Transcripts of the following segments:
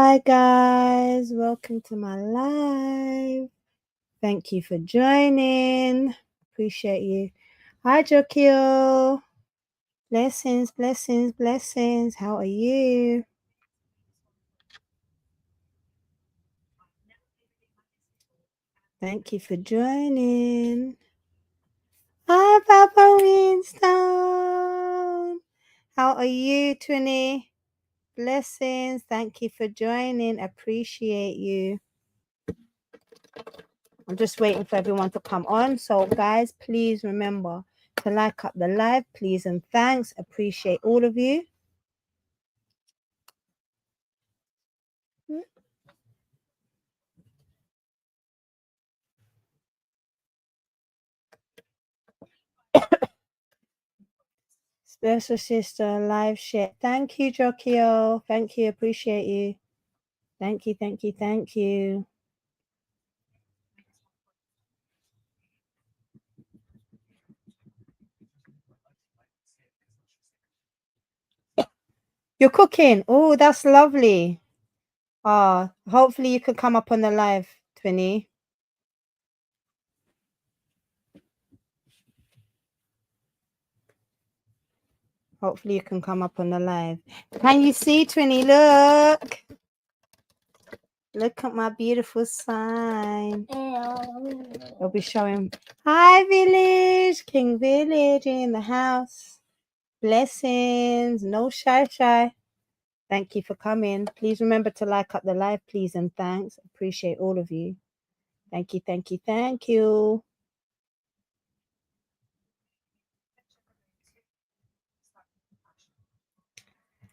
Hi guys, welcome to my live. Thank you for joining. Appreciate you. Hi Jokio. Blessings, blessings, blessings. How are you? Thank you for joining. Hi Papa Winston. How are you, Twinny? Blessings. Thank you for joining. Appreciate you. I'm just waiting for everyone to come on. So, guys, please remember to like up the live, please, and thanks. Appreciate all of you. Special sister live share. Thank you, Jokio. Thank you. Appreciate you. Thank you. Thank you. Thank you. You're cooking. Oh, that's lovely. Hopefully you can come up on the live, Twinny. Hopefully you can come up on the live. Can you see, Twinny? Look. Look at my beautiful sign. I'll be showing. Hi, village. King Village in the house. Blessings. No shy. Thank you for coming. Please remember to like up the live, please, and thanks. Appreciate all of you. Thank you, thank you, thank you.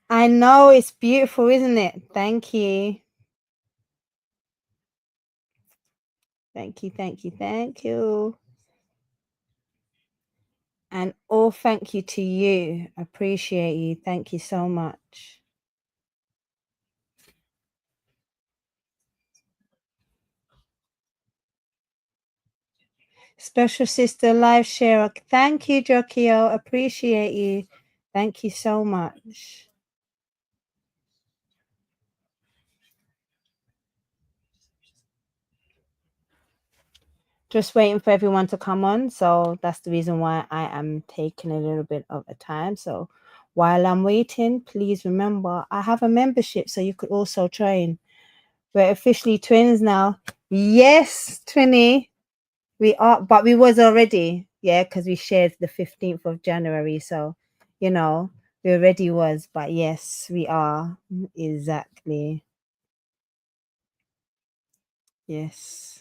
I know it's beautiful, isn't it? Thank you. Thank you, thank you, thank you. And all thank you to you. Appreciate you. Thank you so much. Special sister live share. Thank you, Jokio. Appreciate you. Thank you so much. Just waiting for everyone to come on. So that's the reason why I am taking a little bit of a time. So while I'm waiting, please remember I have a membership so you could also join. We're officially twins now. Yes, Twinny. We are, but we was already, yeah, because we shared the 15th of January. So, you know, we already was, but yes, we are. Exactly. Yes.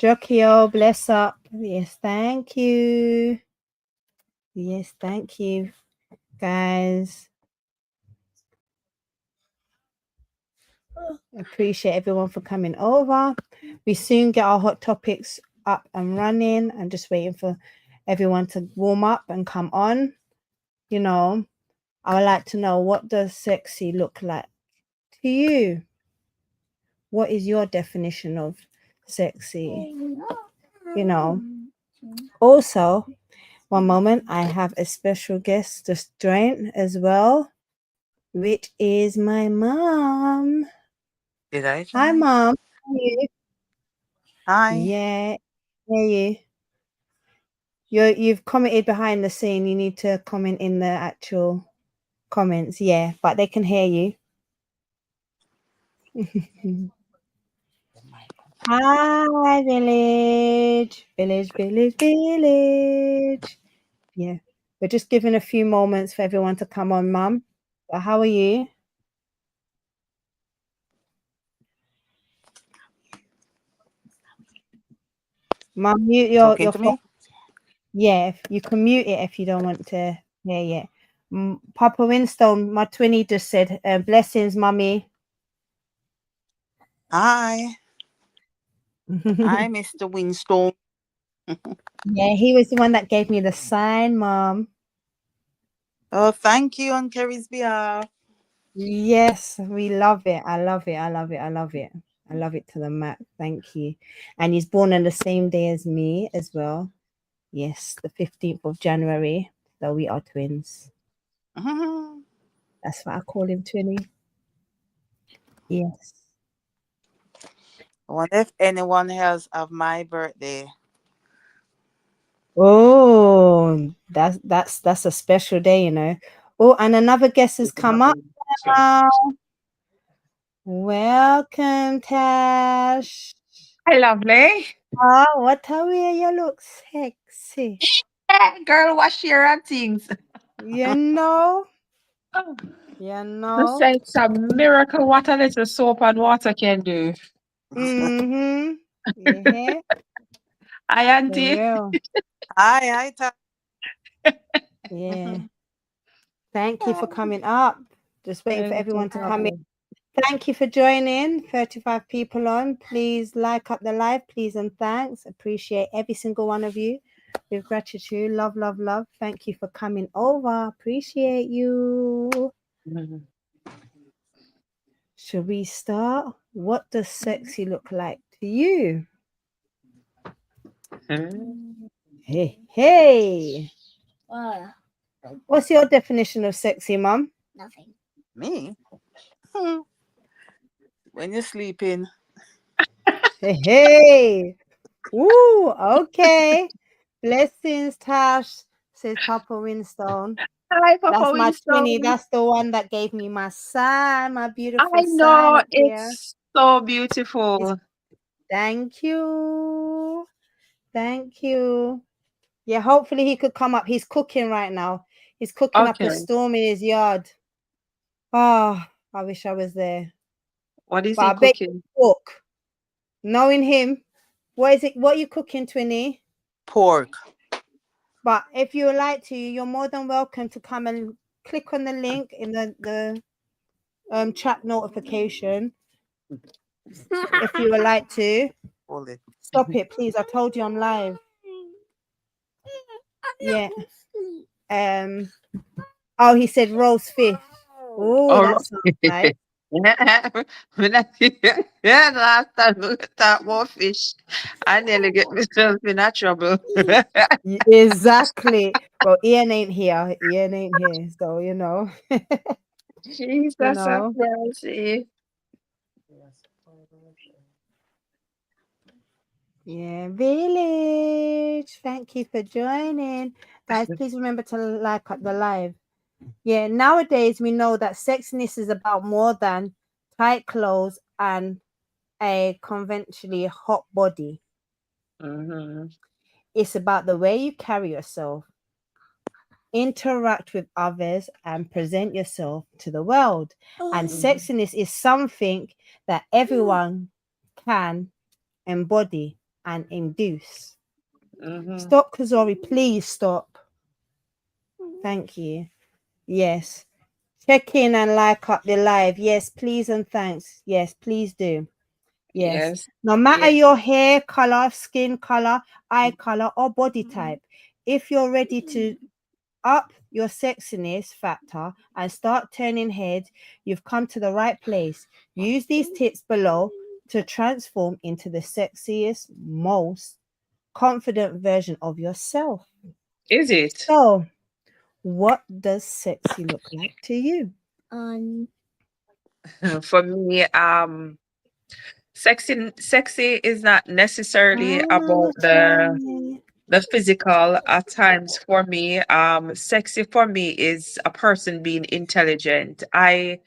Jokio, bless up. Yes, thank you. Yes, thank you, guys. Appreciate everyone for coming over. We soon get our hot topics up and running. I'm just waiting for everyone to warm up and come on. You know, I would like to know, what does sexy look like to you? What is your definition of sexy? You know, also, one moment, I have a special guest just joined as well, which is my mom. Did I? Hi, Mom. How are you? Hi. Yeah, hear you. You've commented behind the scene. You need to comment in the actual comments. Yeah, but they can hear you. Hi, village. Yeah, we're just giving a few moments for everyone to come on, Mum. How are you? Mum, mute Talking your to phone. me? Yeah, you can mute it if you don't want to hear it. Papa Winstone, my twinny just said, blessings, Mummy. Hi. Hi, Mr. Windstorm. Yeah, he was the one that gave me the sign, Mum. Oh, thank you on Kerry's behalf. Yes, we love it. I love it. I love it. I love it. I love it to the max. Thank you. And he's born on the same day as me as well. Yes, the 15th of January. So we are twins. Mhm. That's why I call him Twinny. Yes. I wonder if anyone else have my birthday. Oh, that's a special day, you know. Oh, and another guest has come up now. Welcome, Tash. Hi, lovely. Oh, what a way you look sexy. Girl, wash your things. You know, Oh, you they know. say it's a miracle what a little soap and water can do. Mm-hmm. Yeah, Hi, for Auntie. real. Hi, Yeah. Thank you for coming up. Just waiting for No everyone to come in. problem. Thank you for joining. 35 people on. Please like up the live, please and thanks. Appreciate every single one of you with gratitude. Love, love, love. Thank you for coming over. Appreciate you. Mhm. Should we start? What does sexy look like to you? Hey, hey. What's your definition of sexy, Mum? Me? Hmm. When you're sleeping. Hey, hey. Ooh, okay. Blessings, Tash, says Papa Winstone. Hi, That's Papa my twinny. Winston. That's the one that gave me my sign, my beautiful I sign know up here. it's so It's, beautiful. thank you. Thank you. Yeah, hopefully he could come up. He's cooking right now. He's cooking up a Okay. storm in his yard. Oh, I wish I was there. What is But he I bet cooking? you cook. Knowing him, what is it? What are you cooking, Twinny? Pork. But if you would like to, you're more than welcome to come and click on the link in the chat notification. If you would like to. Hold it. Stop it, please. I told you I'm live. Yeah. Oh, he said roast fish. Oh, Oh, that sounds nice. yeah, last time we talked about fish, I nearly get myself in a trouble. Exactly. Well, Ian ain't here. Ian ain't here. So, you Jesus have know. mercy. Yeah, village. Thank you for joining. Guys, please remember to like up the live. Yeah, nowadays we know that sexiness is about more than tight clothes and a conventionally hot body. Mhm. It's about the way you carry yourself, interact with others, and present yourself to the world. And sexiness is something that everyone can embody and induce. Mhm. Stop, Kazori, please stop. Thank you. Yes. Check in and like up the live. Yes, please and thanks. Yes, please do. Yes. Yes. No matter Yes. your hair color, skin color, eye color, or body type, if you're ready to up your sexiness factor and start turning heads, you've come to the right place. Use these tips below to transform into the sexiest, most confident version of yourself. Is it? So, what does sexy look like to you? For me, sexy is not necessarily Hi, about Mama Shy. the physical. At times for me, sexy for me is a person being intelligent. I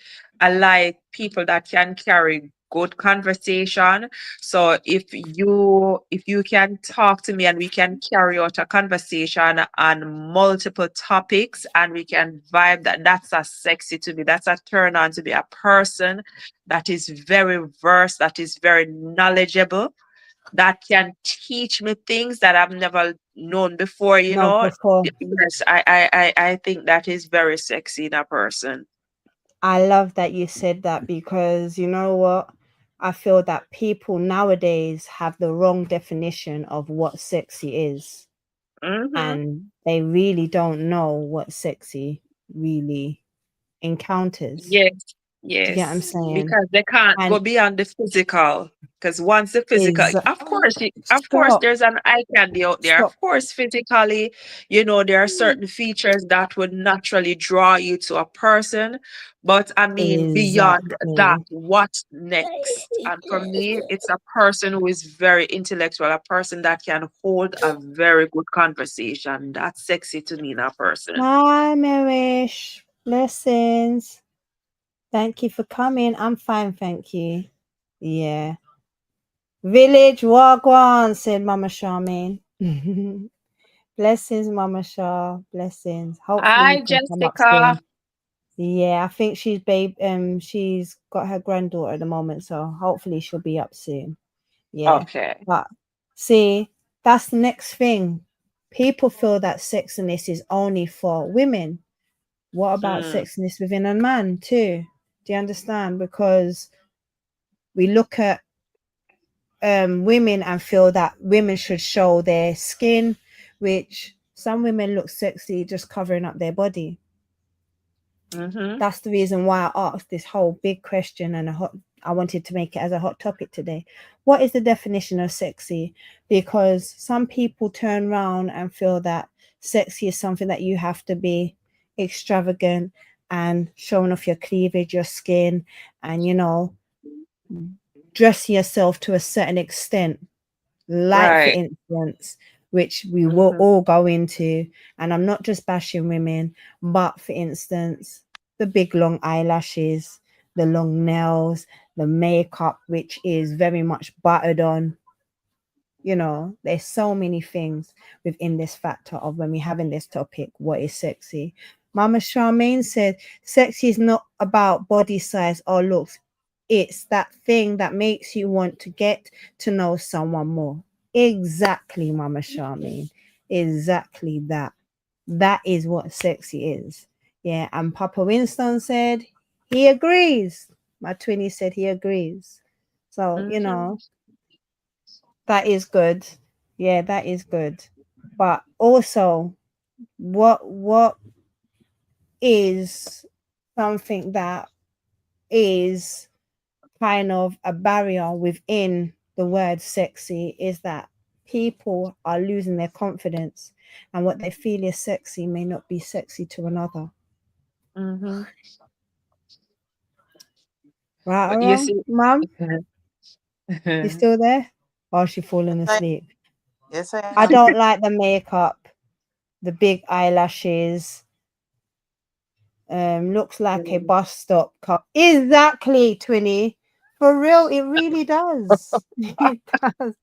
like people that can carry good conversation. So if you can talk to me and we can carry out a conversation on multiple topics and we can vibe, that's a sexy to me. That's a turn on to be a person that is very versed, that is very knowledgeable, that can teach me things that I've never known before, you Not know. before. Yes, I think that is very sexy in a person. I love that you said that because you know what? I feel that people nowadays have the wrong definition of what sexy is, Mm-hmm. and they really don't know what sexy really encounters. Yes. Do you get what I'm Yes, saying? because they can't And go beyond the physical. Because once the physical, is of course, stop, there's an eye candy out there. stop. Of course, physically, there are certain features that would naturally draw you to a person. But I mean, beyond that, Exactly. what's next? And for me, it's a person who is very intellectual, a person that can hold a very good conversation. That's sexy to me in a person. Hi, Marish. Blessings. Thank you for coming. I'm fine, thank you. Yeah. Village Wagwan, said Mama Charmaine. Blessings, Mama Shaw. Blessings. Hopefully you Hi, can come up soon. Jessica. Yeah, I think she's got her granddaughter at the moment, so hopefully she'll be up soon. Yeah. Okay. But see, that's the next thing. People feel that sexiness is only for women. What about Mm, sexiness within a man too? Do you understand? Because we look at women and feel that women should show their skin, which some women look sexy just covering up their body. mm-hmm. That's the reason why I asked this whole big question and I wanted to make it as a hot topic today. What is the definition of sexy? Because some people turn around and feel that sexy is something that you have to be extravagant and showing off your cleavage, your skin, and dressing yourself to a certain extent, like for Right. instance, which we will Mm-hmm. all go into, and I'm not just bashing women, but for instance, the big long eyelashes, the long nails, the makeup, which is very much buttered on. There's so many things within this factor of when we're having this topic, what is sexy. Mama Charmaine said sexy is not about body size or looks, it's that thing that makes you want to get to know someone more. Exactly, Mama Charmaine. Exactly that. That is what sexy is. Yeah, and Papa Winston said he agrees. My twinnie said he agrees. So, Mm-hmm. that is good. Yeah, that is good. But also, what is something that is kind of a barrier within the word sexy is that people are losing their confidence, and what they feel is sexy may not be sexy to another. Mm-hmm. Right or But you wrong, see, Mum? You still there? Or is she falling I, asleep? yes, I I am. don't like the makeup, the big eyelashes. Looks like a bus stop car. Exactly, Twinny. For real, it really does. It does.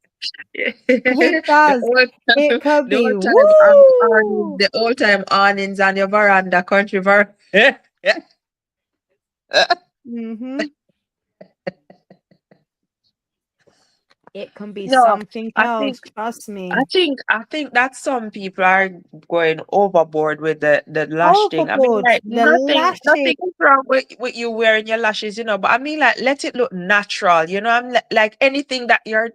It the does. old It time, could the be old time awning, woo. the old time awnings on your veranda, country veranda. Mm-hmm. It can be No, something I think else. Trust I me. think I think that some people are going overboard with the lash thing. I mean, Overboard. like The nothing lashes. is wrong with you wearing your lashes, but I mean, like let it look natural. Like anything that you're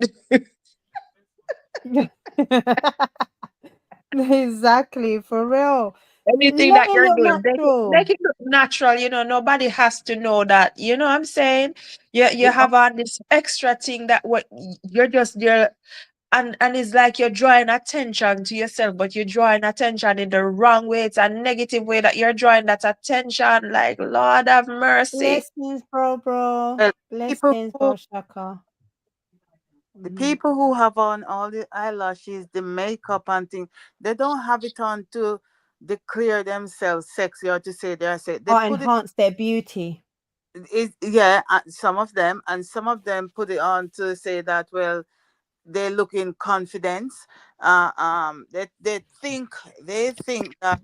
Exactly. For real. anything Let that it you're look doing, natural. make it look natural. Nobody has to know that. You know what I'm saying? You We have on this extra thing that what you're and it's like you're drawing attention to yourself, but you're drawing attention in the wrong way. It's a negative way that you're drawing that attention. Like, Lord have mercy. Blessings, bro. well, people Blessings, who bro, Shaka. the Mhm. people who have on all the eyelashes, the makeup and thing, they don't have it on to declare themselves sexy or to say they're sexy. They Or put it, enhance their beauty. yeah, some of them, and some of them put it on to say that, well, they look in confidence. They think that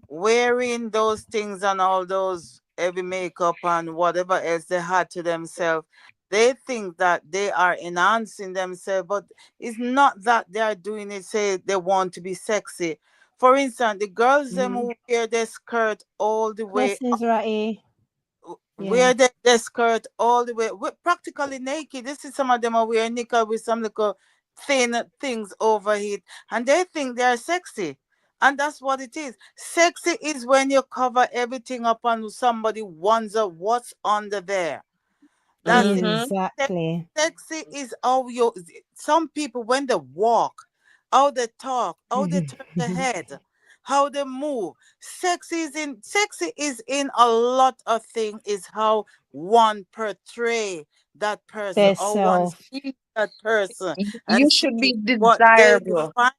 wearing those things and all those heavy makeup and whatever else they had to themselves, they think that they are enhancing themselves, but it's not that they are doing it. Say they want to be sexy. For instance, the girls them Mhm. who wear their skirt all the way Blessings, Rai. Yeah. wear their skirt all the way, practically naked. This is some of them are wearing knicker with some little thin things over it, and they think they're sexy. And that's what it is. Sexy is when you cover everything up and somebody wonder what's under there. That's it. Mm-hmm. Sex- Exactly. Sexy is how you. Some people when they walk, how they talk, how they turn their head, how they move. Sexy is in a lot of things. Is how one portray that person, Their or one self. see that person, You and should see be what they desirable. define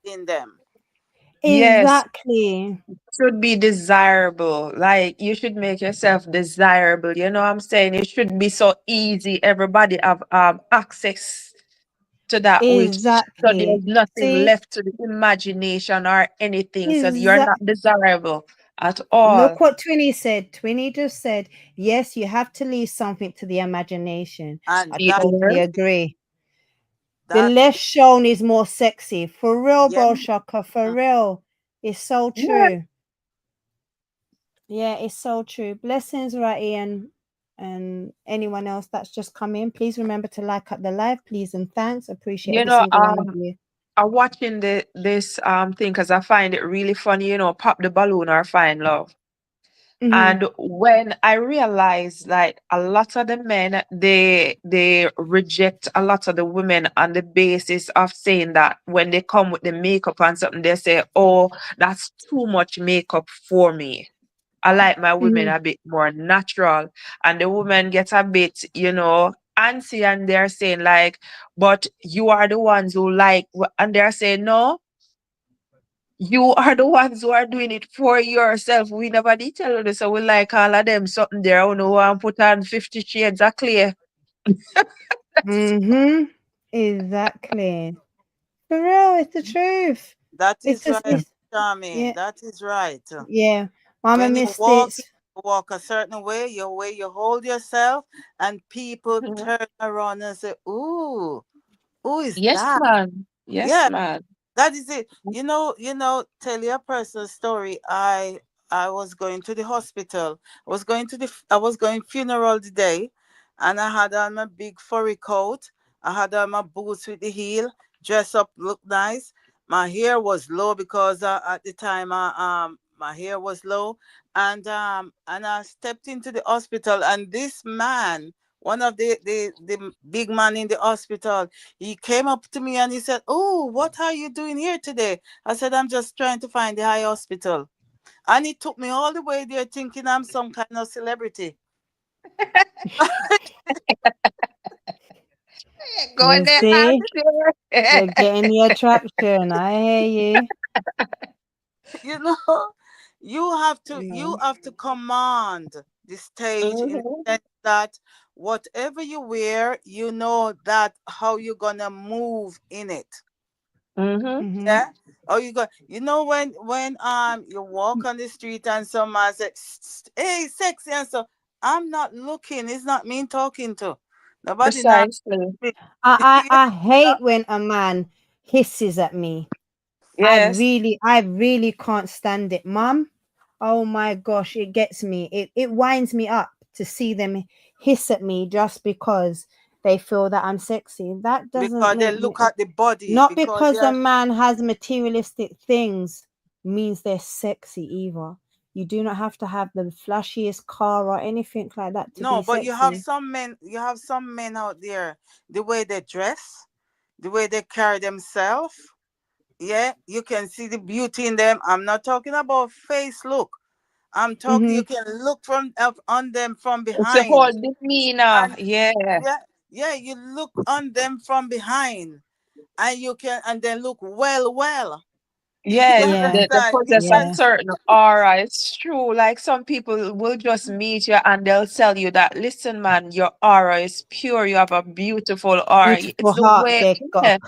in them. Yes, Exactly. should be desirable. Like you should make yourself desirable. You know what I'm saying? It should be so easy. Everybody have access to that which so Exactly. there's nothing See, left to the imagination or anything. So you're exa- not desirable at all. look what Twinny said. Twinny just said, yes, you have to leave something to the imagination. I And that totally Yes. agree. The that less shown is more sexy. For real, yeah. bro, Shaka. For real. It's so Yeah. true. Yeah, it's so true. Blessings, Ratty, and anyone else that's just come in. Please remember to like up the live, please, and thanks. Appreciate You every know, single one of you. I'm watching this thing because I find it really funny, pop the balloon or find love. Mm-hmm. And when I realized like a lot of the men they reject a lot of the women on the basis of saying that when they come with the makeup and something, they say, oh, that's too much makeup for me. I like my women Mm-hmm. a bit more natural. And the women get a bit, antsy and they're saying like, but you are the ones who like, and they're saying, no, you are the ones who are doing it for yourself. We never did tell you this. So we like all of them something there. I know and put on 50 shades of clear. Mm-hmm. Exactly. For real, it's the truth. that It's is just right, it's Charmaine. yeah, That is right. yeah. Mama When you missed it. walk a certain way, your way you hold yourself, and people Mhm. turn around and say, "Ooh, who is Yes, that?" man. Yes, Yeah, man. that is it. Tell you a personal story. I was going to the hospital. I was going funeral today, and I had on my big furry coat. I had on my boots with the heel, dress up, look nice. My hair was low because at the time my hair was low, and I stepped into the hospital, and this man, one of the big man in the hospital, he came up to me and he said, "Oh, what are you doing here today?" I said, "I'm just trying to find the high hospital." And he took me all the way there thinking I'm some kind of celebrity. Going You there hard see, there. you're getting the attraction. I hear you. you know, you No. have to command the stage in Mhm, the sense that whatever you wear, you know that how you're gonna move in it. mhm. Mm-hmm. Yeah. Oh, you know when you walk on the street and someone says, "Hey, sexy," and so I'm not looking. It's not me talking to. Nobody now. Precisely. I hate when a man hisses at me. Yes. I really can't stand it, mum. Oh my gosh, it gets me. It winds me up to see them hiss at me just because they feel that I'm sexy. That doesn't Because they make me look at the body not because they because a are man has materialistic things means they're sexy either. You do not have to have the flashiest car or anything like that to no, be but you have sexy. some men. You have some men out there. The way they dress, the way they carry themselves. Yeah, you can see the beauty in them. I'm not talking about face look. I'm talking. Mm-hmm. You can look from up on them from It's the whole behind, demeanor. and Yeah. yeah, yeah, you look on them from behind, and you can and then look well. You Yes, Yeah, they understand? You possess a can yeah. certain aura. It's true. Like some people will just meet you and they'll tell you that, listen, man, your aura is pure. You have a beautiful aura. It's Beautiful the heart. way. They got a Yeah.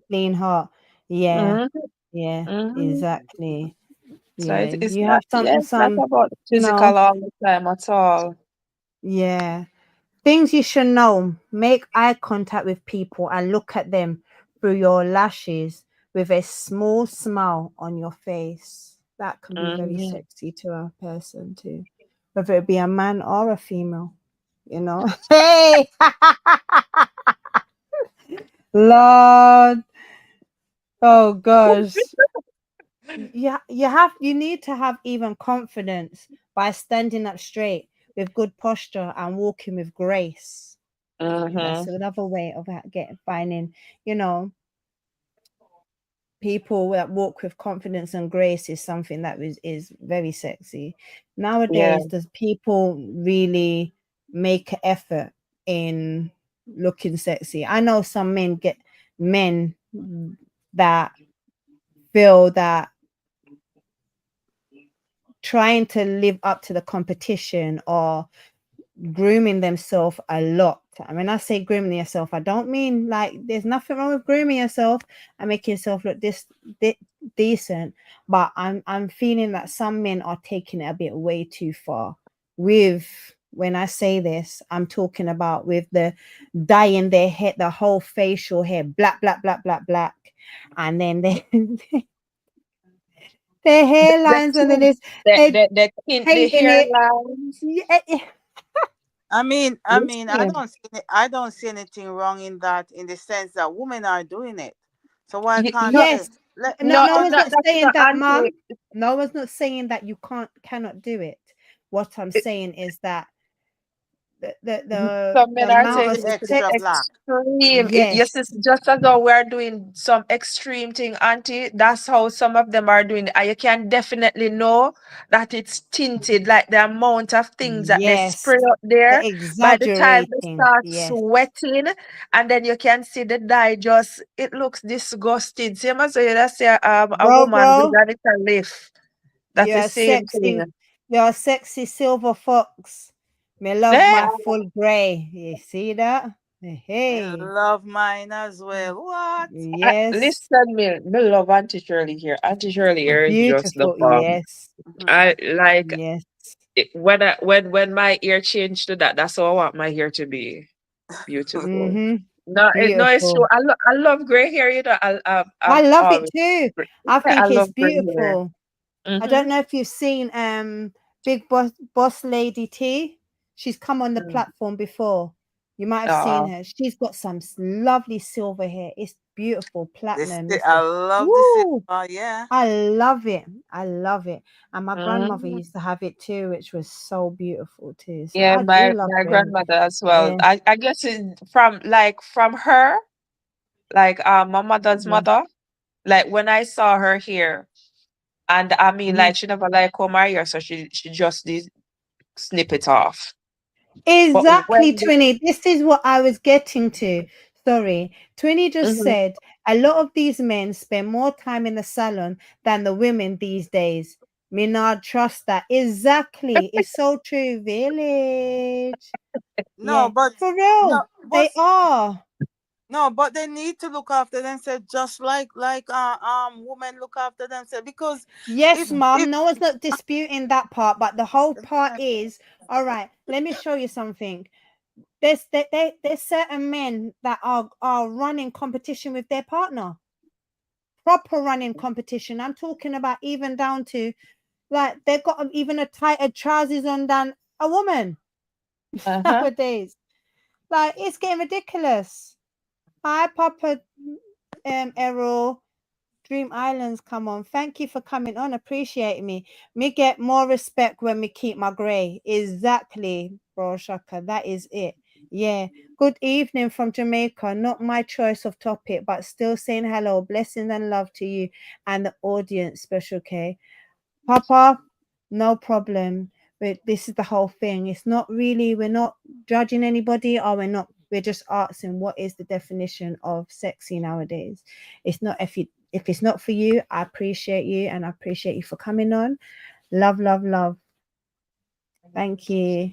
clean heart. Yeah, Hmm. yeah, Hmm. exactly. So Yeah, it's you have not, yeah, it's not some, about the you know, physical all the time at all. yeah. Things you should know. Make eye contact with people and look at them through your lashes with a small smile on your face. That can be very Hmm. sexy to a person too, whether it be a man or a female, you know. Hey, Lord. Oh gosh. you need to have even confidence by standing up straight with good posture and walking with grace. That's Mm-hmm. another way of getting finding, you know, people that walk with confidence and grace is something that is very sexy. Yeah. Nowadays, does people really make an effort in looking sexy? I know some men that feel that trying to live up to the competition or grooming themselves a lot. And when I say grooming yourself, I don't mean like there's nothing wrong with grooming yourself and making yourself look decent, but I'm feeling that some men are taking it a bit way too far. With when I say this, I'm talking about with the dyeing their hair, the whole facial hair black, black, black, black, black, and then they their The hairlines and then tint, this they the painting it. hairlines. Yeah, Listen, I don't see anything wrong in that, in the sense that women are doing it. So why can't no, they? yes. No, Let no them one's no, not do that's saying not that, mom. anti. No one's not saying that you cannot do it. What I'm saying is that Some the men are amount use of the taking it to the extra sex, black. extreme. Yes, yes, it's just as though we're doing some extreme thing, Auntie. That's how some of them are doing it. And you can definitely know that it's tinted, like the amount of things that they yes, spray up there. the By the time they exaggerating, start yes, sweating, and then you can see the dye just, it looks disgusting. Same as you just say a woman with bro, a little lift. That's the you're same thing. sexy, you're a sexy silver fox. Me love Eh? my full gray. You see that? I Hey, love mine as well. What? yes, Listen, me love Auntie Shirley here. Auntie Shirley here is just the beautiful, bomb. yes, Mhm. I like yes. when my ear changed to that. That's how I want my hair to be. Beautiful. Mm-hmm. No, no, it's true. Beautiful. I love gray hair. You know, I I've love it always too. I I think it's love gray hair. beautiful. I Mm-hmm. don't know if you've seen Big Boss Lady T. She's come on the Mm. platform before. You might have seen Uh, her. She's got some lovely silver hair. It's beautiful, platinum. I Listen, love the woo! silver. Yeah. I love it. I love it. And my grandmother mm. used to have it too, which was so beautiful too. So Yeah, I do love my green. grandmother as well. Yeah, I guess from her, like my mother's yeah. mother. Like when I saw her here, and I mean, Mhm. like she never like comb her hair, so she just did snip it off. But Exactly, when the, Twinny. This is what I was getting to. Sorry. Twinny just Mhm. said a lot of these men spend more time in the salon than the women these days. Me not trust that. Exactly. It's so true. Village. No, Yeah. but For no, real. but They are. no, but they need to look after themselves, just like women look after themselves. Because Yes, if mom. No one's not disputing that part, but the whole part is all right. Let me show you something. There's certain men that are running competition with their partner, proper running competition. I'm talking about even down to like they've got even a tighter trousers on than a woman Uh-huh. nowadays. Like it's getting ridiculous. Hi, Papa, Errol. Dream Islands, come on. Thank you for coming on. Appreciate me. Me get more respect when me keep my grey. Exactly, bro Shaka. That is it. Yeah. Good evening from Jamaica. Not my choice of topic, but still saying hello. Blessings and love to you and the audience, Special K. Papa, no problem. But this is the whole thing. It's not really, we're not judging anybody, or we're just asking what is the definition of sexy nowadays. It's not if it's not for you, I appreciate you and I appreciate you for coming on. Love, love, love. Thank you.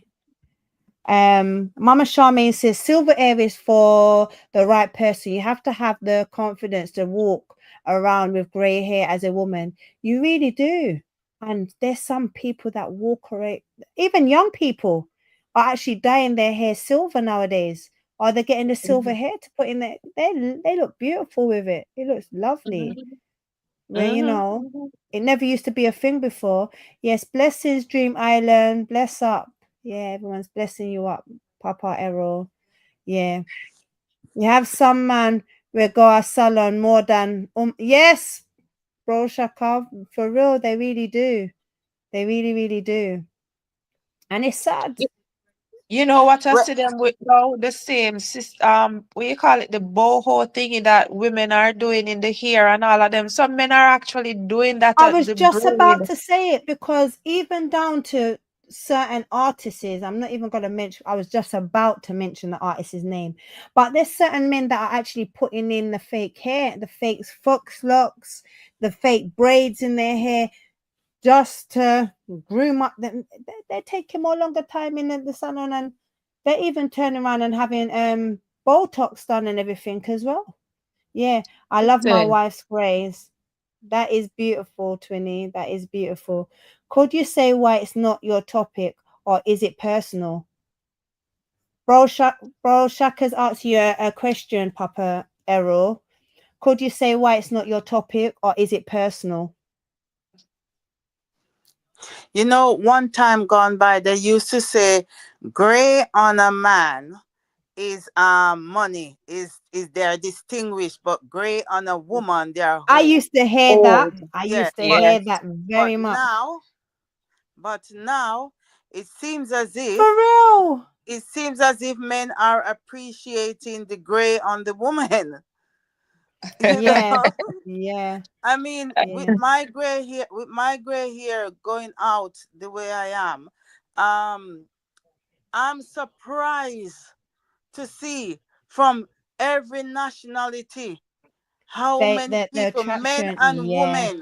Mama Charmaine says silver air is for the right person. You have to have the confidence to walk around with grey hair as a woman. You really do. And there's some people that walk around, even young people are actually dyeing their hair silver nowadays. Or they're getting the silver Mhm. hair to put in there. They look beautiful with it. It looks lovely. Mhm. Where Mhm. Mhm. it never used to be a thing before. Yes, blessings, Dream Island. Bless up. Yeah, everyone's blessing you up, Papa Errol. Yeah. You have some man will go a salon more than yes, bro Shaka. For real, they really do. They really, really do. And it's sad. You know what I Well, see them with now? The same what you call it, the boho thingy that women are doing in the hair and all of them. Some men are actually doing that I at was the just braid. about to say it because even down to certain artists, I'm not even going to mention, I was just about to mention the artist's name, but there's certain men that are actually putting in the fake hair, the fake fox locks, the fake braids in their hair just to groom up them. They're taking more longer time in the salon, and they're even turning around and having Botox done and everything as well. Yeah, I love my Listen, wife's grays. That is beautiful, Twinny. That is beautiful. Could you say why it's not your topic, or is it personal? Bro Shaka's asked you a question, Papa Errol. Could you say why it's not your topic, or is it personal? you know, one time gone by, they used to say, "Gray on a man is money, is they're distinguished, but gray on a woman they are I whole." used to hear that. oh, I Yeah, used to but hear yes. that very much. but now it seems as For if real. men are appreciating the gray on the woman. You Yeah. know, Yeah. I mean, Yeah. with my gray hair going out the way I am, I'm surprised to see from every nationality how many The people, attraction. Yeah.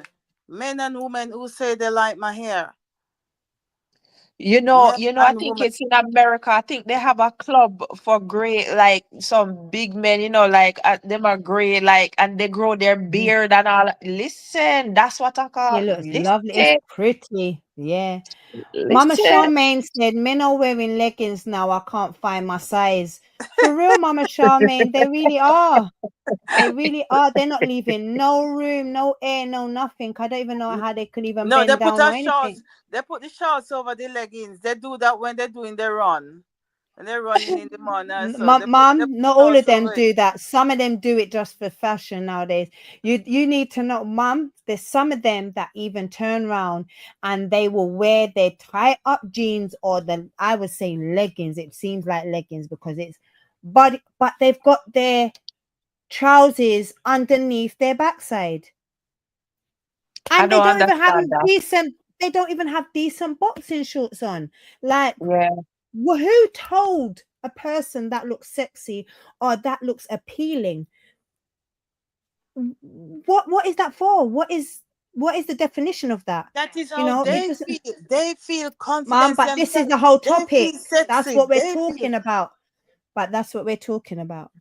men and women who say they like my hair, men I and think women. it's in America. I think they have a club for gray, like some big men, like them are gray, like, and they grow their Mhm. beard and all. Listen, that's what I It call. looks lovely. It's Listen, pretty. Yeah. Mama listen. Charmaine said, men are wearing leggings now. I can't find my size. For real, Mama Charmaine, they really are. They really are. They're not leaving no room, no air, no nothing. I don't even know how they could even No, they bend put down a or shorts. anything. They put the shorts over the leggings. They do that when they're doing their run. When they're running in the morning, so they Mum, put not all of shorts them over it. do that. Some of them do it just for fashion nowadays. You need to know, Mum, there's some of them that even turn around and they will wear their tie up jeans or I would say leggings. It seems like leggings because it's but they've got their trousers underneath their backside. I And they don't don't even have understand that. decent boxing shorts on. Like Yeah. who told a person that looks sexy or that looks appealing? What is that for? What is the definition of that? That is You how know, it they doesn't, feel. They feel mom, confidence but this is themselves. the whole They feel topic. That's sexy. what we're They feel talking about. But that's what we're talking about.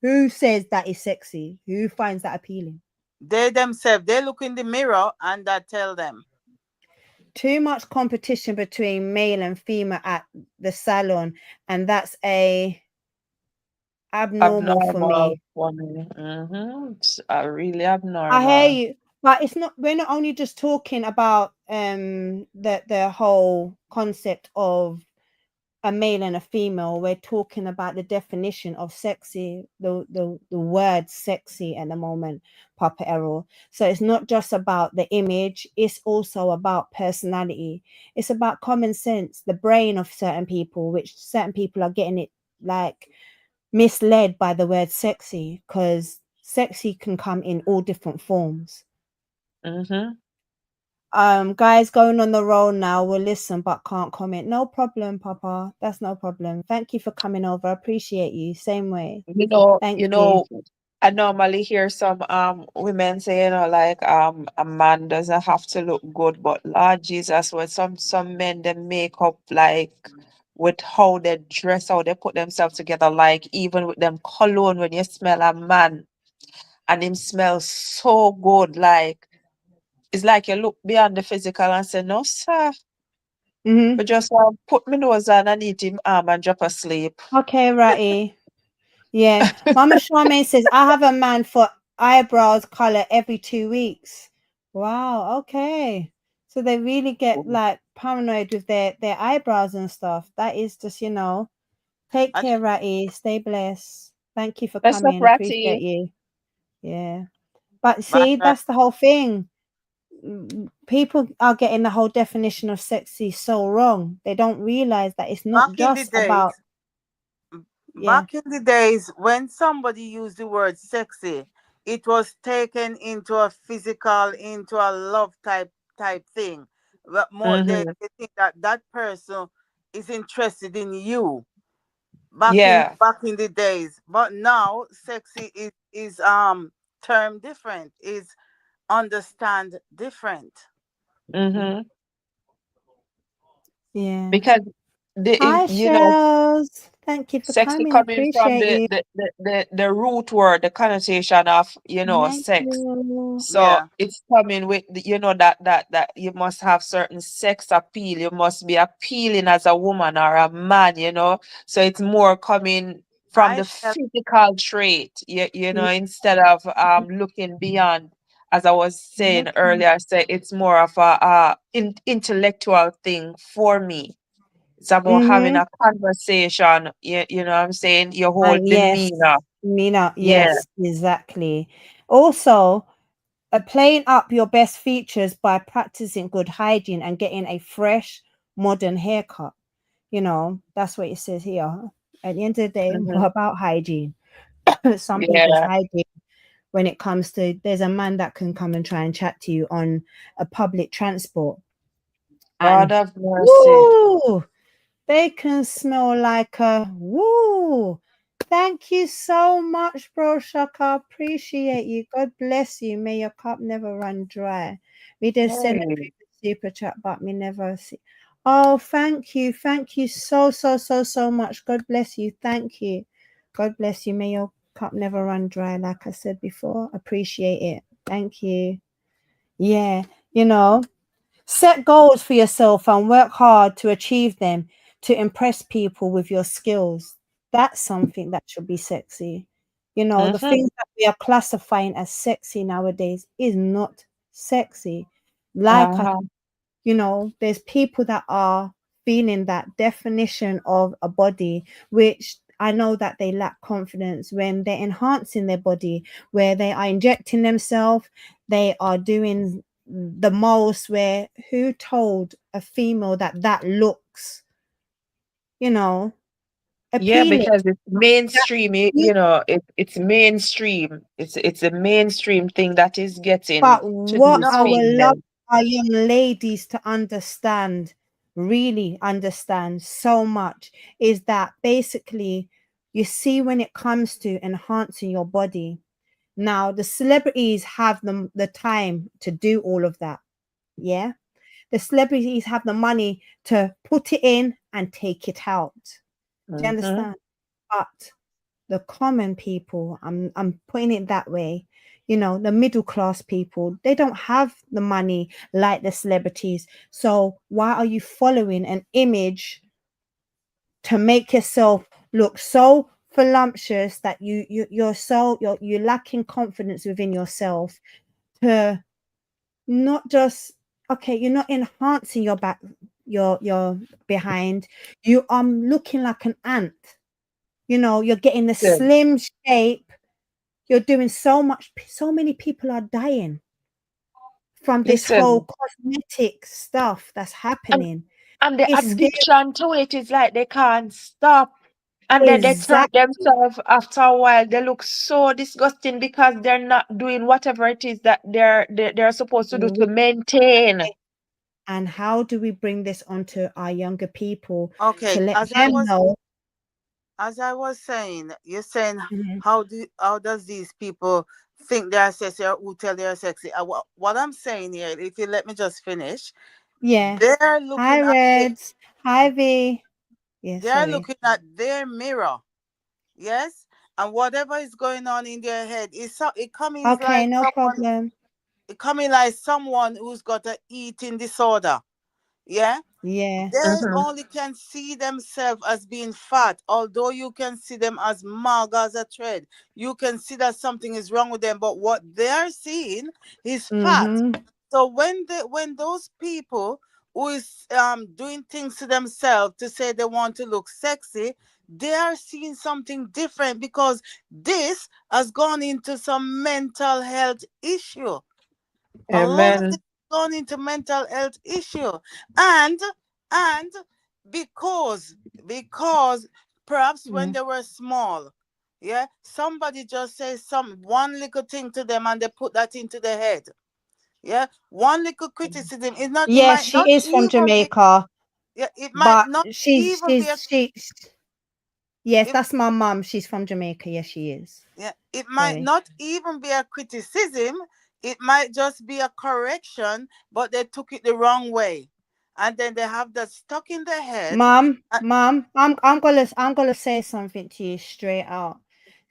Who says that is sexy? Who finds that appealing? they themselves. They look in the mirror and that tell them. Too much competition between male and female at the salon, and that's a abnormal for Abnormal me. for me. It's really I hear abnormal. you, but it's not. We're not only just talking about the whole concept of a male and a female. We're talking about the definition of sexy, the word sexy at the moment, Papa Errol. So it's not just about the image, it's also about personality. It's about common sense, the brain of certain people, which certain people are getting it like misled by the word sexy, because sexy can come in all different forms. Mm-hmm. Guys going on the roll now will listen but can't comment. No problem, Papa. That's no problem. Thank you for coming over. I appreciate you. Same way. You know, Thank you you. know, I normally hear some women say, like a man doesn't have to look good, but Lord Jesus, when some men they make up like with how they dress, how they put themselves together, like even with them cologne, when you smell a man and him smells so good, like it's like you look beyond the physical and say, no, sir, Mm-hmm. but just put my nose on and eat him arm and drop asleep. Okay, Ratty. Yeah. Mama Charmaine says, I have a man for eyebrows color every 2 weeks. Wow, okay. So they really get like paranoid with their eyebrows and stuff. That is just, take And care, Ratty. Stay blessed. Thank you for That's not coming. Appreciate ratty. you. Yeah. But Back, see, that's the whole thing. People are getting the whole definition of sexy so wrong. They don't realize that it's back not in the just about, days, yeah. back in the days when somebody used the word sexy, it was taken into a physical, into a love type thing. But more Mm-hmm. they think that that person is interested in you. Yeah. Back in the days, but now sexy is term different, is understand different. Mm-hmm. Yeah. Because Hi, you know, Shells. Thank you for sexy coming. coming from Appreciate you. the root word, the connotation of, Thank sex. you. So Yeah, it's coming with that you must have certain sex appeal. You must be appealing as a woman or a man. So it's more coming from I the tell physical trait, Yeah. instead of looking beyond. As I was saying Okay. earlier, say it's more of a intellectual thing for me. It's about having Mm-hmm. a conversation. You know what I'm saying? Your whole Yes, demeanor. Mina. Yeah. Yes, exactly. Also, playing up your best features by practicing good hygiene and getting a fresh, modern haircut. That's what it says here. At the end of the day, Hmm. what about hygiene? Some people's Yeah. hygiene when it comes to, there's a man that can come and try and chat to you on a public transport, God and of mercy. woo, they can smell like a woo. Thank you so much, bro Shaka. Appreciate you. God bless you. May your cup never run dry. We did send a Hey. previous super chat, but me never see. Oh, thank you. Thank you so, so, so, so much. God bless you. Thank you. God bless you. May your cup never run dry, like I said before. Appreciate it. Thank you. Yeah, you know. Set goals for yourself and work hard to achieve them to impress people with your skills. That's something that should be sexy. The Mm-hmm. things that we are classifying as sexy nowadays is not sexy. Like I Uh-huh. there's people that are feeling that definition of a body, which I know that they lack confidence when they're enhancing their body, where they are injecting themselves, they are doing the most, where who told a female that that looks, you know, Yeah, appealing? because it's That, mainstream, it's mainstream. It's a mainstream thing that is getting but to what these I no. would love females. our young ladies to understand, really understand so much, is that basically, you see, when it comes to enhancing your body, now the celebrities have the time to do all of that. Yeah. The celebrities have the money to put it in and take it out. Do you Mm-hmm. understand? But the common people, I'm putting it that way, the middle class people, they don't have the money like the celebrities. So why are you following an image to make yourself look so voluptuous that you're lacking confidence within yourself, to not just, okay, you're not enhancing your back, your behind, you looking like an ant. You're getting the Listen, slim shape. You're doing so many people are dying from this whole listen. cosmetic stuff that's And happening. and the It's very addiction to it is like they can't stop. And then they turn exactly, themselves after a while. They look so disgusting because they're not doing whatever it is that they're supposed to do to maintain. and how do we bring this onto our younger people to Okay, let them know? as I was saying, you're saying Mhm. how does these people think they're sexy, or who tell they're sexy? What I'm saying here, if you let me just finish, Yeah. they're Hi, looking at Reds. Hi, V. Yeah, they're sorry. looking at their mirror, yes, and whatever is going on in their head, it comes Okay, like no someone, problem. it coming like someone who's got a eating disorder, yeah. Yeah. They Hmm. only can see themselves as being fat, although you can see them as mager as a thread. You can see that something is wrong with them, but what they're seeing is fat. Mm-hmm. So when those people who is doing things to themselves to say they want to look sexy, they are seeing something different because this has gone into some mental health issue. A lot of Amen. this gone into mental health issue. And and because perhaps when Mm. they were small, yeah, somebody just says some one little thing to them and they put that into their head. Yeah, one little criticism is not, it Yes, might not she is from even be, Jamaica, yeah, it might but not she's even be a, she's she's yes, it, that's my mum. She's from Jamaica. Yes, she is. yeah, it might Sorry. not even be a criticism. It might just be a correction, but they took it the wrong way, and then they have that stuck in their head. Uh, Mom, I'm gonna say something to you straight out.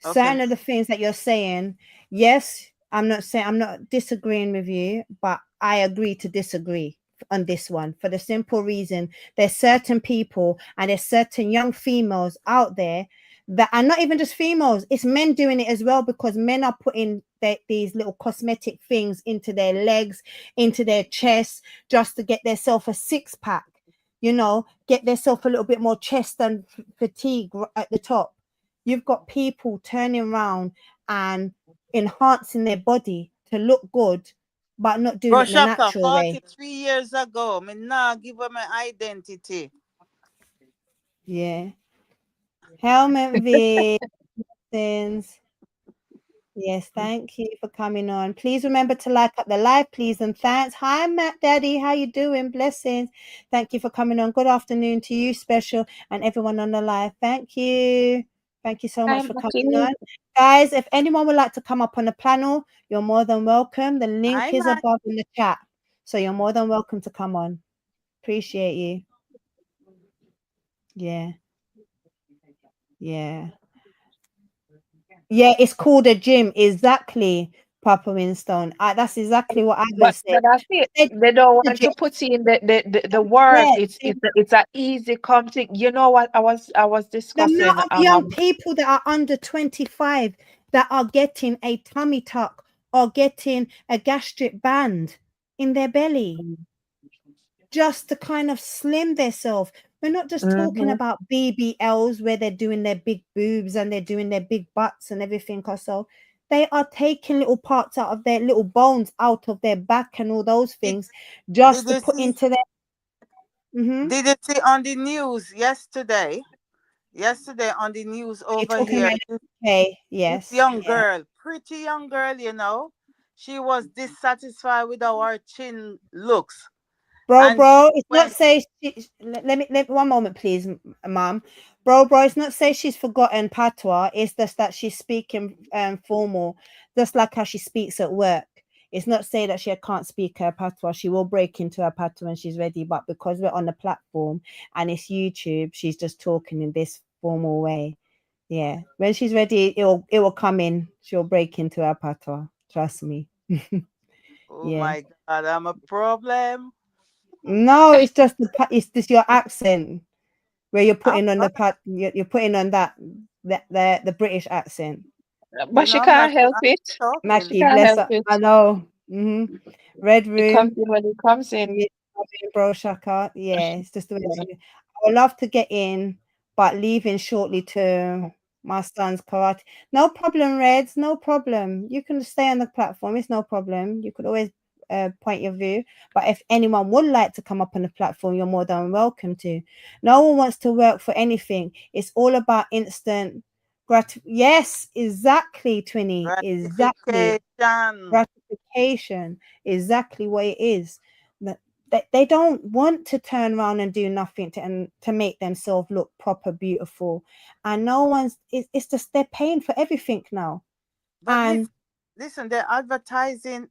okay, Certain of the things that you're saying, yes, I'm not disagreeing with you, but I agree to disagree on this one for the simple reason there's certain people and there's certain young females out there that are not even just females, it's men doing it as well because men are putting these little cosmetic things into their legs, into their chest, just to get themselves a six pack, get themselves a little bit more chest and fatigue at the top. You've got people turning around and enhancing their body to look good, but not doing it in the Roshaka, natural way. 43 years ago, me nah give her my identity. Yeah. Helmet Vins. Yes, thank you for coming on. Please remember to like up the live, please, and thanks. Hi, Matt Daddy. How you doing? Blessings. Thank you for coming on. Good afternoon to you, special, and everyone on the live. Thank you. Thank you so much I'm for coming lucky. on. Guys, if anyone would like to come up on the panel, you're more than welcome. The Hi, link is man. above in the chat. So you're more than welcome to come on. Appreciate you. Yeah. Yeah. Yeah, it's called a gym. Exactly, Papa Winstone. That's exactly what I would say. But that's it. They They don't the want gym. to put in the work. Yeah, It's a easy come thing. You know what? I was the amount discussing of young people that are under 25 that are getting a tummy tuck or getting a gastric band in their belly just to kind of slim themselves. We're not just talking Mhm. about BBLs where they're doing their big boobs and they're doing their big butts and everything or so. They are taking little parts out of their little bones out of their back and all those Did, things did just to you put see? into their. Mm-hmm. Did you see on the news yesterday? Yesterday on the news You're over talking here, about okay, this yes, young yeah. girl, pretty young girl, she was dissatisfied with how her chin looks, and she Bro, it's not went. say let me 1 moment, please, ma'am. Bro, it's not say she's forgotten patois. It's just that she's speaking formal, just like how she speaks at work. It's not say that she can't speak her patois. She will break into her patois when she's ready, but because we're on the platform and it's YouTube, she's just talking in this formal way. Yeah, when she's ready, it will come in. She'll break into her patois. Trust me. Oh Yeah. my God, I'm a problem. No, it's just your accent where you're I'm putting on not, you're putting on that the British accent. But she I'm not, can't help I'm it. talking. She Mackie, can't bless help her. it. I know. Red It comes room. in when it comes in. Yeah, bro, Shaka. Yeah, it's just the way Yeah. she. I would love to get in, but leaving shortly to my son's karate. No problem, Reds. No problem. You can stay on the platform. It's no problem. You could always point your view. But if anyone would like to come up on the platform, you're more than welcome to. No one wants to work for anything. It's all about instant Yes, exactly, Twinny. Exactly Gratification. gratification, exactly what it is. That they don't want to turn around and do nothing to make themselves look proper beautiful, and no one's it's just they're paying for everything now. But And listen, they're advertising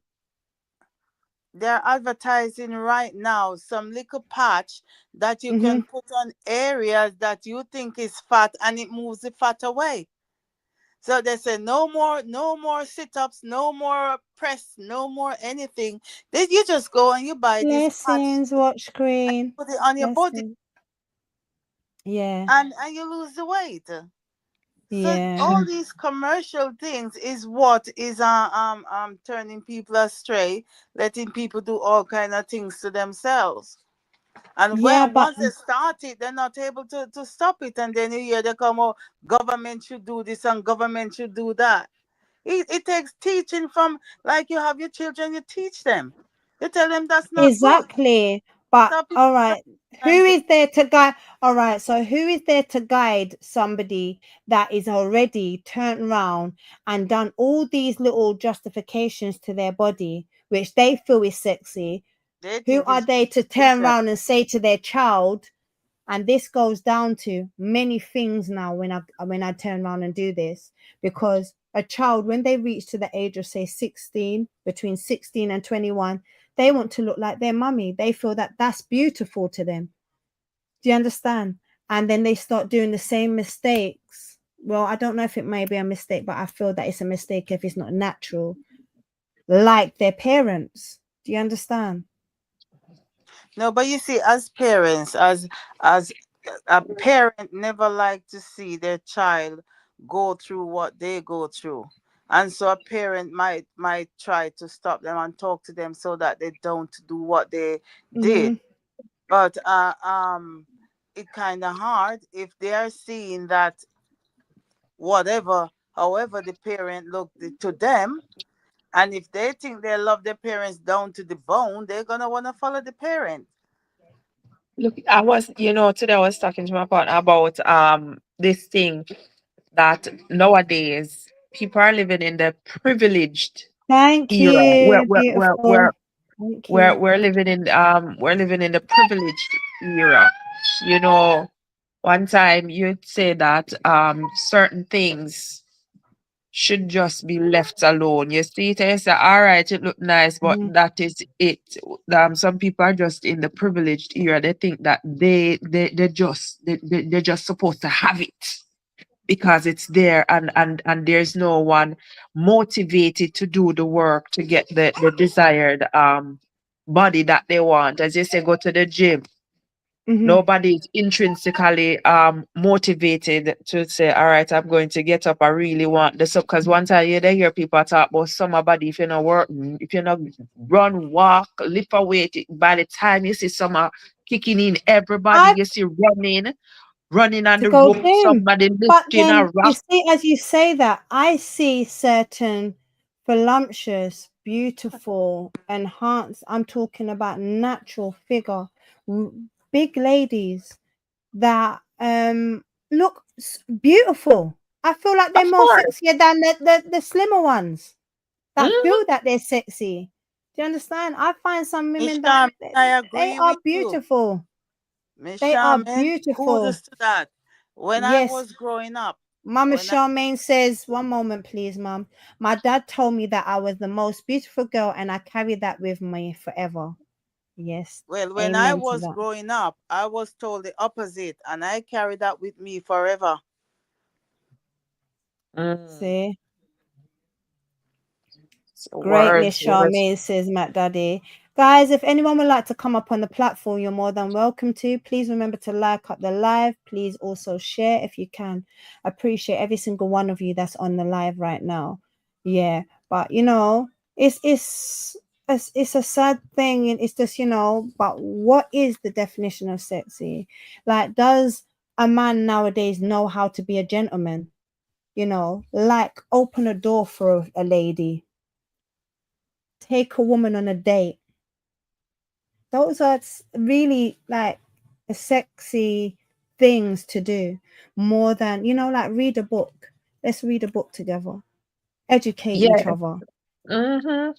right now some little patch that you can mhm, put on areas that you think is fat, and it moves the fat away. So they say no more sit-ups, no more press, no more anything. Then you just go and you buy this patch blessings, watch and screen, put it on your body, blessings, yeah, and you lose the weight. So yeah. all these commercial things is what is turning people astray, letting people do all kind of things to themselves. And Yeah, when but once they start it, they're not able to stop it. And then you hear they come, oh, government should do this and government should do that. It takes teaching from, like you have your children, you teach them. You tell them that's not good. exactly. But Stop it. all right, who And is there to guide? All right, so who is there to guide somebody that is already turned around and done all these little justifications to their body, which they feel is sexy? they Who think are it's they to turn themselves. around and say to their child? And this goes down to many things now when I turn around and do this, because a child, when they reach to the age of say 16, between 16 and 21, they want to look like their mummy. They feel that that's beautiful to them. Do you understand? And then they start doing the same mistakes. Well, I don't know if it may be a mistake, but I feel that it's a mistake if it's not natural, like their parents. Do you understand? No, but you see, as parents, as a parent never like to see their child go through what they go through. And so a parent might try to stop them and talk to them so that they don't do what they did. Mm-hmm. But it kind of hard if they are seeing that whatever, however the parent looked to them, and if they think they love their parents down to the bone, they're gonna want to follow the parent. Look, I was, today I was talking to my partner about this thing that nowadays people are living in the privileged Thank era where you, where where beautiful. where Thank where you. we're living in the privileged era. You know, one time you'd say that certain things should just be left alone. You see it and you say, all right, it look nice, but Mhm. that is it. Some people are just in the privileged era. They think that they're just supposed to have it because it's there, and there's no one motivated to do the work to get the desired body that they want. As you say, go to the gym. Mhm. Nobody is intrinsically motivated to say, all right, I'm going to get up. I really want this up. Because one time you they hear people talk about summer body, if you're not work, if you're not run, walk, lift a weight, by the time you see summer kicking in, everybody I you see running on to the go rope, gym. somebody But lifting a then you rock. see, as you say that, I see certain voluptuous, beautiful, enhanced. I'm talking about natural figure, w- big ladies that look beautiful. I feel like they're Of more course. sexier than the slimmer ones that Mhm. feel that they're sexy. Do you understand? I find some Miss women that Charmaine, I they agree are with you. beautiful. Miss They are Charmaine, beautiful. kudos to that. When I Yes, was growing up, Mama when I Charmaine says, one moment, please, Mom. My dad told me that I was the most beautiful girl, and I carry that with me forever. Yes, well, when I amen to was that. growing up, I was told the opposite, and I carry that with me forever. Mm. See, So great, Miss words. Charmaine, says Matt Daddy. Guys, if anyone would like to come up on the platform, you're more than welcome to. Please remember to like up the live. Please also share if you can. I appreciate every single one of you that's on the live right now. Yeah, but it's a sad thing, and it's just But what is the definition of sexy? Like, does a man nowadays know how to be a gentleman? Like open a door for a lady, take a woman on a date. Those are really like a sexy things to do, more than like read a book. Let's read a book together, educate each Yeah. other. Mm-hmm.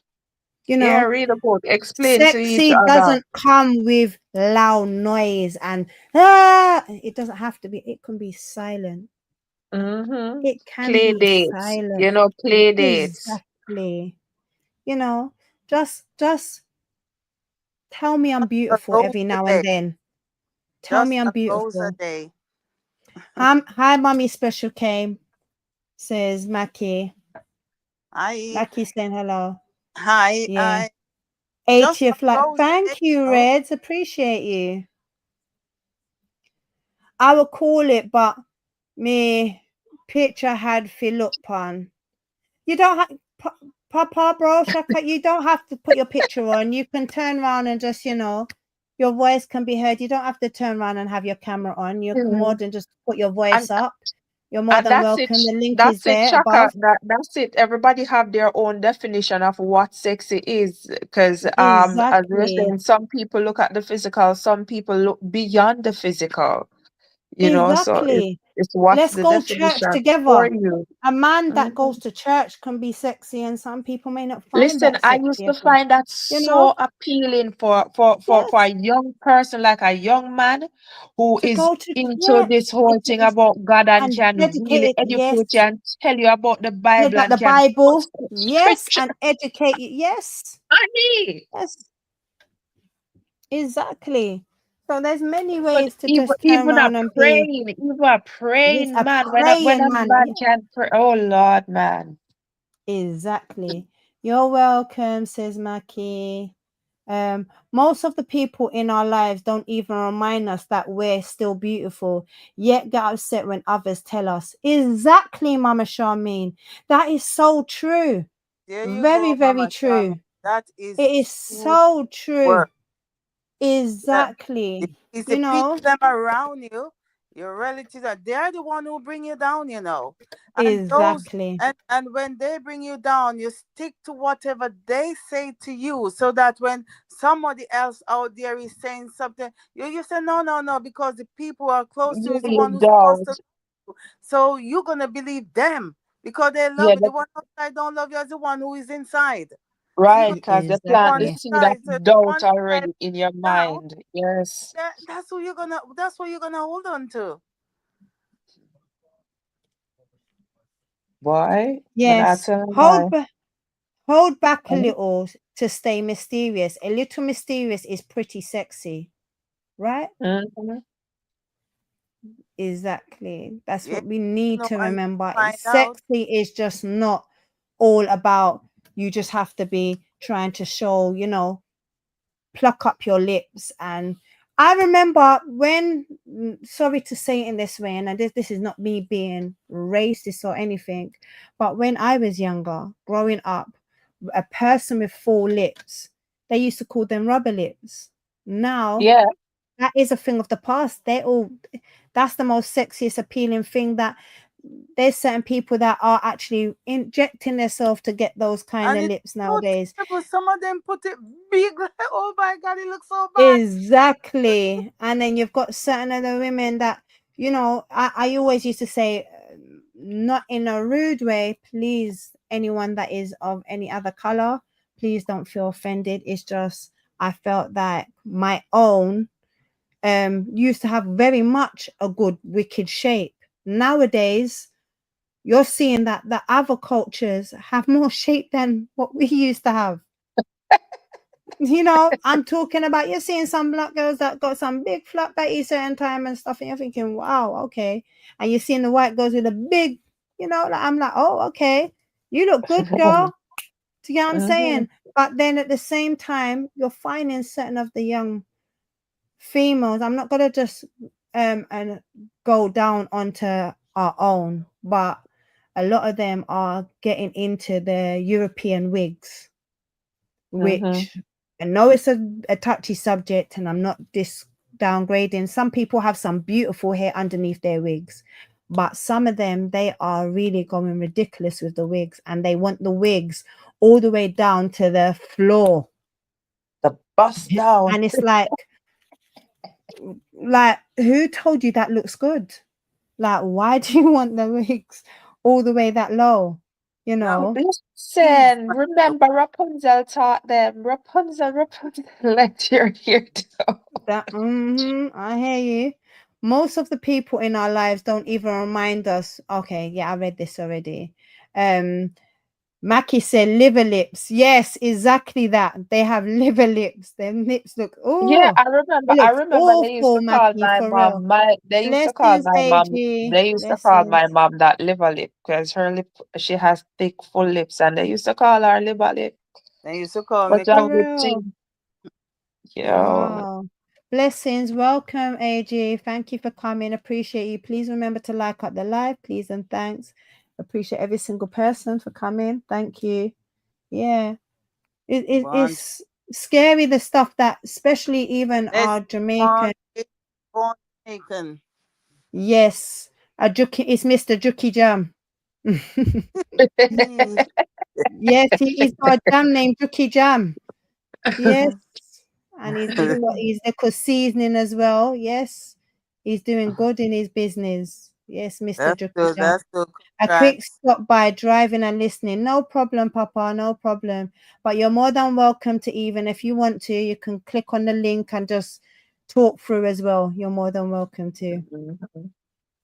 you Yeah, know read a book, explain to each Sexy other. doesn't come with loud noise and it doesn't have to be. It can be silent. Mm-hmm. It can Play be dates, silent. play dates. Exactly. you know just tell me I'm A beautiful rose every a now and day, then. Tell me just I'm a rose a beautiful. day. Hi, mommy special came, says Mackie. I, Mackie saying hello. Yeah. I, just a 80th like, rose a day. thank you, Oh, Reds. Appreciate you. I will call it, but me picture had fill up on. You don't have Papa, bro, Shaka, you don't have to put your picture on. You can turn around and just. Your voice can be heard. You don't have to turn around and have your camera on. You're more than just put your voice And up. You're more and than that's it. welcome. The link is That's it, there Shaka. above. That's it. Everybody have their own definition of what sexy is. Because as we were Exactly. saying, some people look at the physical, some people look beyond the physical. So Exactly. it's what's Let's the go church definition for together. you. A man that goes Mhm. to church can be sexy, and some people may not find Listen, that I used sexy to at all. find that You know? so appealing for a Yes. young person, like a young man who To is go to into yes. this whole It's thing about God and and can really dedicated. educate you Yes. and tell you about the Yeah, Bible that and the can quote Bible. Yes, scripture. and educate you. Yes. Honey, Yes. Exactly. So there's many but ways to even just turn around and be. even a He's praying a man, when a praying man. man can pray, oh Lord, man. Exactly. You're welcome, says Maki. Most of the people in our lives don't even remind us that we're still beautiful, yet get upset when others tell us. Exactly, Mama Charmaine. That is so true. There you Very, go, very Mama Charmy. true. That is It is true so true. work. Yeah. Exactly. It's the You people know, them around you, your relatives, that they're the one who bring you down. And those exactly. and when they bring you down, you stick to whatever they say to you, so that when somebody else out there is saying something, you say no, no, no, because the people who are close to you You is the one look who's supposed down. to. So you're gonna believe them because they love Yeah, you. The one outside don't love you as the one who is inside. So you're right, gonna because they the plant one the Exactly. seed of inside. So the doubt one inside already in your down, mind. Yes, that's who you're gonna. That's what you're gonna hold on to. boy, but Yes. that's a lie. Hold back a little to stay mysterious. A little mysterious is pretty sexy, right? Mm-hmm. Exactly. That's Yeah, what we need to and remember. find out. Sexy is just not all about you just have to be trying to show, pluck up your lips. And I remember when, sorry to say it in this way, and this is not me being racist or anything, but when I was younger, growing up, a person with full lips, they used to call them rubber lips. Now Yeah, that is a thing of the past. That's the most sexiest, appealing thing, that there's certain people that are actually injecting themselves to get those kind And of it's lips so nowadays. terrible. Some of them put it big. Like, oh my God, it looks so bad. Exactly. And then you've got certain other women that, I always used to say, not in a rude way, please, anyone that is of any other color, please don't feel offended. It's just, I felt that my own used to have very much a good wicked shape. Nowadays, you're seeing that the other cultures have more shape than what we used to have. I'm talking about, you're seeing some black girls that got some big flat belly certain time and stuff, and you're thinking, wow, okay. And you're seeing the white girls with a big, I'm like, oh, okay, you look good, girl. Do you get what I'm hmm saying? But then at the same time, you're finding certain of the young females. I'm not gonna just and go down onto our own, but a lot of them are getting into the European wigs, hmm which I know it's a touchy subject, and I'm not downgrading. Some people have some beautiful hair underneath their wigs, but some of them, they are really going ridiculous with the wigs, and they want the wigs all the way down to the floor. The bust down. And it's like, who told you that looks good? Like, why do you want the wigs all the way that low? You Now, know? please, Listen, remember Rapunzel taught them. Rapunzel, Rapunzel, let your hair down. I hear you. Most of the people in our lives don't even remind us. Okay, yeah, I read this already. Mackie said liver lips. Yes, exactly that. They have liver lips. Their lips look, Yeah, oh, I remember. it I looks remember they used awful, to call Mackie, my for real. mom. They used to call Blessings, my mom. AG. They used to call my Blessings. mom that liver lip because her lip. She has thick, full lips, and they used to call her liver lip. they used to call me. But a For good real. thing, you know. Wow. Blessings. Welcome, AG. Thank you for coming. Appreciate you. Please remember to like up the live, please, and thanks. Appreciate every single person for coming. Thank you. Yeah. One, scary the stuff that, especially even They our born, Jamaican. they born Jamaican. Yes, a Juki, it's Mr. Juki Jam. Hmm. Yes, he's got a jam named Juki Jam. Yes, and he's got his little seasoning as well. Yes, he's doing good in his business. Yes, Mr. That's Juki good. Jam. That's good. A quick Congrats. stop by driving and listening. No problem, Papa, no problem. But you're more than welcome to, even if you want to, you can click on the link and just talk through as well. You're more than welcome to. Mhm.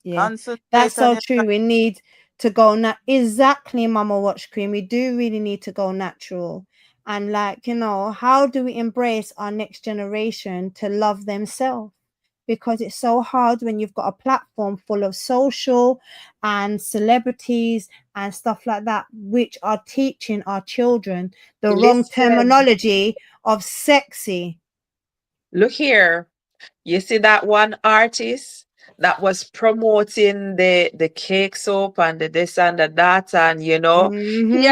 Yeah, that's Concentrate on so your true. We need to go exactly, Mama Watch Cream. We do really need to go natural. And like, how do we embrace our next generation to love themselves? Because it's so hard when you've got a platform full of social and celebrities and stuff like that, which are teaching our children the wrong Listen, terminology of sexy. look here. You see that one artist that was promoting the cake soap and the this and the that, and Mm-hmm. he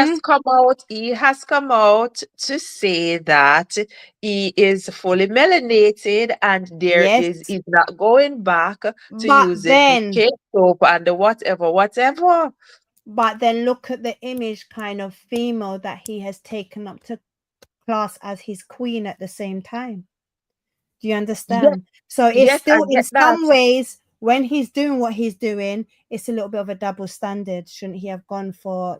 has come out to say that he is fully melanated and Yes. he's not going back to But using the then cake soap and the whatever. But then look at the image kind of female that he has taken up to class as his queen at the same time. Do you Yes, understand? So it's yes, I still, in get that. some ways, when he's doing what he's doing, it's a little bit of a double standard. Shouldn't he have gone for,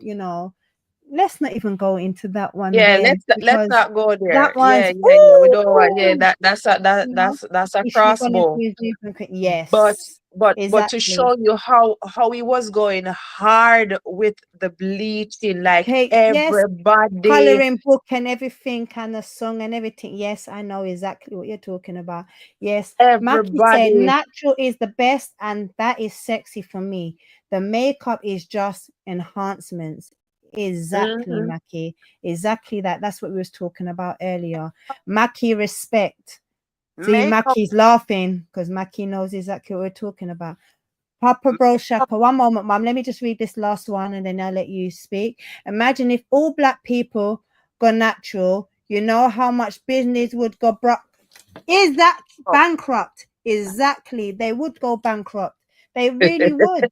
let's not even go into that one Yeah, there, let's because not go that there. one's, Yeah. We don't want. Yeah, ooh, that's a you know, that's a he should have gone into crossbow. his different, But yes, but to exactly. show you how he was going hard with the bleaching, like Cake, yes, everybody, coloring book and everything, and the song and everything. Yes, I know exactly what you're talking about. Yes, Maki said everybody. natural is the best, and that is sexy for me. The makeup is just enhancements. Exactly, Hmm. Maki. Exactly that. That's what we was talking about earlier. Maki respect. See, makeup. Maki's laughing because Maki knows exactly what we're talking about. Papa Bro Makeup. Shaka, one moment, Mum. Let me just read this last one and then I'll let you speak. Imagine if all black people go natural, you know how much business would go Is that bankrupt? Exactly. They would go bankrupt. They really would.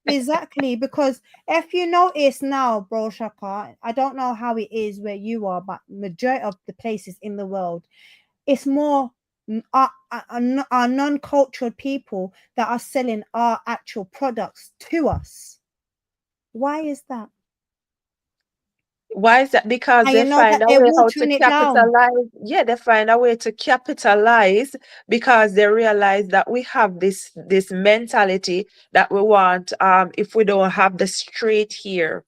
Exactly. Because if you notice now, Bro Shaka, I don't know how it is where you are, but majority of the places in the world, it's more our non-cultured people that are selling our actual products to us. Why is that? Why is that? Because And you they know find that a they're way how to watering it down. capitalize. Yeah, they find a way to capitalize because they realize that we have this mentality that we want. If we don't have the straight here,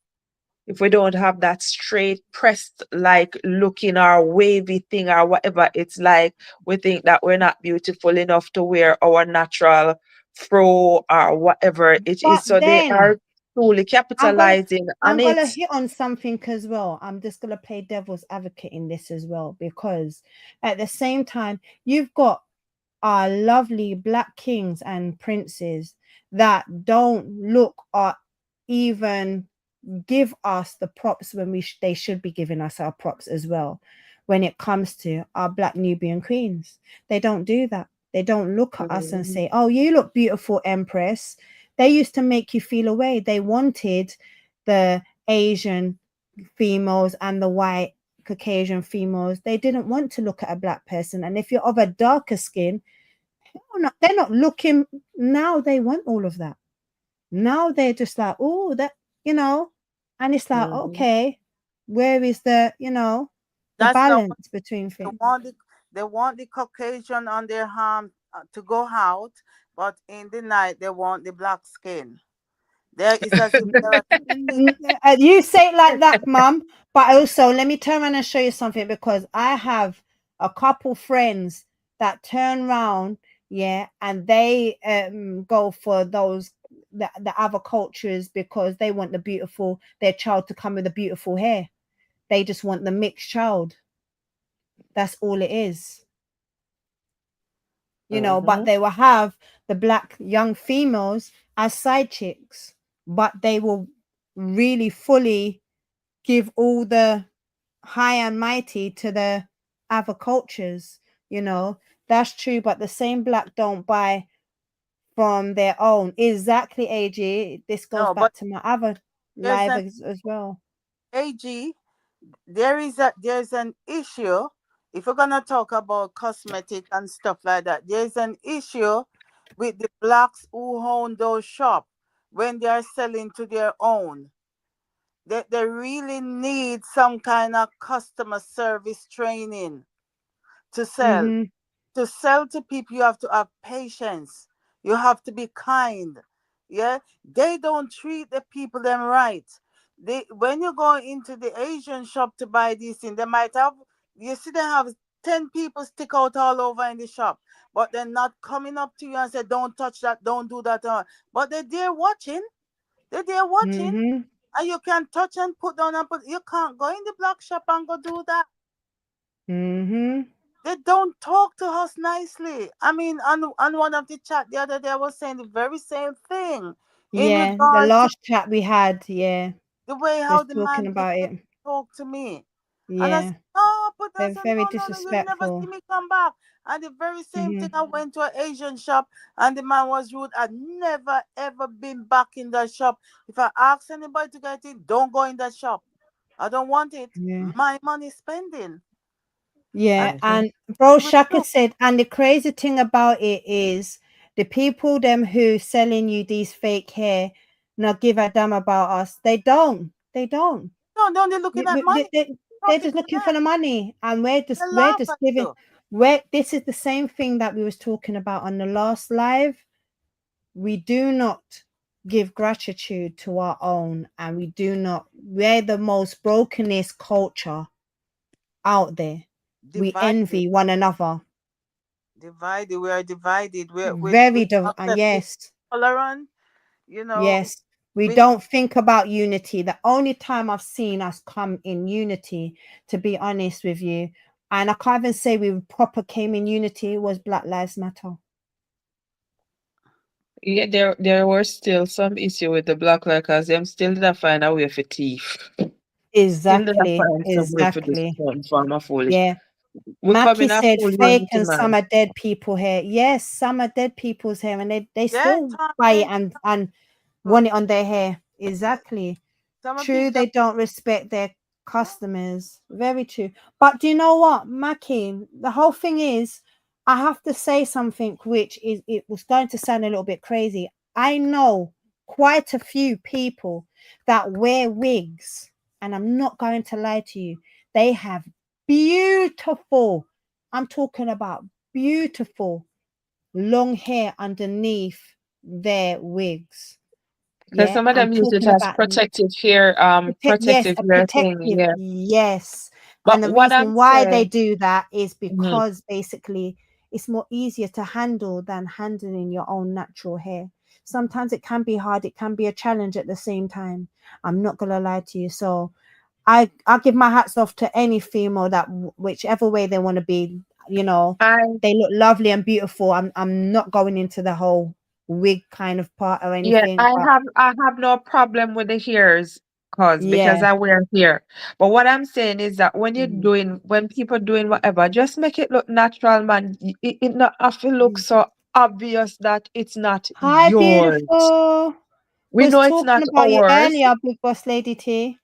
if we don't have that straight pressed like looking or wavy thing or whatever, it's like we think that we're not beautiful enough to wear our natural fro or whatever it But is. So they are then truly I'm gonna capitalizing on I'm it. gonna hit on something as well. I'm just gonna play devil's advocate in this as well, because at the same time, you've got our lovely black kings and princes that don't look or even give us the props when they should be giving us our props as well. When it comes to our black Nubian queens, they don't do that. They don't look at us and Mhm. say, "Oh, you look beautiful, Empress." They used to make you feel away. They wanted the Asian females and the white Caucasian females. They didn't want to look at a black person. And if you're of a darker skin, they're not looking. Now they want all of that. Now they're just like, oh, that, you know, and it's like, Mhm. okay, where is the That's not what balance between they things? want. They want the Caucasian on their arm to go out, but in the night they want the black skin. There is as if there are two You say it like that, Mum, but also let me turn around and show you something, because I have a couple friends that turn around, yeah, and they go for the other cultures because they want their child to come with a beautiful hair. They just want the mixed child. That's all it is, but Mhm. they will have the black young females as side chicks, but they will really fully give all the high and mighty to the other cultures, you know. That's true, but the same black don't buy from their own. Exactly, AG. This goes No, back but to my other there's live an as well. AG. There's an issue. If we're gonna talk about cosmetic and stuff like that, there's an issue with the blacks who own those shops when they are selling to their own. They really need some kind of customer service training to sell. Mm-hmm. To sell to people, you have to have patience. You have to be kind. Yeah, they don't treat the people them right. They when you go into the Asian shop to buy these things, they might have you see they have 10 people stick out all over in the shop, but they're not coming up to you and say, "Don't touch that, don't do that." But they're there watching. They're there watching, Mm-hmm. and you can touch and put down and put. You can't go in the black shop and go do that. Mm-hmm. They don't talk to us nicely. I mean, on one of the chat the other day, I was saying the very same thing in Yeah, the regard to last chat we had, yeah, the way was how the talking man about it. talk to me. And I Yeah, said, "Oh, but I they're said, very no, no, no, you'll never see disrespectful. me come back." And the very same Mm-hmm. thing, I went to an Asian shop and the man was rude. I'd never ever been back in that shop. If I ask anybody to get it, don't go in that shop. I don't want it. Yeah. My money spending. And Yeah, Mhm. and bro, it was Shaka true. said, and the crazy thing about it is the people them who selling you these fake hair not give a damn about us. They don't. They don't. No, no, they're looking at money. They're Profit just to looking for them. the money, and They we're laugh just at giving. you. We're this is the same thing that we was talking about on the last live. We do not give gratitude to our own, and we do not. We're the most brokenest culture out there. We Divided. envy one another. Divided. We are divided. We're not accepting Yes, tolerant. You know, yes. We we don't think about unity. The only time I've seen us come in unity, to be honest with you, and I can't even say we proper came in unity, was Black Lives Matter. Yeah, there were still some issue with the black cause them still didn't find a way for thief. Still didn't Exactly, find some way for this exactly. some form of foolish. Yeah. We come Mackie in a said full fake unity, and some man. are dead people here. Yes, some are dead people's hair, and they yeah, still Tom, buy it they and do. want it on their hair. Exactly. Some of True, people they just don't respect their no. customers. Very true. But do you know what, Mackie? The whole thing is, I have to say something which is it was going to sound a little bit crazy. I know quite a few people that wear wigs, and I'm not going to lie to you. They have beautiful, I'm talking about beautiful long hair underneath their wigs. Because Yeah, some of I'm them use it talking as about yes, protective a hair thing, protective, yeah. yes. And But the what I'm reason why they saying, do that is mhm, because basically it's more easier to handle than handling your own natural hair. Sometimes it can be hard, it can be a challenge at the same time. I'm not gonna lie to you. So I give my hats off to any female that whichever way they want to be, you know, I they look lovely and beautiful. I'm not going into the whole wig kind of part or yeah, anything, but I have no problem with the hairs cause because yeah. I wear hair. But what I'm saying is that Mm. when people doing whatever, just make it look natural, man. It not have to look Mm. so obvious that it's not Hi, yours. beautiful. We Was know it's talking not about you ours. earlier, Big Boss Lady T,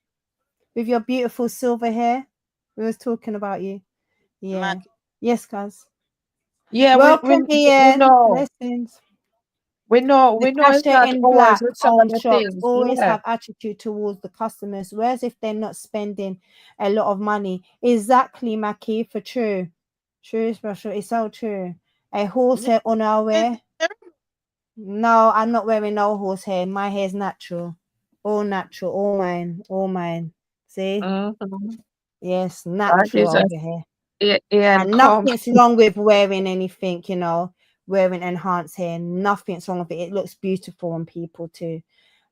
with your beautiful silver hair. We was talking about you. Yeah. Mac, Yes, cuz. Yeah, Welcome, Ian. Blessings. we know it's Natasha not in ours black with some of owned the shops things. always Yeah. have attitude towards the customers, whereas if they're not spending a lot of money. Exactly, Mackie, for true. True, special. It's so true. A you horsehair on our get wear. it No, I'm not wearing no horsehair. My hair's natural. All natural. All mine. All mine. See? Mhm. Yes, God natural Jesus. over here. And And come. nothing's wrong with wearing anything, you know, wearing enhanced hair. Nothing's wrong with it. It looks beautiful on people too.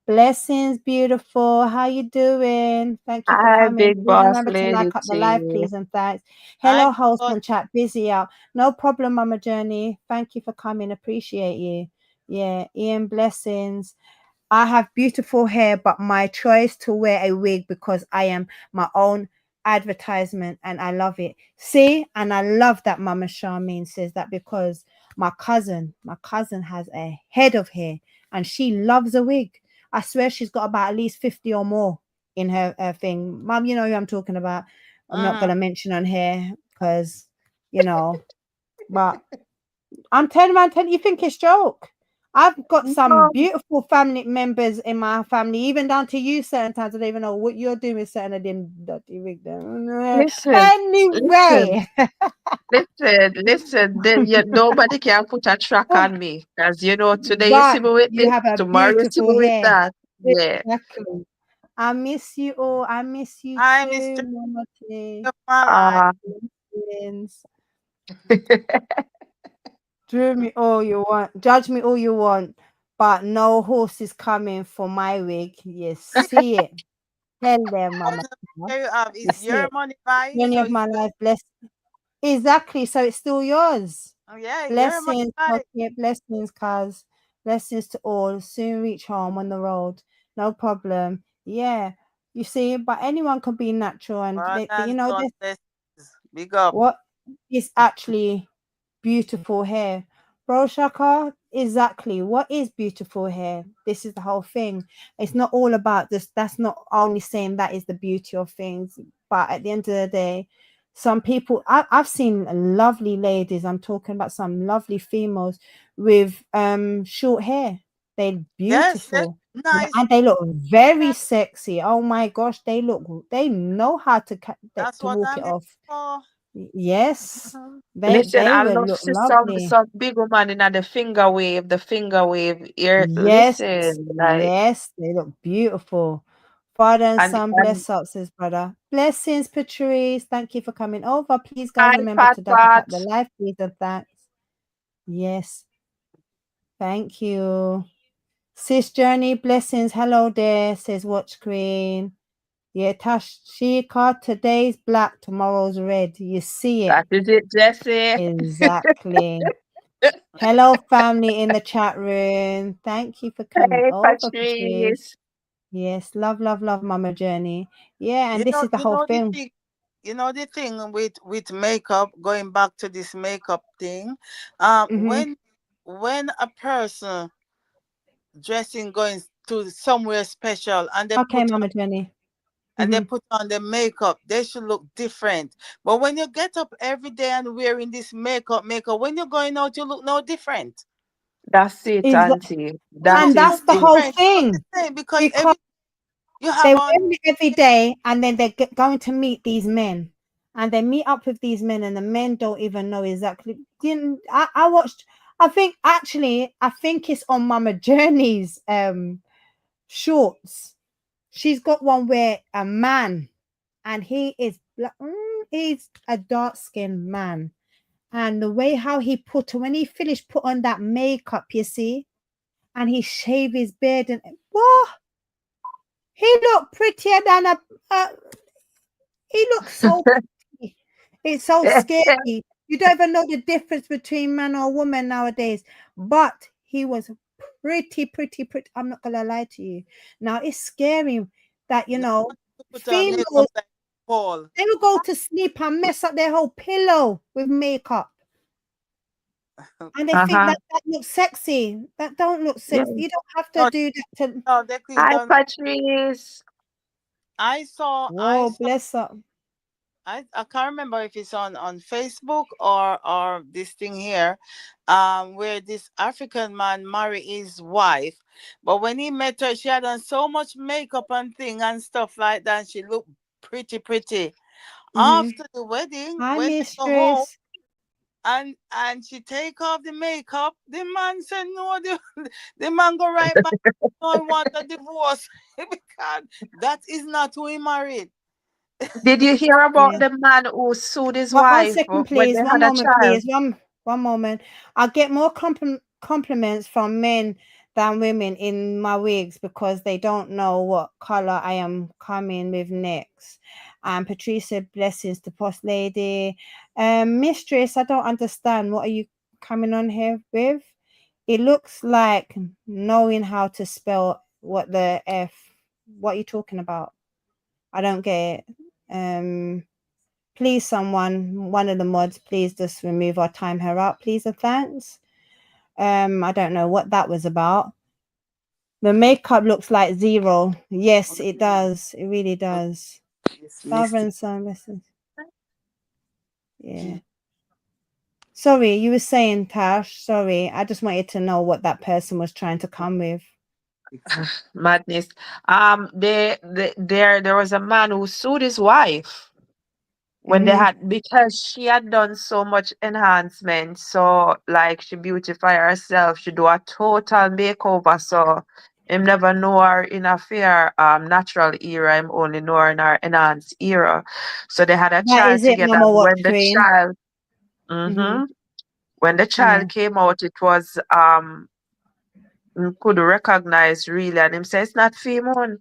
Blessings, beautiful. How you doing? Thank you for Hi, coming. big Please boss remember to lady like up the live, T. please, and thanks. I Hello, host got and chat. Busy out. No problem, Mama Journey. Thank you for coming. Appreciate you. Yeah, Ian, blessings. I have beautiful hair, but my choice to wear a wig because I am my own advertisement, and I love it. See, and I love that Mama Charmaine says that, because my cousin has a head of hair, and she loves a wig. I swear she's got about at least 50 or more in her thing. Mum, you know who I'm talking about. I'm not Mm. gonna mention on here because you know, but I'm telling you, you think it's joke. I've got some No, beautiful family members in my family, even down to you certain times. I don't even know what you're doing with certain of them dirty rig them. listen, listen, Anyway, listen. Nobody can put a track on me because today you see but me with you this, have a tomorrow you see beautiful me with hair. that. Yeah. Exactly. I miss you all. I miss you I miss too, Mama T. of my life. Uh, Blessings. Drew me all you want, judge me all you want, but no horse is coming for my wig. You see it. Tell them, Mama. Tia. There you have. You It's see your it. money, buy. Journey So of it's my life, bless. Exactly. So it's still yours. yeah, your money, Blessings, buy. pocket, blessings, cuz. Blessings to all. Soon reach home on the road. No problem. Yeah. You see, but anyone can be natural, and Brother you and know, son, this bless. Big up. what is actually beautiful hair. Bro Shaka, exactly. What is beautiful hair? This is the whole thing. It's not all about this. That's not only saying that is the beauty of things, but at the end of the day, some people I've seen lovely ladies. I'm talking about some lovely females with short hair. They're Yes, yes, beautiful. nice. And they look very Yeah, sexy. Oh my gosh, they know how to that's to what walk it I'm here off. for. Yes, Mhm. Listen, they I will love look see some lovely. some big woman in the finger wave ear. Yes, Listen, like yes, they look beautiful. Father and son, and bless up, says brother. Blessings, Patrice. Thank you for coming over. Please, guys, I remember pat to double tap the pat. live feed and thanks. Yes, thank you. Sis Journey, blessings. Hello there, says Watch Screen. Yeah, Tashika, today's black, tomorrow's red. You see it. That is it, Jesse. Exactly. Hello, family in the chat room. Thank you for coming Hey, over, Patrice. Patrice. Yes, love, love, love, Mama Journey. Yeah, and You this know, is the whole the thing. thing. You know the thing with makeup. Going back to this makeup thing, Mm-hmm. when a person dressing going to somewhere special and Okay, Mama Journey. they Mm-hmm. put on the makeup, they should look different. But when you get up every day and wearing this makeup, when you're going out, you look no different. That's it, Is Auntie. You That and look no is that's the it. whole different. You look the thing, same because because you have they're on. wearing it every day, and then they're going to meet these men, and they meet up with these men, and the men don't even know exactly. Didn't I watched? I think it's on Mama Journey's shorts. She's got one where a man, and he is he's a dark skinned man, and the way how he put when he finished put on that makeup, you see, and he shaved his beard, and what, he looked prettier than a he looks so pretty. It's so scary. You don't even know the difference between man or woman nowadays. But he was pretty, pretty, pretty. I'm not gonna lie to you. Now it's scary that No one to put on makeup females, like Paul. they will go to sleep and mess up their whole pillow with makeup. And they think Uh-huh. that looks sexy. That don't look Yeah. sexy. You don't have to No, do that to. no, they clean Hi, down. Patrice. I Whoa, saw. bless up. I can't remember if it's on Facebook or this thing here, where this African man married his wife, but when he met her, she had on so much makeup and thing and stuff like that. And she looked pretty, pretty. Mm-hmm. After the wedding, Hi, when they go home mistress. and she take off the makeup, the man said no. The man go right back. No, I want a divorce because that is not who he married. Did you hear about Yeah. the man who sued his One wife second, when they please. One had a moment, child? please. One moment. I get more compliments from men than women in my wigs because they don't know what color I am coming with next. And Patricia, blessings to post lady. Mistress, I don't understand. What are you coming on here with? It looks like knowing how to spell what the F. What are you talking about? I don't get it. Please, someone, one of the mods, please just remove or time her out, please and thanks. I don't know what that was about. The makeup looks like zero. Yes, it does. It really does. It's Father misty. and son, listen. Yeah. Sorry, you were saying, Tash. Sorry, I just wanted to know what that person was trying to come with. Madness. There was a man who sued his wife when they Mm-hmm. had, because she had done so much enhancement. So like she beautify herself, she do a total makeover. So him never know her in a fair natural era. Him only know her in her enhanced era. So they had a That child is it, together. Mama And Watch when the Queen. child, Mm-hmm. when the Yeah. child came out, it was could recognize really, and him say it's not female.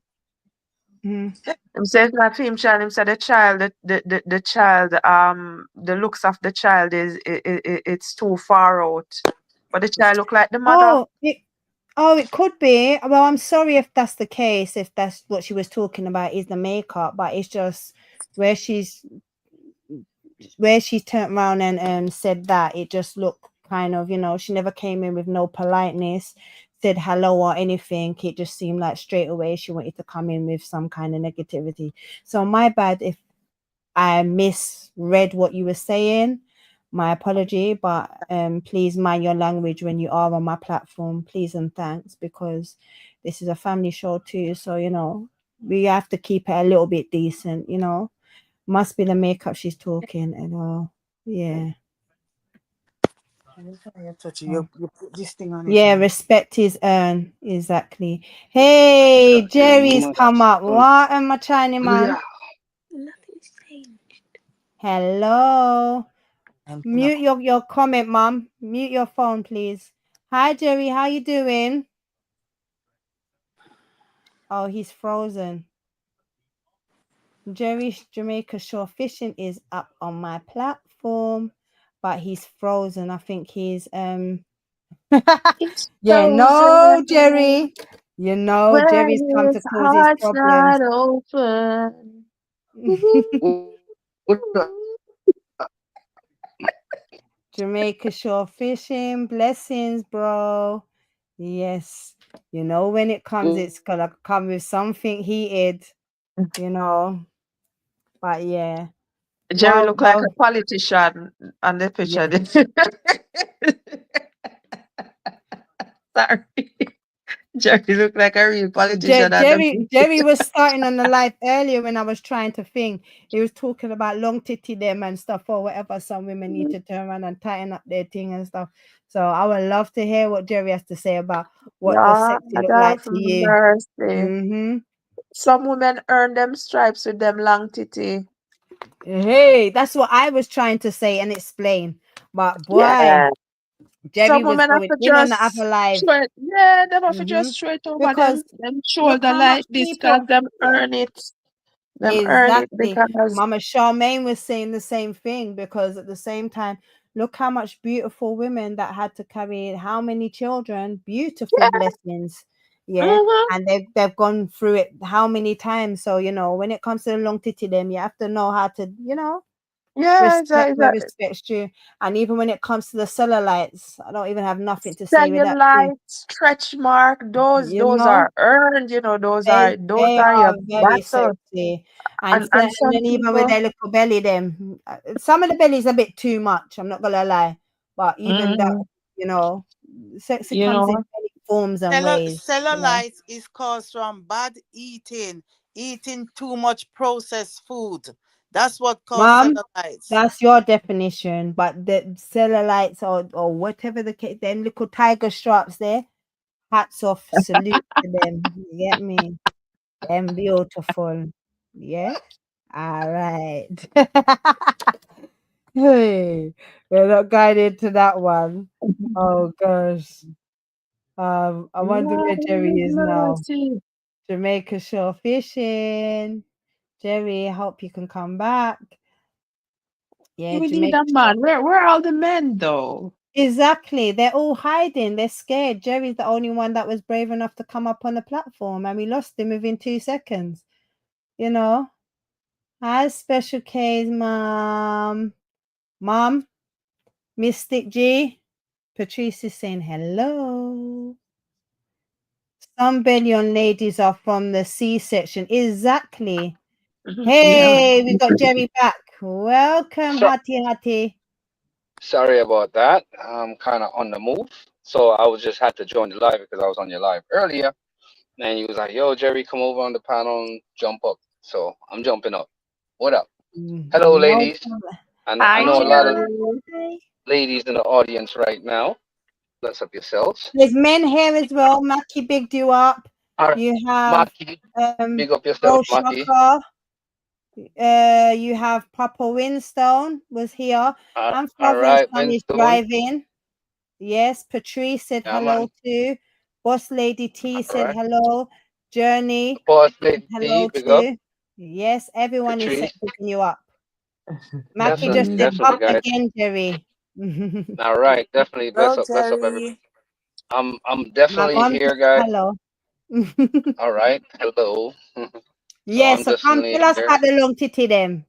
Mm-hmm. Him say it's not him child. Him say the child, the child, the looks of the child it's too far out. But the child look like the mother. It could be. Well, I'm sorry if that's the case, if that's what she was talking about is the makeup, but it's just where she's turned around and said that it just looked kind of, she never came in with no politeness, said hello or anything. It just seemed like straight away she wanted to come in with some kind of negativity. So my bad if I misread what you were saying. My apology, but please mind your language when you are on my platform, please and thanks, because this is a family show too. So we have to keep it a little bit decent. Must be the makeup she's talking and yeah. You touch it, Oh. you put this thing on it Yeah, and respect is earned. Exactly. Hey, Jerry's come up. What am I trying, man? Nothing's changed. Hello. I'm gonna Mute your comment, mom. Mute your phone, please. Hi, Jerry. How you doing? Oh, he's frozen. Jerry's Jamaica Shore Fishing is up on my platform, but he's frozen. I think he's It's yeah, no, frozen Jerry. Jerry's come when to his cause his heart's problems. not open. Jamaica Shore Fishing, blessings, bro. Yes. When it comes, it's gonna come with something heated, you know. But yeah. Jerry look like Well, a politician on the yeah. picture. Sorry. Jerry look like a real politician on the picture. Jerry was starting on the live earlier when I was trying to think. He was talking about long titty them and stuff or whatever. Some women need to turn around and tighten up their thing and stuff. So I would love to hear what Jerry has to say about what does Lord sexy look like have to you. mercy. Mm-hmm. Some women earn them stripes with them long titty. Hey, that's what I was trying to say and explain. But boy, Yeah. Jerry Some was women have going to in on the other just live. straight, yeah, them have to Mm-hmm. just straight over Because them look shoulder how much like this, cause people, them yeah, earn it. Them earn it exactly. because Mama Charmaine was saying the same thing because at the same time, look how much beautiful women that had to carry how many children, beautiful yeah. blessings. Yeah. Mm-hmm. And they've gone through it how many times. So, when it comes to the long titty them, you have to know how to, Yeah, respect where respect's due. And even when it comes to the cellulites, I don't even have nothing to say with that too. cellulite, stretch mark, those You those know? are earned, those They are are your very battle. sexy, and And some then even with people, their little belly, some of the belly's a bit too much. I'm not gonna lie, but even that, mm, you know, sexy you comes in know, many forms and ways. cellulite is caused from bad eating too much processed food. That's what causes Mom, cellulites. that's your definition, but the cellulites or whatever the case, them little tiger straps there, hats off, salute to them. You get me? Them beautiful, yeah. All right. Hey, we're not going into that one. Oh gosh. I wonder where Lord Jerry have is now. mercy. Jamaica Shore Fishing. Jerry, I hope you can come back. Yeah, We need Jamaica a Shore. man. Where are all the men though? Exactly. They're all hiding. They're scared. Jerry's the only one that was brave enough to come up on the platform, and we lost him within 2 seconds. You know? Hi, Special K's mom. Mom, Mystic G. Patrice is saying hello. Some billion ladies are from the C section. Exactly. Yeah. Hey, we got Jerry back. Welcome, So, Hattie. sorry about that. I'm kind of on the move, so I was just had to join the live because I was on your live earlier, and you was like, "Yo, Jerry, come over on the panel and jump up." So I'm jumping up. What up? Hello, No ladies. problem. And I Hi, know a Hi. lot of Jerry. Hi. ladies in the audience right now. Bless up yourselves. There's men here as well. Mackie bigged you up. All right, You have Maki, big up yourself, Bro Maki. Shocker. You have Papa Winstone was here. And All Father and right, Son is Winston. driving. Yes, Patrice said Yeah, man. hello too. Boss Lady T All said right. hello. Journey Boss said Lady T, hello big up. too. Yes, everyone is Patrice, picking you up. Mackie just definitely, said definitely, up Mhm. guys. again, Jerry. All right, definitely. Hello, Bless up, everybody. Jerry. I'm My definitely mom here, said guys. hello. All right, hello. So Yes, I'm so come definitely tell us here. about the long titty them.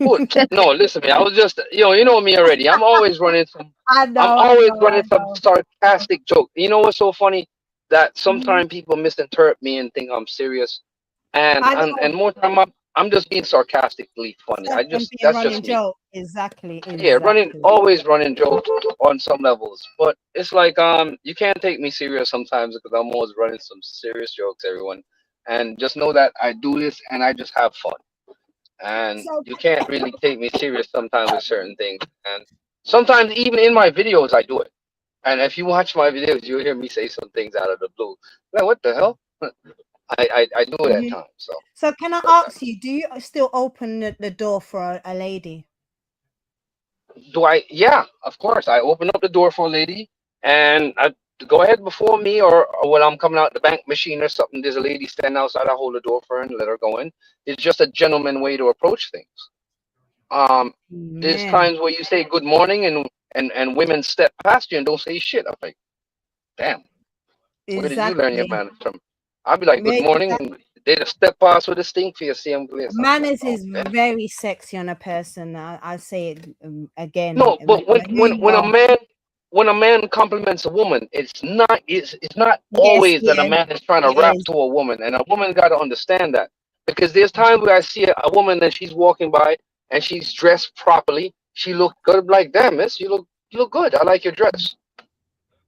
Oh, no, listen to me. I was just, you know me already. I I'm know, I always know, I running some know. sarcastic joke. You know what's so funny? That Mhm. sometimes people misinterpret me and think I'm serious, and I and know. and more time I'm just being sarcastically funny. And be a That's running just me. joke. Exactly, Yeah, exactly. always running jokes on some levels, but it's like you can't take me serious sometimes because I'm always running some serious jokes, everyone. And just know that I do this and I just have fun. And So you can't really take me serious sometimes with certain things. And sometimes even in my videos I do it. And if you watch my videos, you'll hear me say some things out of the blue. Like what the hell? I do it at mhm. times. So So can I but ask you, do you still open the door for a lady? do I? Yeah, of course. I open up the door for a lady, and I go ahead before me, or when I'm coming out the bank machine or something. There's a lady standing outside. I hold the door for her and let her go in. It's just a gentleman way to approach things. Um, there's Man, times where you say good morning, and women step past you and don't say shit. I'm like, damn, where did you learn your exactly. manners from? I'll be like, good Yeah, morning, and they just step past with a stink for you, see them place. I'm like, manners oh, is damn. very sexy on a person. I say it again. No, but You know. when a man compliments a woman, it's not Yes, always that a yeah, man is trying to rap yes. to a woman, and a woman got to understand that because there's times where I see a woman and she's walking by and she's dressed properly, she look good. I'm like, damn, miss, you look good. I like your dress,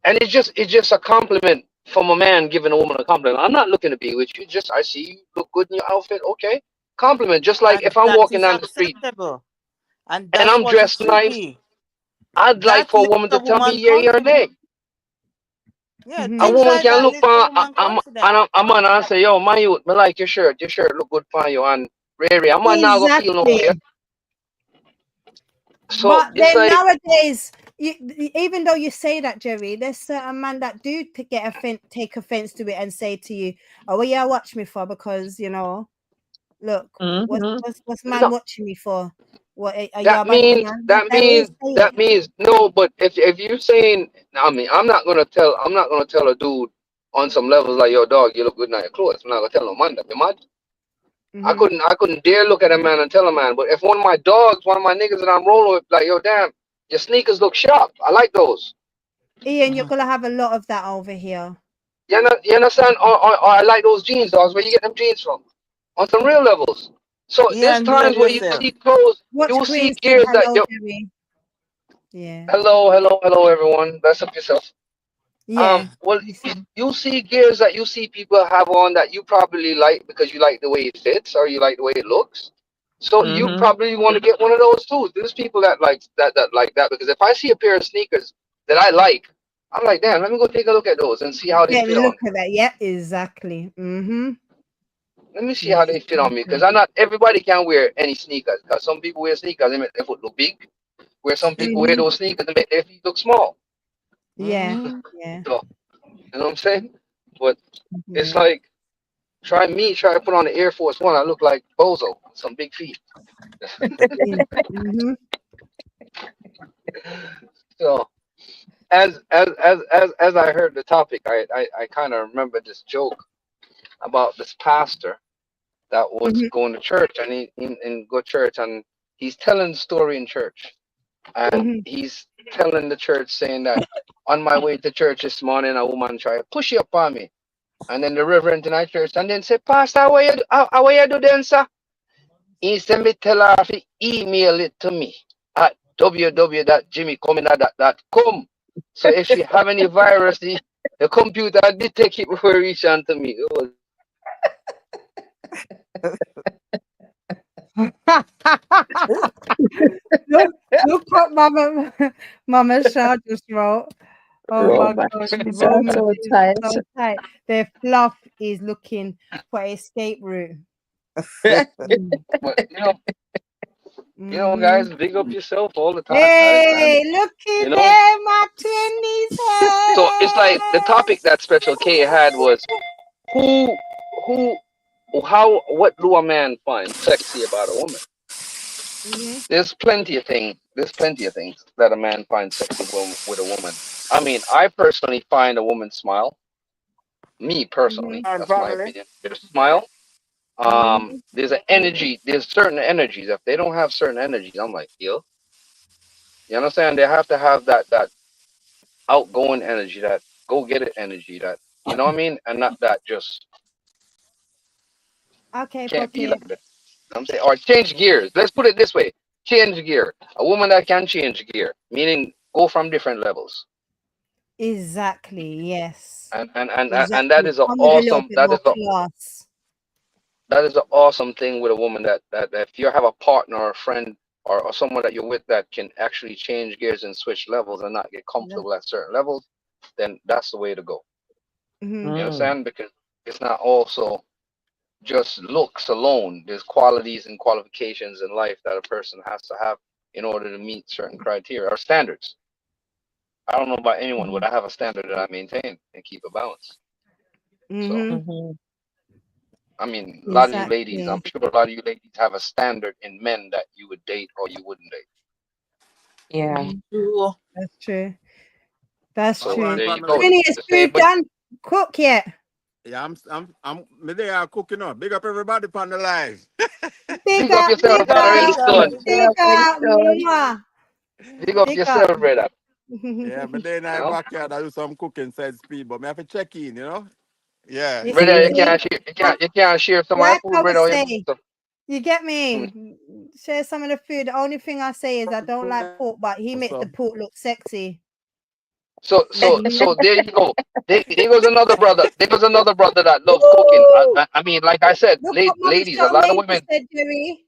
and it's just a compliment from a man giving a woman a compliment. I'm not looking to be with you. Just I see you look good in your outfit. Okay, compliment. Just like And if I'm that walking is down the street acceptable. And and that's I'm what it dressed should nice. be. I'd like That for a lifts woman to a tell me woman yay or confidence. nay. Yeah, A Hmm. things woman like can that look lift a for woman I'm confidence. I'm on and say, yo, my youth, me like your shirt look good for you and Rary, I'm on now go feel no way. Exactly. So But it's then like nowadays, even though you say that, Jerry, there's certain man that do take offense to it and say to you, "Oh, well, yeah, watch me for because look, Mhm. what's man no, watching me for? What are you a bad man?" They will say it. that means no, but if you saying I mean I'm not gonna tell a dude on some levels like yo dog, you look good in your clothes. I'm not gonna tell no man that. You mad? Hmm. I couldn't dare look at a man and tell a man. But if one of my dogs, one of my niggas that I'm rolling with, like, yo, damn, your sneakers look sharp. I like those. Ian, you're gonna have a lot of that over here. You understand? Or I like those jeans, dogs. Where you get them jeans from? On some real levels. So there's Ian, behave times where you yourself. see clothes, you Watch will see Queen said gears that hello, yo, Jerry. Yeah, hello, everyone. Bless up yourself. yeah. Well, Listen. you see gears that you see people have on that you probably like because you like the way it fits or you like the way it looks. So you Mhm. probably want to get one of those too. There's people that like that because if I see a pair of sneakers that I like, I'm like, damn, let me go take a look at those and see how they Yeah, fit on look me. at that. Yeah, exactly. Mm-hmm. Let me see how they fit on me because Exactly. I'm not everybody can wear any sneakers because some people wear sneakers they make their foot look big, where some people wear Mm-hmm. those sneakers and make their feet look small. Yeah, Mhm. yeah, So you know what I'm saying? But it's yeah. like try to put on the Air Force One. I look like Bozo, with some big feet. Mm-hmm. So as I heard the topic, I kind of remember this joke about this pastor, that was Mhm. going to church, and he go church, and he's telling the story in church, and Mhm. he's telling the church saying that on my way to church this morning, a woman tried to push you up on me, and then the reverend in our church, and then say, Pastor, how you do then, sir? He said me tell her to email it to me at www.jimmycomina.com. So if she have any virus, the computer detect it before it reach on to me. It was look, look what Mama Shaw just wrote. Oh my Romance God, is romance so is tight. so tight. Their fluff is looking for escape route. Mm. but guys, Mhm. big up yourself all the time, guys, man. Hey, look You at know. him, my twinnies So it's like the head. topic that Special K had was who who what do a man find sexy about a woman? Mhm. There's plenty of things that a man finds sexy with a woman. I mean, I personally find a woman smile. Me personally, Mhm. And that's my family. opinion. There's smile. Mhm. There's an energy. There's certain energies. If they don't have certain energies, I'm like, yo, you understand? They have to have that outgoing energy, that go get it energy, that you know what I mean, and not that just Okay, can't be Pocket. like that. I'm saying, or change gears. Let's put it this way: change gear. A woman that can change gear, meaning go from different levels, Exactly. Yes. and that Exactly. is a Come with a little awesome. bit more class. That is an awesome thing with a woman that if you have a partner or a friend or someone that you're with that can actually change gears and switch levels and not get Yeah. comfortable at certain levels, then that's the way to go. Mhm. You Mm. understand? Because it's not also just looks alone. There's qualities and qualifications in life that a person has to have in order to meet certain criteria or standards. I don't know about anyone, but Mhm. I have a standard that I maintain and keep a balance. So, Mhm. Mhm. I mean, a lot of you ladies, I'm Exactly. sure a lot of you ladies have a standard in men that you would date or you wouldn't date. Yeah. Mhm. True. That's true. That's So true. Wagwan there you go. family. Twinny, is The same, food but done? Cook yet? Yeah, me they are cooking up. Big up everybody on the live. Big big up up, yourself, big Big up, brother up, big up, Easton. big Get big up. up, up. Winston. Mwah. Big up Big up. yourself, brother. Yeah, me they in You my know, backyard. I do some cooking side speed, but me have to check in, Yeah. You brother, see, Mm. you can't share some of my like food, I would brother. say, you get Mm. me? Share some of the food. The only thing I say is I don't like pork, but he makes the So, pork look sexy. So there you go. There goes another brother. There goes another brother that loves cooking. Woo! I mean, like I said, Look what Mama ladies, Charmaine just said, Jerry.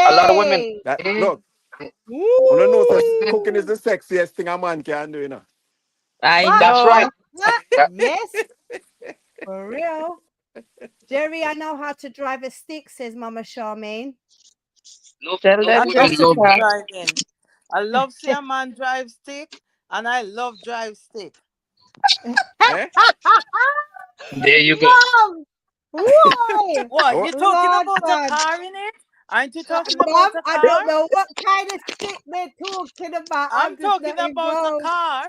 a lot of women. Hey! that Mm, look, I don't know that Woo! cooking is the sexiest thing a man can do. I What? that's know. right. What? That, Yes, for real. Jerry, I know how to drive a stick, says Mama Charmaine. Tell no I them, women love love stick Jessica. me. driving. I love see a man drive stick, and I love drive stick. Eh? There you go. Mom! Why? What, Oh, you talking Lord about a God. car in it? Aren't you talking about Mom, a I car? don't know what kind of stick they're talking about. I'm I'm just talking not about a involved. car.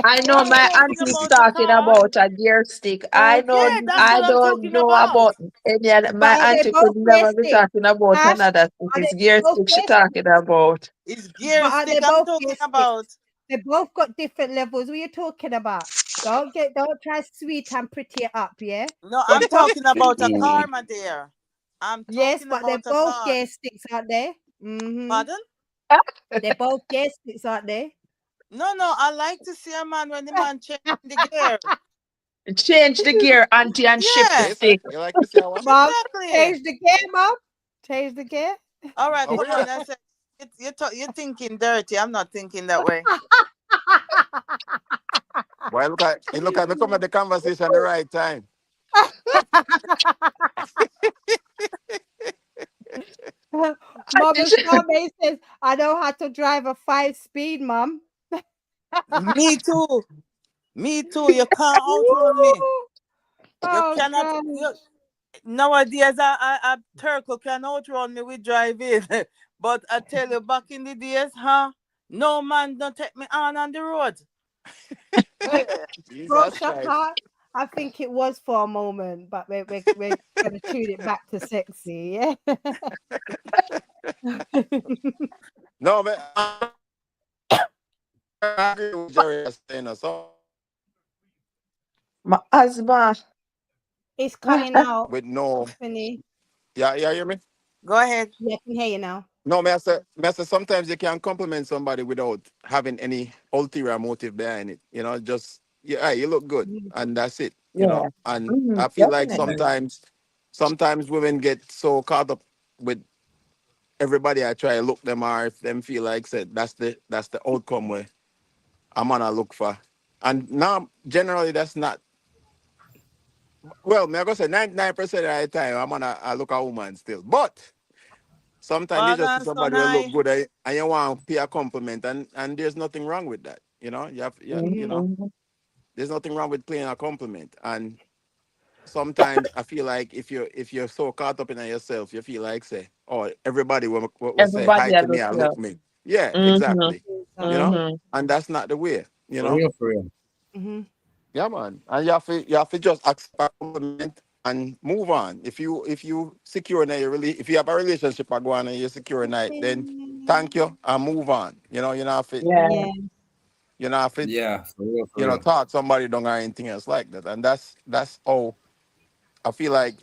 I know I'm my talking auntie's about a talking car. about a gear stick. Okay. Yeah, that's I what I'm don't talking know about. about any other. But My are they auntie both could gear never be stick? talking about Ash, another stick. are they It's gear both stick she gear talking sticks? about. It's But gear are they stick I'm both gear talking about. sticks? They both got different levels. What are you talking about? Don't try sweet and pretty it up, yeah? No, They're I'm both talking about a Mm. car, my dear. I'm yes, talking but they're about a both car. gear sticks, aren't they? Mm-hmm. Pardon? They're both gear sticks, aren't they? No, no, I like to see a man when the man change the gear. Change the gear, auntie, and shift the Yeah, yes, sir. stick. You like to say what? Mom, exactly. change the gear, Mom. Change the gear. All right, Oh, come yeah. on. I said you're thinking dirty. I'm not thinking that way. Boy, look at me come at the conversation at the right time. Mama Charmaine says, I know how to drive a 5-speed, Mom. Me too. Me too. You can't outrun me. Woo! You Oh, cannot. God. Nowadays, a turtle can outrun me with driving. But I tell you, back in the days, huh? No man don't take me on the road. Bro, Jesus shut Christ. up. I think it was for a moment, but we're gonna tune it back to sexy. Yeah. No, man. I agree with Jerry is saying. So My husband. It's cutting out. with no, Funny. yeah, you hear me? Go ahead. Yeah, I can hear you now. No, Master, sometimes you can compliment somebody without having any ulterior motive behind it. You know, just yeah, hey, you look good, Mhm. and that's it. You Yeah. know, and I feel like Definitely. sometimes women get so caught up with everybody I try to look them or if them feel like said that's the outcome where I'm gonna look for. And now generally that's not well, me I go say 99% of the time I look a woman still. But sometimes you Father just see and son, somebody will look I. good and you want to pay a compliment and there's nothing wrong with that. You know, you Mhm. know, Mhm. there's nothing wrong with paying a compliment. And sometimes I feel like if you're so caught up in yourself, you feel like say, oh, everybody will say hi Everybody I to me look and here. look me. Yeah, Mm-hmm. exactly. You know, Exactly. Mm-hmm. and that's not the way. You For know, real, for real. Hmm. yeah, man. And you have to just accept a compliment and move on. If you secure in your if you have a relationship or go on and you're secure in it, then thank you and move on. You know, Yeah. Yeah. you know if it Yeah, for real, for real. talk somebody don't got anything else like that. And that's how I feel like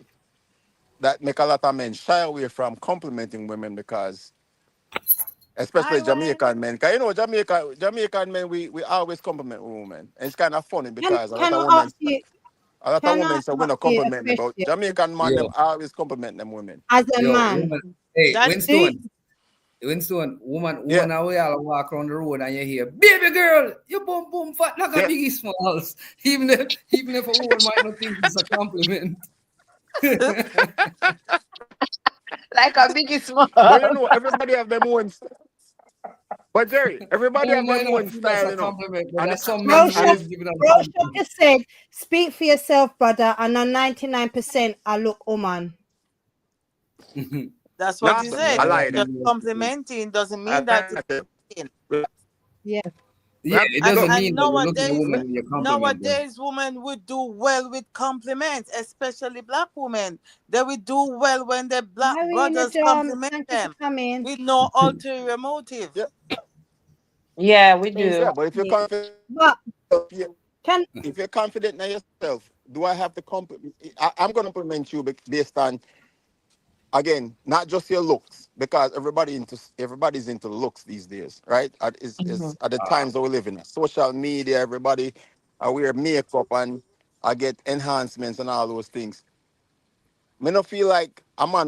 that make a lot of men shy away from complimenting women because especially I went. Jamaican men. Because Jamaican men we always compliment women. And it's kind of funny Can because can I ask you? a lot of Can I women say we ask not you a compliment them, but question? Jamaican man them Yo, always compliment them women. As a yo, man, woman. Hey, That do Winston, Yeah, woman, how we all walk around the road and you hear, baby girl, you boom boom fat like a yeah. biggie smalls. Even if a woman might not think it's a compliment. Like a biggie small. But you know, everybody have them own. But Jerry, everybody Woman have them might not own feel that's style, a you know. compliment, but And that's some men and Roshan, really it's giving out a Roshan compliment. just said, "Speak for yourself, brother." And on 99%, I look woman. that's what he not Yeah, said. I lie Just there. complimenting doesn't I mean that it's lie there. in. Yeah. yeah, it And doesn't Look, and mean that you're looking at a nowadays, woman and you're complimenting them. nowadays women would do well with compliments, especially black women. They would do well when their black Irina brothers John, compliment thank you for them coming. with no ulterior motive. yeah, Yeah, we do. yeah. But if you're Exactly. confident, But can if you're confident in yourself, do I have to compliment? I'm going to compliment you based on again, not just your looks, because everybody's into looks these days, right? Mm-hmm. Is at the times that we live in. Social media, everybody I wear makeup and I get enhancements and all those things. Me no feel like a man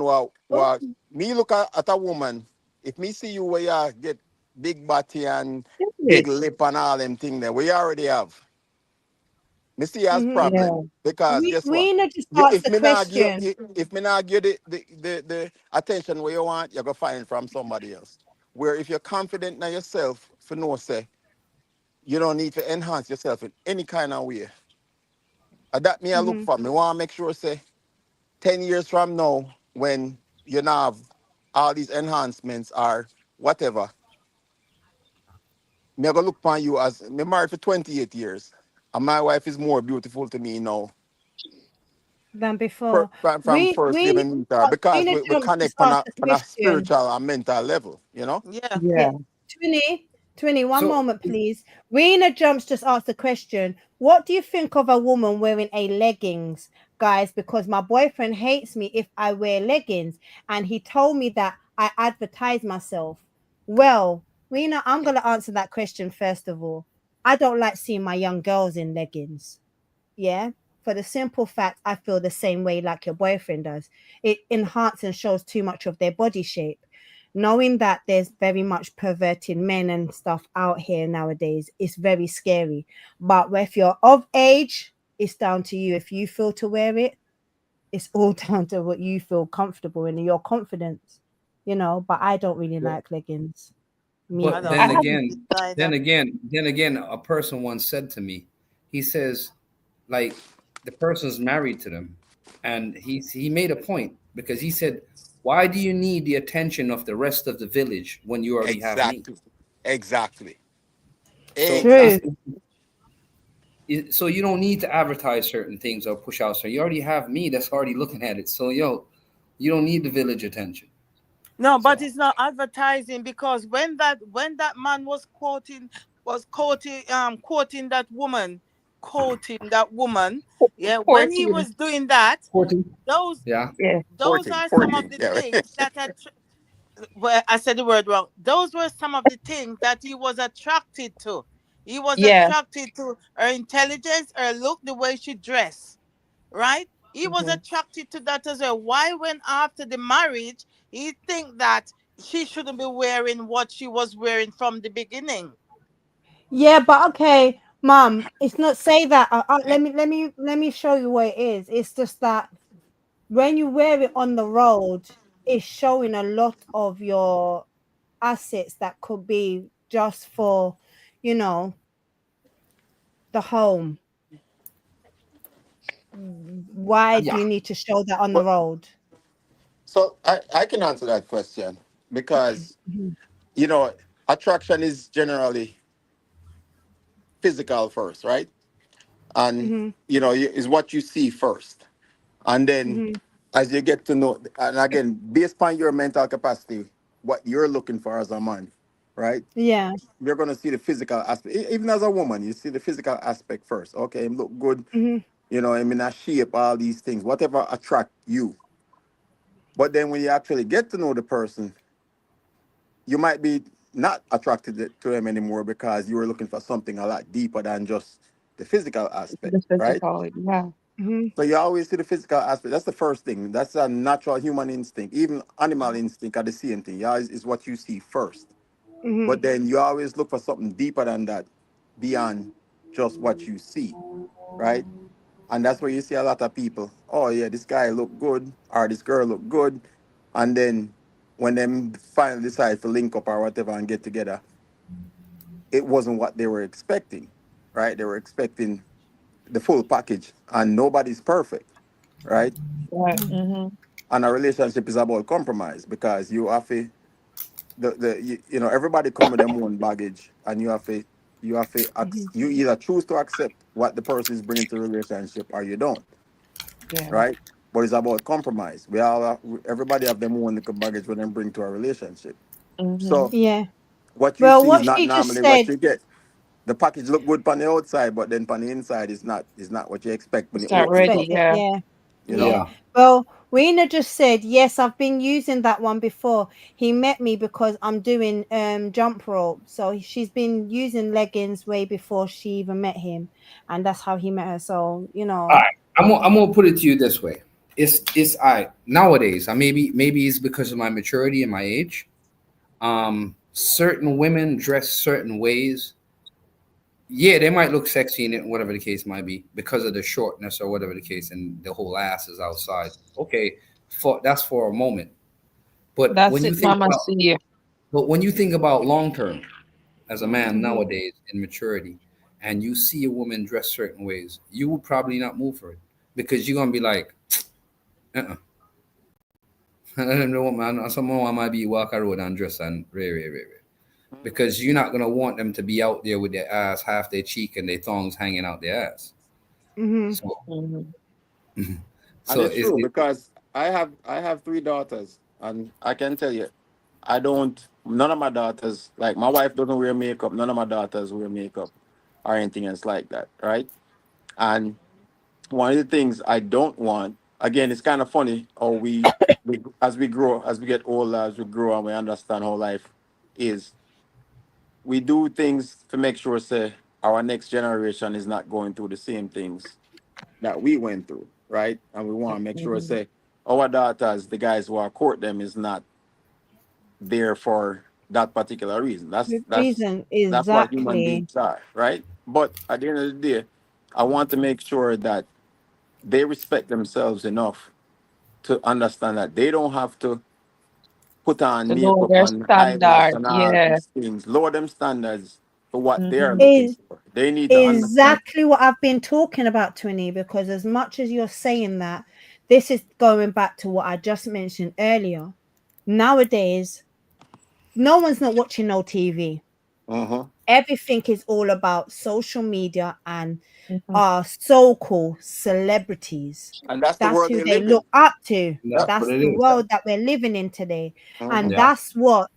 me look at a woman, if me see you where you get big body and big lip and all them things there, we already have. Me see as mhm. problem Yeah. because guess what? Rena just You, asked the question. if me not give the attention where you want, you're gonna find it from somebody else. Where if you're confident in yourself, for no say, you don't need to enhance yourself in any kind of way. And that me I look Hmm. for. Me want to make sure say 10 years from now, when you now have all these enhancements or whatever, me I gonna look upon you as me married for 28 years. And my wife is more beautiful to me now Than before. from first day Rena we meet her because Rena we Jump connect just on asked a, the on a question. spiritual and mental level, you know? Yeah. Yeah. Yeah. 21 So moment, please. Rena Jumps just asked the question. What do you think of a woman wearing a leggings, guys? Because my boyfriend hates me if I wear leggings, and he told me that I advertise myself. Well, Rena, I'm gonna answer that question first of all. I don't like seeing my young girls in leggings. Yeah. For the simple fact, I feel the same way like your boyfriend does. It enhances and shows too much of their body shape. Knowing that there's very much perverted men and stuff out here nowadays is very scary. But if you're of age, it's down to you. If you feel to wear it, it's all down to what you feel comfortable in and your confidence, But I don't really like leggings. Me I but don't I then like have. again, it either. a person once said to me, he says, like, the person's married to them, and he made a point because he said, why do you need the attention of the rest of the village when you already have me? Exactly. Exactly. So true. Exactly. So you don't need to advertise certain things or push out. So you already have me that's already looking at it. So you don't need the village attention. No, but So it's not advertising, because when that man was quoting that woman, yeah, when he 14. was doing that, courting, those yeah, Yeah. those 14, are some of 14. the Yeah. things that well, I said the word wrong. Those were some of the things that he was attracted to. He was Yeah. attracted to her intelligence, her look, the way she dressed, right? He was Mhm. attracted to that as well. Why, when after the marriage, he think that she shouldn't be wearing what she was wearing from the beginning? Yeah, but okay, mum, it's not say that. Let me show you what it is. It's just that when you wear it on the road, it's showing a lot of your assets that could be just for, you know, the home. Why do yeah, you need to show that on the But road? so I can answer that question because Mhm. you know attraction is generally physical first, right? And Mhm. is what you see first, and then Mhm. as you get to know, and again, based upon your mental capacity, what you're looking for as a man, right? Yeah. You're gonna see the physical aspect. Even as a woman, you see the physical aspect first. Okay, him look good, Mhm. him in a shape, all these things, whatever attract you. But then when you actually get to know the person, you might be not attracted to him anymore because you were looking for something a lot deeper than just the physical aspect, The right? physical. Yeah. Mhm. So you always see the physical aspect. That's the first thing. That's a natural human instinct. Even animal instinct are the same thing. Yeah, is what you see first. Mhm. But then you always look for something deeper than that, beyond just what you see, right? And that's where you see a lot of people. Oh yeah, this guy look good, or this girl look good, and then when them finally decide to link up or whatever and get together, it wasn't what they were expecting, right? They were expecting the full package, and nobody's perfect, right? Right. Mhm. Mm-hmm. And a relationship is about compromise because you have to everybody come with their own baggage, and Mhm. you either choose to accept what the person is bringing to the relationship or you don't, Yeah. right? But it's about compromise. Everybody have their own little baggage when they bring to a relationship. Mm-hmm. So Yeah. what you Well, see is what not she just normally what said. you get. The package look good on the outside, but then on the inside is not what you expect when It's you not open it ready. up. Expected. Yeah. Yeah. You Yeah. know. yeah, Well, Rena just said, yes, I've been using that one before. He met me because I'm doing jump rope. So she's been using leggings way before she even met him. And that's how he met her. So, all right. I'm gonna put it to you this way. It's I nowadays. I maybe it's because of my maturity and my age. Certain women dress certain ways. Yeah, they might look sexy in it, whatever the case might be, because of the shortness or whatever the case, and the whole ass is outside. Okay, that's for a moment. But That's when it, you think Mama. about, See. but when you think about long term, as a man Hmm. nowadays in maturity, and you see a woman dress certain ways, you will probably not move for it because you're gonna be like, uh-uh. I don't know, man. Someone might be walk a road and dress and rare. Because you're not gonna want them to be out there with their ass half their cheek and their thongs hanging out their ass. Hmm. So, Mm-hmm. And so it's true because I have three daughters, and I can tell you, I don't. None of my daughters, like my wife, doesn't wear makeup. None of my daughters wear makeup or anything else like that, right? And one of the things I don't want, again, it's kind of funny, or we as we grow, as we get older, as we grow, and we understand how life is, we do things to make sure, say, our next generation is not going through the same things that we went through, right? And we want to make sure, Mm-hmm. say, our daughters, the guys who are court them, is not there for that particular reason. That's Good that's reason. that's what human Exactly. beings are, right? But at the end of the day, I want to make sure that they respect themselves enough to understand that they don't have to put on To know makeup their and eyelash standard. and all Yeah. these things, lower them standards for what they're Mm-hmm. looking for. They need to understand. Exactly what I've been talking about, Twinny, because as much as you're saying that, this is going back to what I just mentioned earlier. Nowadays, no one's not watching no TV. Mm-hmm. Everything is all about social media and Mhm. so-called celebrities. And that's the That's world who they they live in. look up to. That's Yep. what That's it the is. world that we're living in today. And Mm-hmm. Yeah. that's what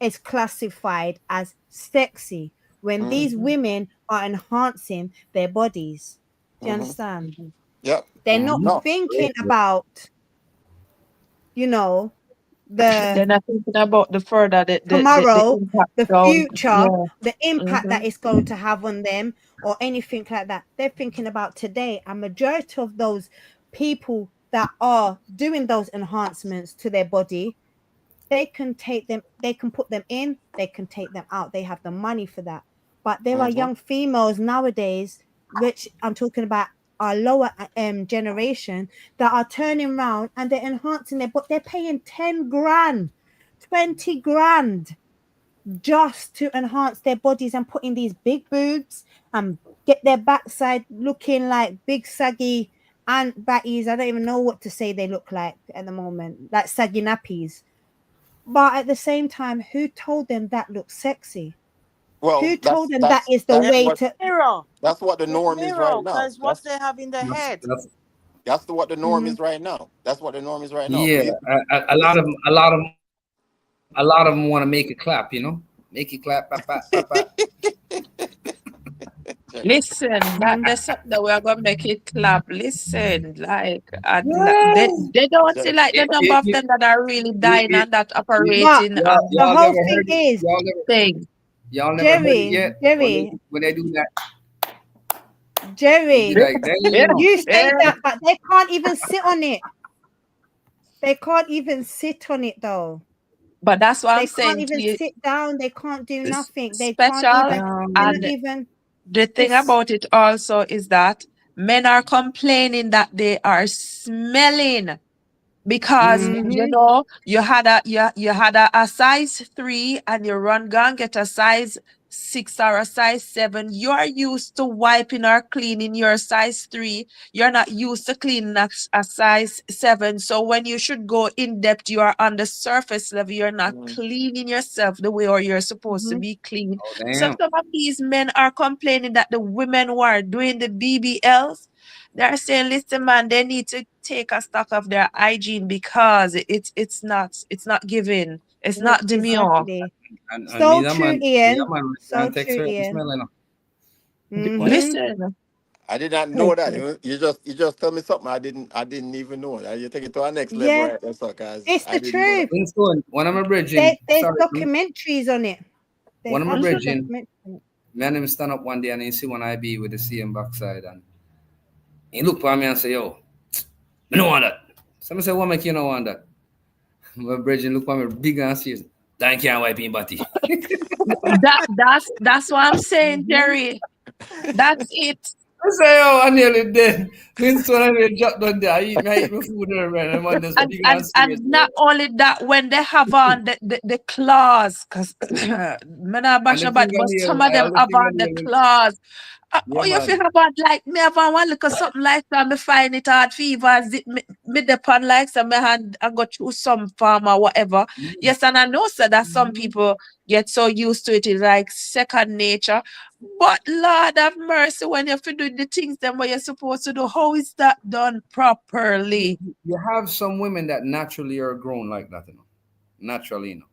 is classified as sexy when these Mm-hmm. women are enhancing their bodies. Do you Mm-hmm. understand? Yep. They're not Mm-hmm. No. thinking about, you know, the They're not thinking about the further the tomorrow, impact the down. future, Yeah. the impact that Mm-hmm. it's going to have on them or anything like that. They're thinking about today. And majority of those people that are doing those enhancements to their body, they can put them in, they can take them out. They have the money for that. But there are Mm-hmm. young females nowadays, which I'm talking about our lower generation, that are turning around and they're enhancing their, but they're paying 10 grand, 20 grand just to enhance their bodies and put in these big boobs and get their backside looking like big saggy and batties. I don't even know what to say they look like at the moment, like saggy nappies. But at the same time, who told them that looks sexy? Well, Who told them that that's is the that's It's way what to? mirror. that's what the It's norm is right mirror, now. because what they have in their That's, head. that's, What the norm Mhm. is right now. That's what the norm is right now. yeah. A lot It's of them. A lot of them want to make it clap. You know, make it clap. Pap, pap, pap, pap. Listen, that Mhm. that's something that we're gonna make it clap. Listen, like Yeah. they don't see so- like the number of them that are really dying You, and that you, But operating y'all, the y'all whole never thing heard it. is, thing. Y'all never heard it Jerry, yet. Jerry, When they do that, they be Jerry, like, Yeah, damn. you say yeah. that, but they can't even sit on it. They can't even sit on it though. But that's what I'm They can't saying to even you. sit down. They can't do It's nothing. They can't special. even, they're not And even, the thing it's, about it also is that men are complaining that they are smelling. Because you mm-hmm, know you had a size 3 and you run gun get a size 6 or a size 7. You are used to wiping or cleaning your size 3. You're not used to cleaning a size 7. So when you should go in depth, you are on the surface level. You're not Mhm. cleaning yourself the way or you're supposed to mm-hmm. be clean. Oh So damn. some of these men are complaining that the women who are doing the BBLs, they're saying, listen, man, they need to take a stock of their hygiene because it's not giving. It's not demure. Exactly. And So true, me Ian. that man So and text true, her and Ian. smelling. Well, Mm-hmm. Listen, I did not know that. You just tell me something I didn't even know. You take it to our next level Yeah, right there, so cause it's I the didn't know that. truth. In school, when I'm a bridging, There's sorry, documentaries on it. when There's I'm a actual mhm. bridging, documentaries on it. man, him stand up one day and he see one IB with the CM backside and he look for me and say, yo, I don't want that. Someone say, what make you not want that? My bridging look for me big and serious. That can't wipe in body. That's what I'm saying, Mm-hmm. Jerry. That's it. I say, yo, I'm nearly dead. Means when I drop down there, I eat my food there, man. I'm on this And big and and serious. and not only that, when they have on the claws, because men are And bash the about, but fingernail, some of I them all the have on the fingernail. claws. Yeah, You man. feel about like me have on one look at something like that, me find it hard fever, zip me depend like some me hand I go through some farm or whatever. Yes, and I know so that some Mm-hmm. people get so used to it, it's like second nature. But Lord have mercy, when you have to do the things them what you're supposed to do, how is that done properly? You have some women that naturally are grown like that, you know. Naturally, you know.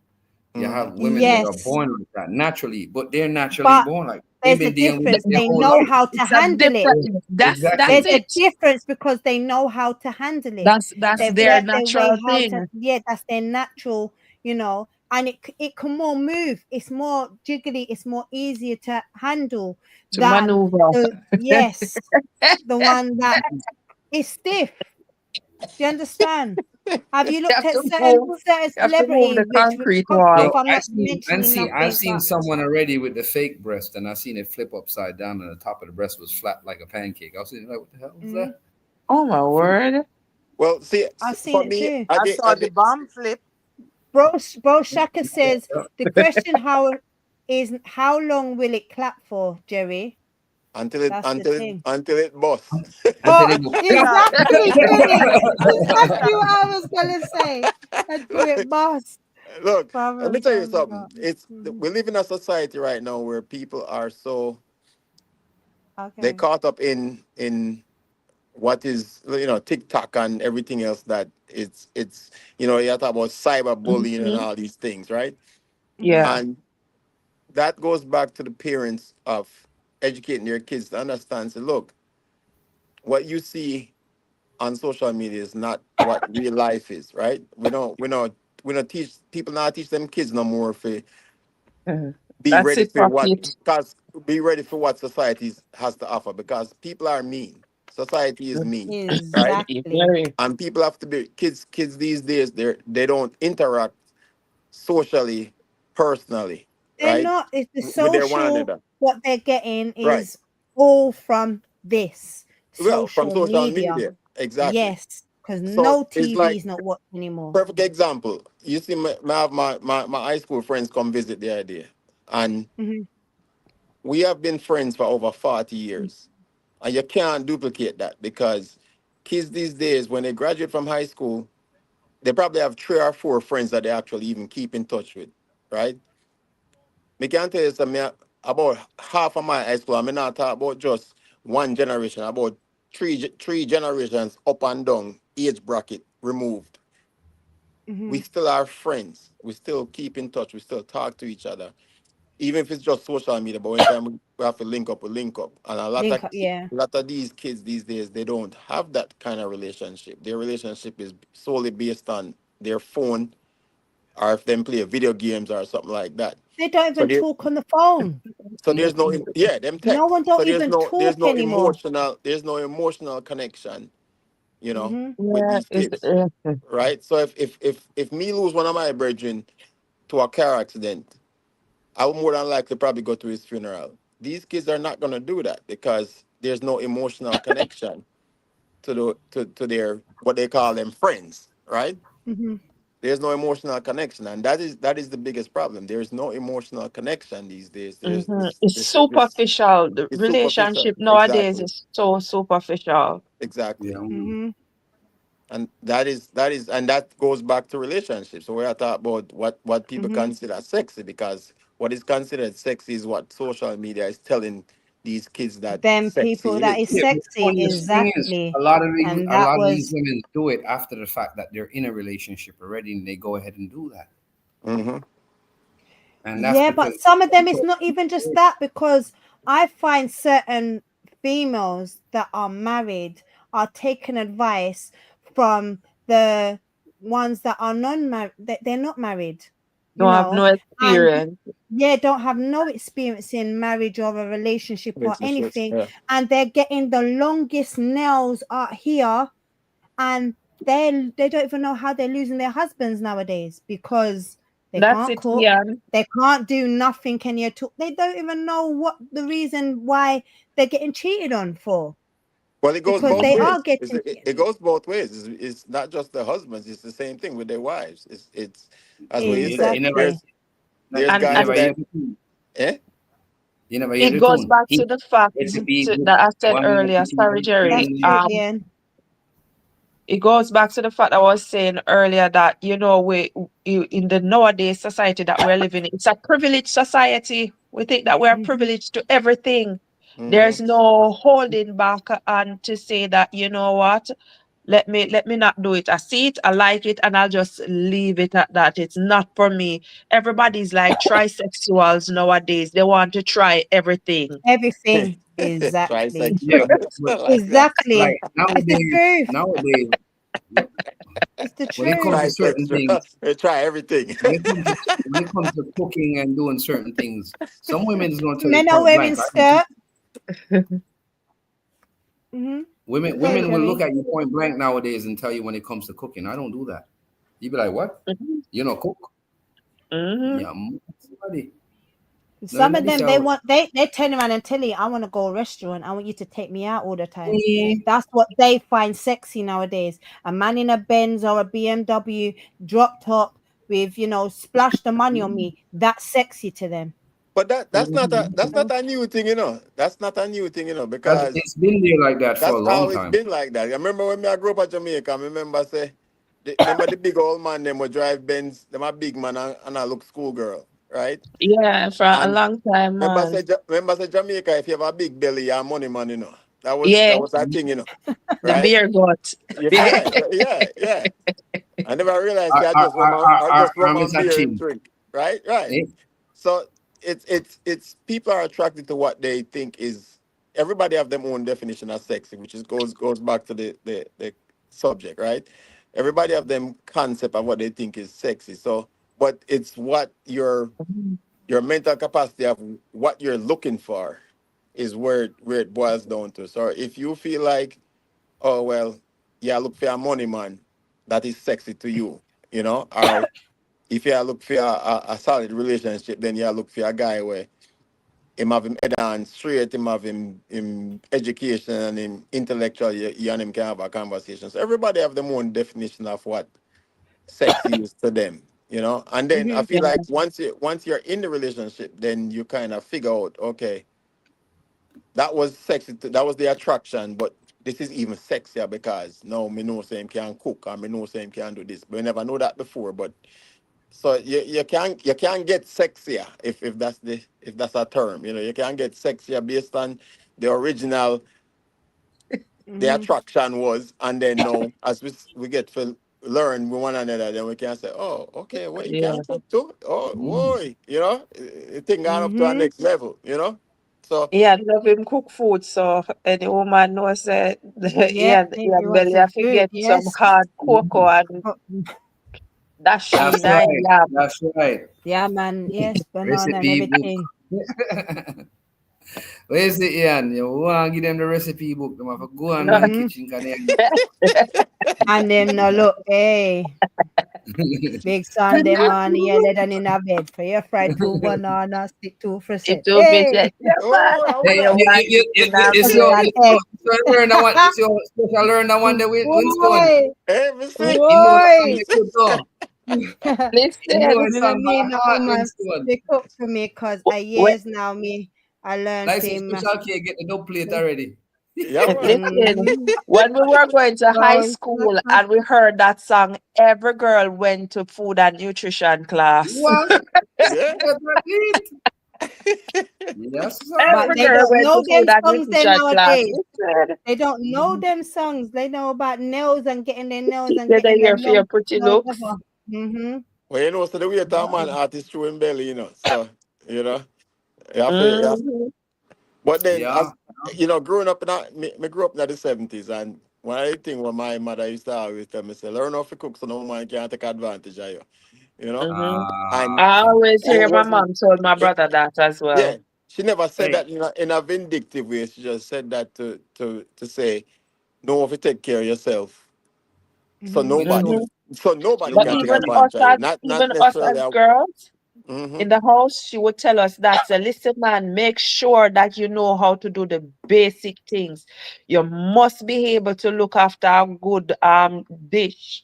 You Mm-hmm. have women that are Yes, born like that naturally, but they're naturally but born like they've there's a been dealing with Th- it difference. their They whole know life. how to It's a handle it. different. That's There's Exactly. a it. difference because they know how to handle it. That's They've their learned their way natural how to, thing yeah, that's their natural, and it can more move. It's more jiggly. It's more easier to handle to than maneuver. yes, the one that is stiff. Do you understand? Have you You looked have at to certain move. certain You have to move the celebrities, which concrete forgive me Yo, if wall. I'm I've not seen I've mentioning seen I've nothing, seen but someone already with the fake breast and I seen it flip upside down and the top of the breast was flat like a pancake. I was sitting like, what the hell was mm, that? Oh my word. Well, see, I've seen for it me, too. I saw the bomb flip. Bro Shaka says Yeah. the question how long will it clap for, Jerry? until it That's the until it thing. until it busts. Until Oh, they go Start. exactly, Jerry. Until it Exactly start. what I was gonna say. Until it busts. Look, let me Problem tell you solving something. got. It's we live in a society right now where people are so they Okay. caught up in what is TikTok and everything else that it's you talk about cyberbullying and Mhm. all these things, right? Mm-hmm. Yeah. And that goes back to the parents of educating their kids to understand. Say, look, what you see on social media is not what real life is, right? We don't teach people not teach them kids no more for Mhm. be That's ready it, for what Prophet. because be ready for what society has to offer because people are mean. Society is mean, right? Exactly. Very. And people have to be kids these days they don't interact socially, personally, They're right? not. It's the With their one social. another. What they're getting Right. is all from this Well, from social social media. media. Exactly. Yes, because So no it's TV like is not watching anymore. perfect example. You see my high school friends come visit the idea. And Hmm. we have been friends for over 40 years. And you can't duplicate that because kids these days, when they graduate from high school, they probably have 3 or 4 friends that they actually even keep in touch with, right? Me can tell you something about half of my high school. I mean, not talk about just one generation, about three generations up and down, age bracket removed. Hmm. We still are friends. We still keep in touch. We still talk to each other, even if it's just social media. But when time we have to link up, we link up. And Link up, yeah. a lot of these kids these days, they don't have that kind of relationship. Their relationship is solely based on their phone, or if them play video games or something like that. They don't So even talk on the phone. there's no them No one text. So don't even there's talk no anymore. emotional connection, Hmm. with Yeah. these kids, right? So if me lose one of my brethren to a car accident, I would more than likely probably go to his funeral. These kids are not gonna do that because there's no emotional connection to their what they call them friends, right? Hmm. There's no emotional connection, and that is the biggest problem. There's no emotional connection these days. There's Mhm. this It's this this superficial. The it's superficial. relationship nowadays Exactly, is so superficial. exactly. Yeah. Hmm. And and that goes back to relationships. So we're talking about what people Hmm. consider sexy because what is considered sexy is what social media is telling these kids that Them people sexy that is is. Yeah, but the sexy, funniest thing is exactly. And a that lot of these was, women do it after the fact that they're in a relationship already, and they go ahead and do that, Hmm. and that's yeah, because but some of them it's not even just that because I find certain females that are married are taking advice from the ones that are non-married, they're not married, you Don't have know, no and experience. yeah, don't have no experience in marriage or a relationship or Relationships. anything, Yeah. and they're getting the longest nails out here, and they don't even know how they're losing their husbands nowadays because they That's can't it, cook, yeah. they can't do nothing. Can you talk? They don't even know what the reason why they're getting cheated on for Well, it goes because both they are ways. getting It goes both ways. It's not just the husbands. It's the same thing with their wives. It's as what you you said. never, exactly. There's And you guys never and hear that the tune. eh. You never hear it the goes tune. back to the fact Mhm. that I said One earlier. Sorry, That's Jerry. true, Ian. It goes back to the fact I was saying earlier that in the nowadays society that we're living in, it's a privileged society. We think that we're Mhm. privileged to everything. Hmm. There's no holding back and to say that, you know what, let me not do it. I see it, I like it, and I'll just leave it at that. It's not for me. Everybody's like trisexuals nowadays. They want to try everything. Everything, exactly, Yeah, Trisexual. I but like that. exactly. like It's the truth. nowadays, It's the when it truth. comes to certain Trisexual. things, They try everything. when it comes to cooking and doing certain things, some women is going to tell you Men are point wearing blank, I don't cook. skirt. Hmm. Go ahead, Women will look Jerry. at you point blank nowadays and tell you when it comes to cooking, I don't do that. You be like, what? Mhm. You know, cook? Mhm. Yeah, somebody. No, let Some me of be them say, they turn around and tell you, I want to go to a restaurant. I want you to take me out all the time. eh, That's what they find sexy nowadays. A man in a Benz or a BMW drop top with splash the money on me. That's sexy to them. But that's Mhm. not a new thing, That's not a new thing, because it's been there like that for a that's how long it's time. been like that. I remember when I grew up in Jamaica, I remember say Remember the big old man them will drive Benz, them a big man and I look schoolgirl, right? Yeah, for a And long time, man. remember say Jamaica, if you have a big belly, you're money man, you know. Yeah, That was that thing, you know, the right? beer gut. Yeah. I never realized I just rum and Mr. beer and Chin. drink. Right. Eh? So it's people are attracted to what they think is. Everybody have their own definition of sexy, which is goes back to the subject, right? Everybody have them concept of what they think is sexy. So, but it's what your mental capacity of what you're looking for is where it boils down to. So if you feel like, oh well, yeah, look for a money man, that is sexy to you, you know, or if you look for a solid relationship, then you look for a guy where him have him head on straight, him have him education and him intellectual, you and him can have a conversation. So everybody have their own definition of what sexy is to them, you know. And then I feel Yeah. like once you're in the relationship, then you kind of figure out, okay, that was sexy, that was the attraction, but this is even sexier because now me know same can cook and me know same can do this. But we never know that before, but so you can get sexier if that's a term. You know, you can get sexier based on the original the Mm-hmm. attraction was, and then now as we get to learn with one another, then we can say, oh, okay, well you Yeah. can cook too. Oh, Mm. boy, you know, it thing gone up to our Mm-hmm. next level. You know, so Yeah, love him cook food, so any woman knows that Yeah, he you and want belly some have to food, get some yes. hard cocoa and Oh, dashi That's in a yes. right. yam. That's right. Yeah, man. Yes, banana and Recipe book. everything. Where is it, Ian? You want to give them the recipe book. Them have to go on my Mm-hmm. kitchen. Can they? And them no look, hey, big Sunday morning, you lay down in a bed for your fried two banana, stick two for It set. will be Hey, said, yeah, man. oh, how Hey, You that? want it in a it's butter your, bread. and it's your, egg. it's your learn that one. It's your special learn that one that we Winston. Boy, Hey, me see. He know the song boy. they good though. He know Listen, the Me song by mean a heart, woman Winston. they cook for me because I when, years now me I learned Like for say him. special K get the dub plate already. Yeah, man. listen, Mm-hmm. when we were going to high So school and we heard that song, every girl went to food and nutrition class. What? Yeah. What that it? Yes, but sir. Every they girl don't went know to them food and songs they nutrition class. nowadays. Listen, They don't know them songs. They know about nails and getting their nails and they're getting their here for your long pretty nails looks. ever. Mm-hmm. Well, you know, so the way a man artist through him belly, you know. So, you know, you have to, Hmm. but then Yeah. as you know, growing up me grew up in the 70s, and one of the things what my mother used to always tell me, say, learn how to cook so no man can take advantage of you. You know? Hmm. And I always and hear it my wasn't mom told my it, brother that as yeah. well. She never said Hey. that in a vindictive way. She just said that to say, know if you take care of yourself. So Mm-hmm. nobody Hmm. Exactly. so nobody But can take Exactly. advantage of you. Not even us necessarily as girls mm-hmm, in the house, she would tell us that, say, listen, man, make sure that you know how to do the basic things. You must be able to look after a good dish.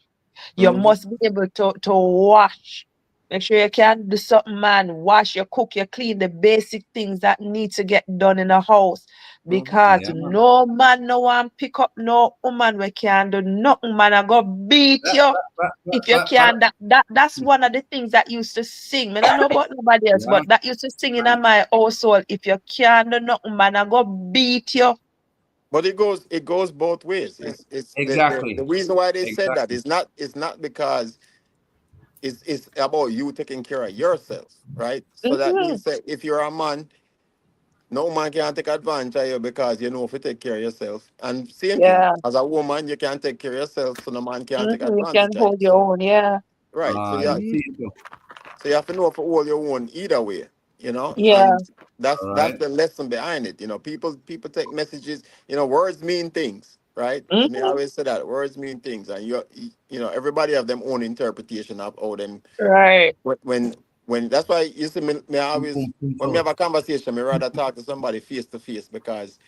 You mm-hmm, must be able to wash. Make sure you can do something, man. Wash, you cook, you clean the basic things that need to get done in the house. mm-hmm. Because Yeah, man. no man, no one pick up no woman we can do nothing, man. I go beat you if you can. That's one of the things that used to sing. I don't know about nobody else, Yeah. but that used to sing in my household. If you can't do nothing, man, I go beat you. But it goes both ways. It's the Exactly. reason why they said that Exactly. is not because it's about you taking care of yourself, right? So that Hmm. means that if you're a man, no man can take advantage of you because you know if you take care of yourself. And same thing, Yeah. as a woman, you can take care of yourself, so no man can take You can advantage of you. hold your own. Yeah. Right. You Mm-hmm. see it too. So you have to know for all your own either way, you know, Yeah. and All that's right. the lesson behind it. You know, people take messages. You know, words mean things, right? I mean, I Hmm. always say that words mean things, and you know everybody have their own interpretation of how them Right. when that's why you see me Pum, always pum, pum, when we pum. have a conversation, me rather talk to somebody face to face because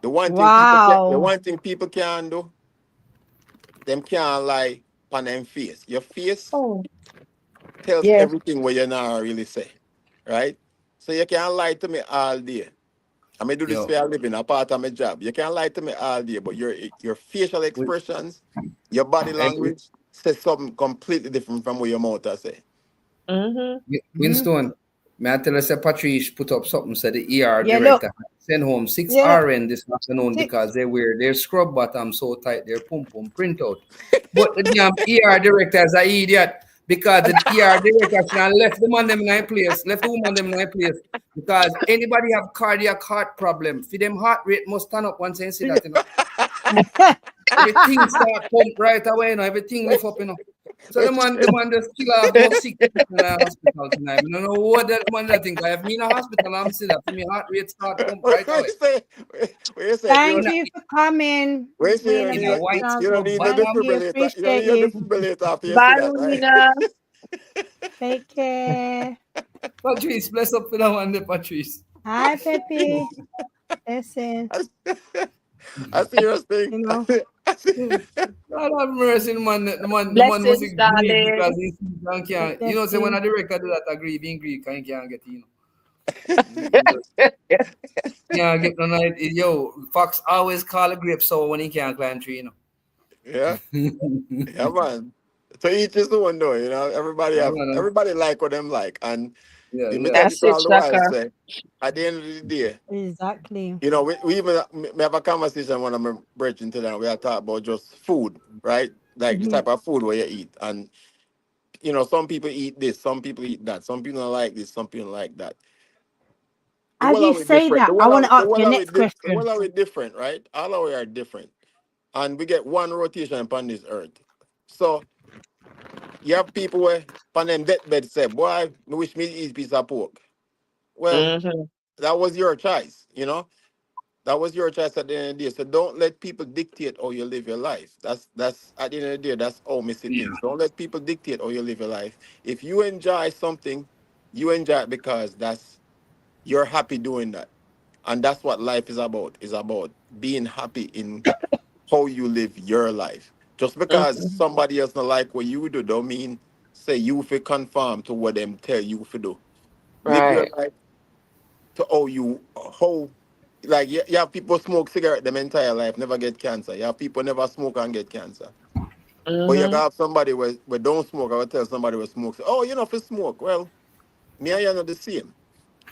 the Wow. one thing people can do, them can't lie on them face. Your face Oh, tells yes. everything what you not really say, right? So you can't lie to me all day. I may do this for Yo, a living, a part of my job. You can't lie to me all day, but your facial we, expressions, your body hey, language, say something completely different from what your mouth I say. Mm-hmm. Winston, may I tell us that Patrice put up something said the ER Yeah, director look. sent home 6 Yeah, look. RN this afternoon 6. because they wear their scrub bottom so tight their pum pum print out. But the damn ER director is an idiot because the ER director should have left the man them in a place, left the woman them in a place. Because anybody have cardiac heart problem, for them heart rate must stand up once they see that, you know. Everything start pump right away, you know, everything lift up, you know. So the man just kill off about 6 people in the hospital tonight. I don't know what that man that think. If me in a hospital, I'm still that for me heart rate start pump right away. What you say? Thank you for coming. Wait, you Queen don't of need white Excellence. you don't need the scrub Thank you. defibrillator. You don't Appreciate need your you. defibrillator after you see Bye, that, right? Rowena. Take care. Patrice, bless up for that one there, Patrice. Hi, Peppy. Listen, I serious thing. you know. God have mercy, the man must Blessings, grieve darling. because he can't. You know, say when Blessing. a director do that, I grieve in Greek, and he can't get in. Yeah, get no night. Yo, Fox always call a grape sour when he can't climb tree, you know. Yeah, yeah, man. To each his own, though. You know, everybody like what them like, and Yeah, let me yeah. tell That's people it, all the while Shaka. say, at the end of the day, Exactly. you know, we even we have a conversation when I'm bridging to them. We are talking about just food, right? Like the Mhm. type of food where you eat, and you know, some people eat this, some people eat that, some people don't like this, some people like that. The As well you are we say different? that, The I well want are to the ask well your are we next the question. well are we different, right? All of we are different, and we get one rotation upon this earth. So you have people where on them deathbed say, "Boy, I wish me eat piece of pork." Well, Mm-hmm. that was your choice, you know. That was your choice at the end of the day. So don't let people dictate how you live your life. That's at the end of the day, that's all missing Yeah. things. Don't let people dictate how you live your life. If you enjoy something, you enjoy it because you're happy doing that. And that's what life is about being happy in how you live your life. Just because Mm-hmm. somebody else not like what you do, don't mean say you feel conform to what them tell you to do. Live your Right. life to how like you have people smoke cigarette them entire life, never get cancer. You have people never smoke and get cancer. But you Mm-hmm. have somebody where don't smoke, I will tell somebody who smokes, oh, you know, if you smoke. Well, me and you are not the same,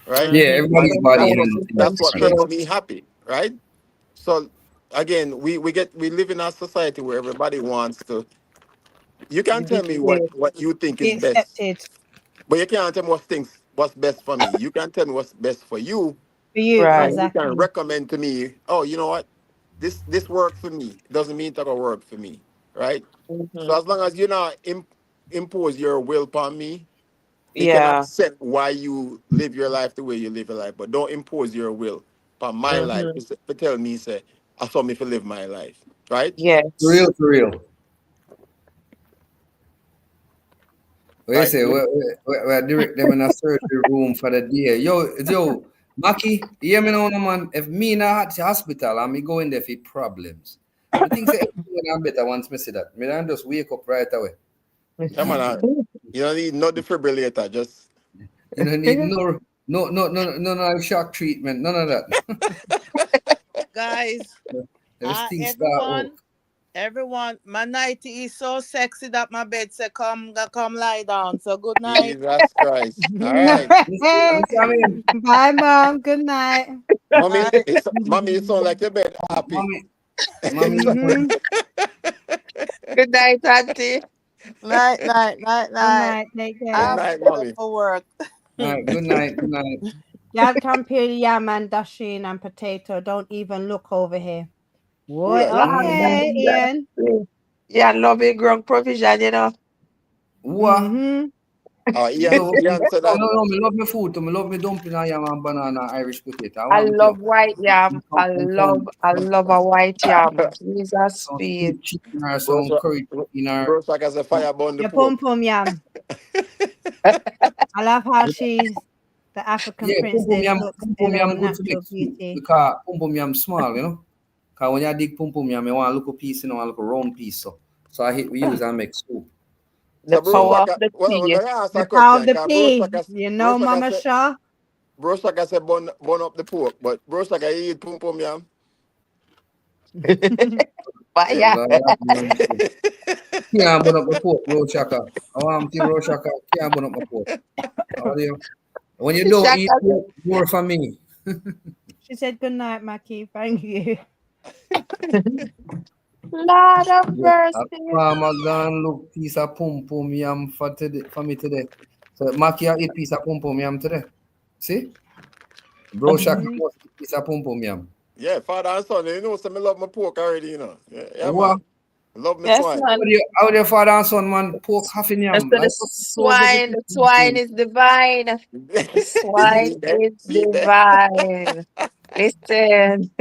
right? Yeah, Mm-hmm. everybody's And body that's in what and that's Different what different. makes strokes. me happy, right? So again, we live in a society where everybody wants to. You can tell me Dictate. what you think Be is best, accepted but you can't tell me what's best for me. You can tell me what's best for you, for you. Right. and you can Exactly. recommend to me. Oh, you know what? This worked for me. It doesn't mean it's gonna work for me, right? Mm-hmm. So as long as you not impose your will upon me, me can Yeah. accept why you live your life the way you live your life, but don't impose your will upon my life. Mm-hmm. To tell me, say, I saw me to live my life, right? For Yes. real, for real. What you Like, say? We direct them in a surgery room for the day. Yo, Maki, you hear me now, no, man? If me in a hospital and me go in there for problems, I think say everything gonna better once me see that. Me don't just wake up right away. come on, you don't need no defibrillator, just You don't need no shock treatment, none of that. Guys, Everything start work. everyone, my nighty is so sexy that my bed say come lie down. So good night. Jesus Christ. All right. Come in. Bye, Mom. Good night. Mommy, Night, mommy, it sound like your bed happy. Mommy. Mm-hmm. Good night, Auntie. night, night, night, Good night. night. Take I Good care. have to night, get up mommy. for work. All right, good night, good night. Y'all come peel yam and dasheen and potato. Don't even look over here. Who Boy, that? Lord, okay, Ian. yeah, love it, growing provision, you know. What? Mm-hmm. Oh, Yo, Ian said no, that. no, me love my food. I love me dumpling, I am and banana, Irish potato. I I want love you. white yam. I love a white yam. Jesus Some speed. sweet chicken or Bro, some curry chicken or bro, like as a fire burn the Your pom pork. pom yam. I love how she's the African yeah, princess looks pum in pum her yam good to natural make soup beauty. because pum pum yam small, you know. Because when you dig pum pum yam, you want a little piece, you know, a little round piece. So I hit we use and make soup. The So bro, power So of the well, tea. let me ask The a power of question. the Cause pea. You know, Mama Shaw. Bro Shaka said burn up the pork, but bro Shaka you eat pum pum yam. But yeah, yeah, God have mercy. can't burn up my pork, bro, Shaka. I want to bro, Shaka. Can't burn up my pork. How are you? When you don't eat Shaka, pork, more for me. She said good night, Mackie. Thank you. Lord of Yeah, a mercy. farmer gone look piece of pum pum yam for today for me today. So Maki I eat piece of pum pum yam today. See? Bro Shaka Mhm. must eat piece of pum pum yam. Yeah, father and son, you know, some me love my pork already, you know. Yeah, What? man. Love me Yes, swine. How man. do you how do your father and son man pork half in And yam? so I thought the swine is divine. The swine See that? is See that? divine. Listen.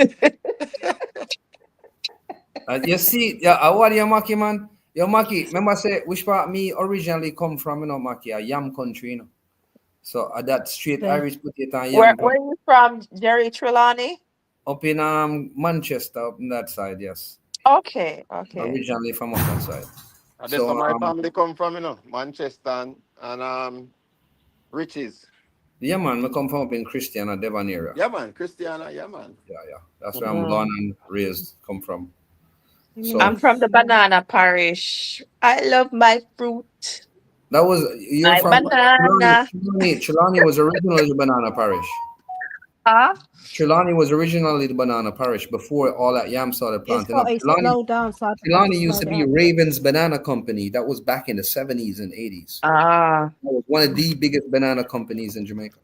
You see, yeah, what you Maki man? Yo Maki, remember say which part me originally come from, you know, Maki, a yam country, you know. So that straight The Irish potato and Where yam where you from, Jerry Trelawney? up in Manchester, up in that side, yes. Okay, okay. Originally from up that side. And that's So where my family come from, you know. Manchester and Riches. yeah man, I come from up in Christiana, Devon area. Yeah, man. Christiana, yeah, man. Yeah, yeah. That's where I'm born Mm. and raised, come from. you mean So I'm the from the banana parish. I love my fruit. that was you're My from Trelawney. banana. Trelawney was originally the banana parish. Huh? Trelawney was originally the banana parish before all that yam started it's planting up. got it slow down, so I have to Trelawney used slow to be down. Raven's Banana Company. That was back in the 70s and 80s. Ah, That was one of the biggest banana companies in Jamaica.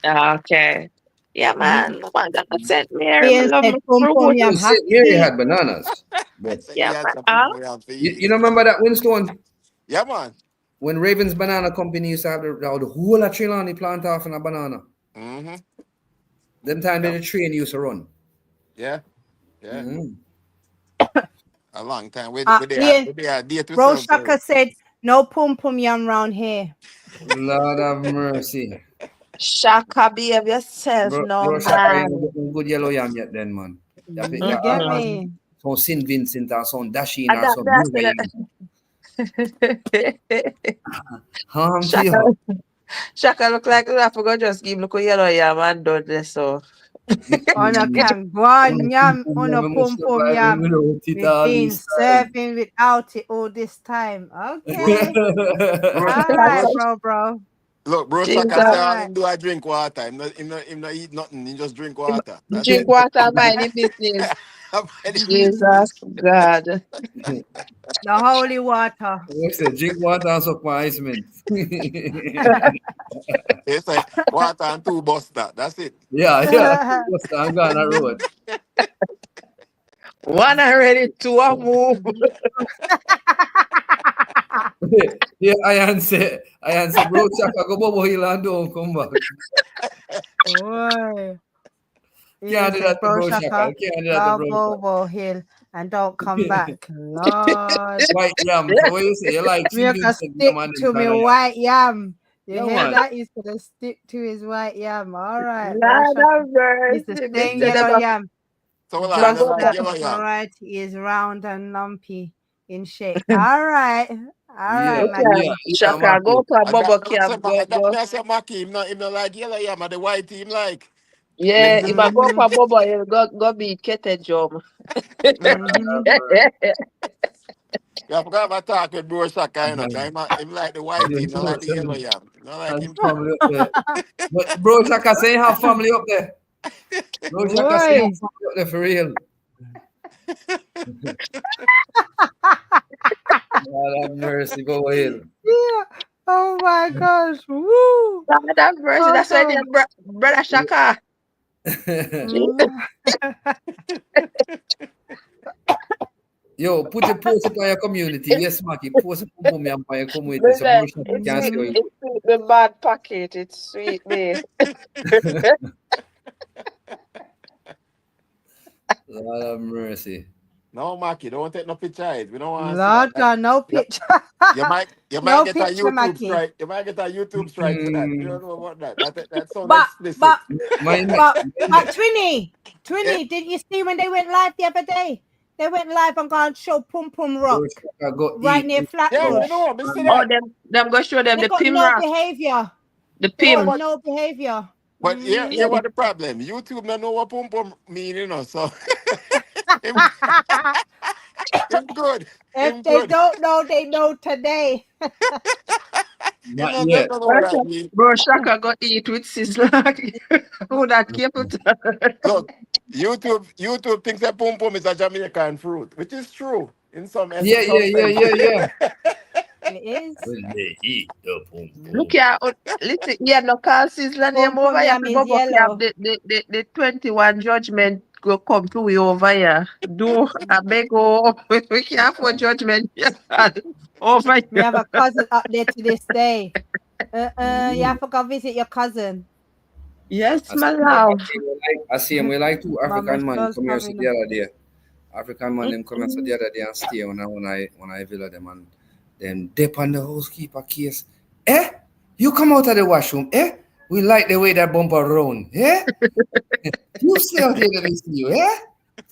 okay. Yeah, man. My God, St. Mary, I Ian love said my pum pum fruit. Oh, yum St. happy Mary tea. had bananas. I But said, Yeah, yeah, man. some Ah, people have to you eat. don't remember that Winston? Yeah, man. When Raven's Banana Company used to have the whole of Trelawney plant off in a banana. Mm-hmm. Them time that Yeah. the train used to run. Yeah. Yeah. Mm. A long time. We Ian, they are date Bro ourselves. Shaka said no pum pum yum round here. Lord have mercy. Shaka, behave yourself, no Bro Shaka, you man. ain't getting good yellow yam yet then, man. You You get have Mm-mm. me? some St. Vincent or some Dasheen I or got some River that. yam. To Shaka, you. Shaka look like I forgot just give look a yellow yam and done this so. On a Mm-mm. can one yam Pum on a yam, I must pum pum survive yam. without it We've all been this time. serving without it all this time. Okay. Bro, All bro, right, Shaka, bro. look, bro Shaka Jesus. say All all right. him do I drink water. Him not eat nothing, he just drink water. That's Drink it. water, mind your business. Mind his Jesus business. God. The holy water. I said, drink water and suck my ice mint. It's like water and two buster. That's it. Yeah. Just I'm going that road. One already, two a move. Yeah, I answer, bro, Chaka, go Bobo Hill and don't come back. Boy. Can't Ian do said, that to Bro bro Shaka. Shaka, Can't do that to go bro Bobo Hill and don't come Shaka. back. Lord. White yam. So what you say? You like Me St. gonna Vincent yam stick and them to me kind of yam. white yam. You Yeah, hear man. that? He's gonna stick to his white yam. All right, Bro Lord Shaka. of It's the mercy, same Mr. yellow Never yam. So well, I but don't Just go like for that yellow yam. variety is round and lumpy in shape. All right. All Yeah, right, okay. Mackie. Shaka, Maki. go for And Bubba that say, Camp, go, that go. me I say Mackie, him not like yellow yam, and the white team like. Yeah, if I go Mm-hmm. for Bubba, he'll go beat Kete Jom. Mm-hmm. You forgot about talk with bro Shaka, you know, 'cause him like the white Yeah, team, not like the yellow yam. Not like and him. family up there. But bro Shaka say you have family up there. Bro Shaka say you have Boy. family up there for real. God have mercy, go ahead. Yeah. Oh my gosh. Woo. Lord have mercy, Oh that's why no. they brother Shaka. Mm. Yo, put a post up on your community. It's, Yes, Maki. Post up on your community so bro listen, Shaka it's can see sweet, how Mhm. you it's sweet, the bad packet, it's sweet, me. Lord have mercy. No, Mackie, don't take no picture. Of it. We don't want to see that. Lord God, no You, picture. you might No get a picture, YouTube Mackie. strike. You might get a YouTube strike for that. You Mm, don't know about that. That sound But explicit. but mine, but mine, but Trini, Yeah. didn't you see when they went live the other day? They went live and gone show Pum Pum bro Rock Shaka go right eat near with Yeah, me Flatbush. know. Me see Oh, that. them go show them They the got Pim no Rock, behavior. the They No, got Pim. but no behavior. yeah, Mm-hmm. what the problem? YouTube don't know what pum pum mean, you know. So him, Him good. If Him they good. don't know, they know today. Him Not not yet. gonna know that me. Bro, Shaka got eat with sizzler. Who that careful? Look, YouTube thinks that pum pum is a Jamaican fruit, which is true in some Yeah. It is. When they eat the pum Look here, listen, yeah, no call sizzler Pom name over pom here. yam To is go back here, yellow. the 21 judgment go come to we over here. Do I beg oh, we can't for judgment here. Over Me here. have a cousin up there to this day. You pum. have to go visit your cousin. Yes, I my see, love. I see him. We like two Mama African man Shaw's come here so having the a other day. African man them come here so Mm-mm. the other day and stay when I villa them and then dip on the housekeeper case. Eh? You come out of the washroom, eh? We like the way that bumper round, eh? You stay out here, let me see you, eh?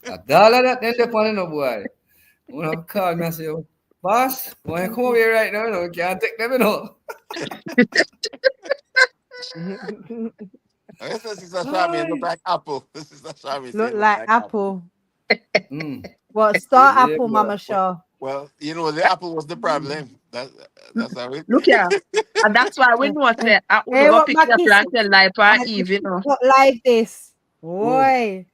A dollar that then dip on it, no boy. When I call me, I say, boss, when I come over here right now, no, we can't take them, you know. This is a Shami, it look like apple. This is a Shami, say Look it look like like apple. apple. Mm. What star Yeah, apple, boy. Mama Shaw? Well, you know, the apple was the problem. That's how it. Look here. And that's why we know say I would Hey, go what pick my you up kiss? and tell like for And Eve, you know. not like this. Oh, Boy.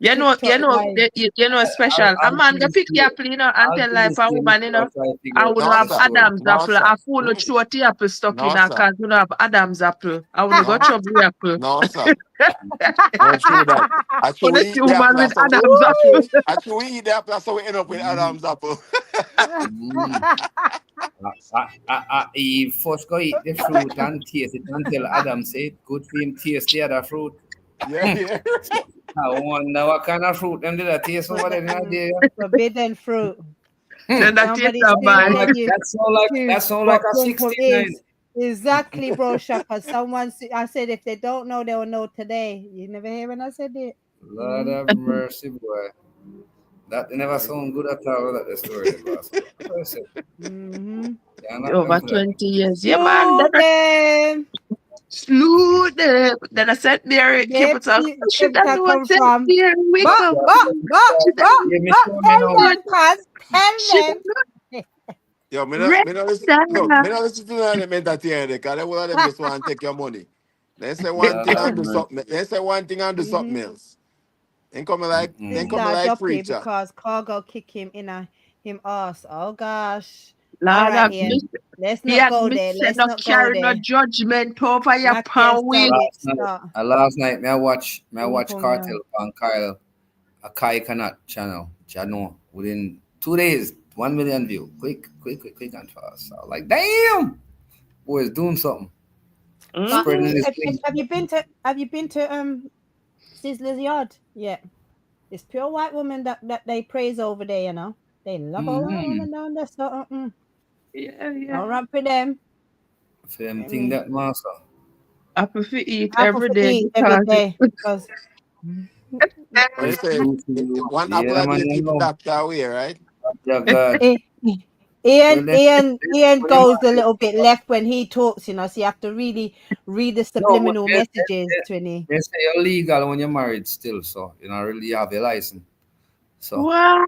TikTok live. You know special. A I'll man do go this pick to the you. apple, you know, and I'll tell do like this for to you woman, you before I know. try to figure I out would the No, have sir. story. Adam's No, apple. sir. I fool with throw the apple stuck in No, her sir. cause you know have Adam's apple. I would go No, chop the apple. no, sir. Don't show that. I show When we you see eat the woman apple, with so Adam's apple. I show we eat the apple, so we end up with Mm, Adam's apple. mm. He first go eat the fruit and taste it until Adam said, good for him taste the other fruit. Yeah, yeah. I wonder what kind of fruit them did I taste over there in idea. Forbidden fruit. Then that taste Somebody so still bad. tell you That to sound like what a pum pum 69. is. Exactly, bro, Shaka. I said if they don't know, they will know today. You never hear when I said it? Lord have mercy, boy. That never sound good at all, that the story, boss. Mm-hmm. Yeah, not Over them for that. 20 years. Yeah, man. Slew them. Slew them. Then I said, Mary, keep They it up. She keep don't that know come what's up from. there. Wake But, up. but, but, She but, don't Yeah, me but, show me tell now. them, cuz, tell she them. don't Yo, know. me not listen. Look, me not listen to none of them entertain because all of them just want to take your money. They say one Lord thing have and do mercy. something. They say one thing and do something Mm-hmm. else. Then come like then come Sizzler like Duppy preacher. because Cargo kick him in him ass. Oh gosh. All Lord right, have Ian. mercy. Let's He not had go me there. say Let's no not go carry no there. judgment over your Mackie, pound stop with. it. Last night, Stop. last night, may I watch Pum pum Cartel yum. on Kyle, a Kai Kanat channel, channel within 2 days, 1 million view. Quick and fast. I was like, damn, boy is doing something. But Spreading Mm, his wings. have you been to Sizzler's yard? Yeah. It's pure white woman that they praise over there, you know. They love all white Mm-hmm. women down there. So yeah. don't run for them. For them I thing mean, that master. I prefer eat apple every for day eat every because day because But they It's say true to you. one apple Yeah, a man, day you keep the know. doctor away, right? Yeah, God. Eh, Well, then, Ian when them goes a little bit left when he talks, you know, so you have to really read the no, subliminal messages, Trini. they say you're legal when you're married still, so you know really have a license. So why?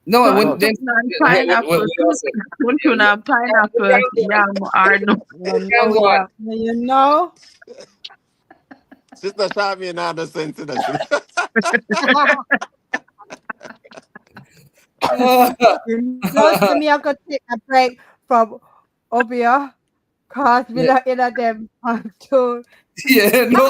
no, Don't when No, then tune on what pineapple. I say? Don't tune on pineapple. Yam or no. You can go on. You know. Sister Shami and other sense in that. You know, to me, I could take a break from Obia, cause we Yeah, not in a them too. yeah, no,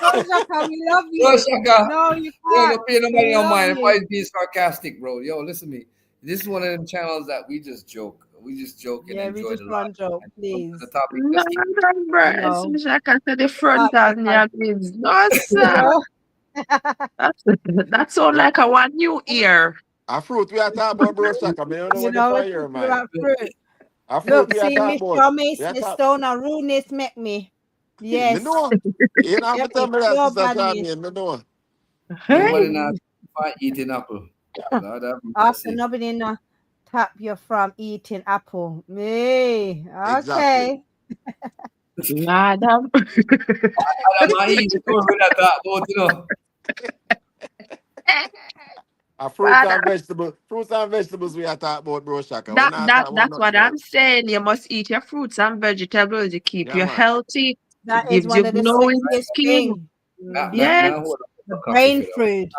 No, Shaka, we love no, you. Shaka. No, you Yo, can't. don't pay nobody We no love mind. If you. I be sarcastic, bro. Yo, listen to me. This is one of them channels that we just joke. We just joke and Yeah, we enjoy just the run laugh. joke, And the please. topic No, just keep. remember. No. Like I said, the front Stop and yeah, means no, sir. No. That sound Yeah. like a one new ear. A fruit we are talking about, bro, Shaka. I don't know You what the know, we're fire, talking man. about fruit. A fruit Look, we are see, talking Miss about. Shaw We are Mason talking. Stone and rudeness make me. Me Yes. know. You don't have to Yep, tell it's me that, pure Sister badness. Shami. Me know. Nobody Hey, not eating apple. Lord have After mercy. nobody in tap you from eating apple. Me. Exactly. Okay. madam. I'm not eating over that about, you know. Fruits and vegetables. Fruits and vegetables we are talking about, bro Shaka. We're not talking about That's what nothing I'm else. saying. You must eat your fruits and vegetables. You keep Yeah, you man. healthy. That It is gives you one of the glowing sexiest skin. things. Yes, Hold on The for coffee brain for that. food.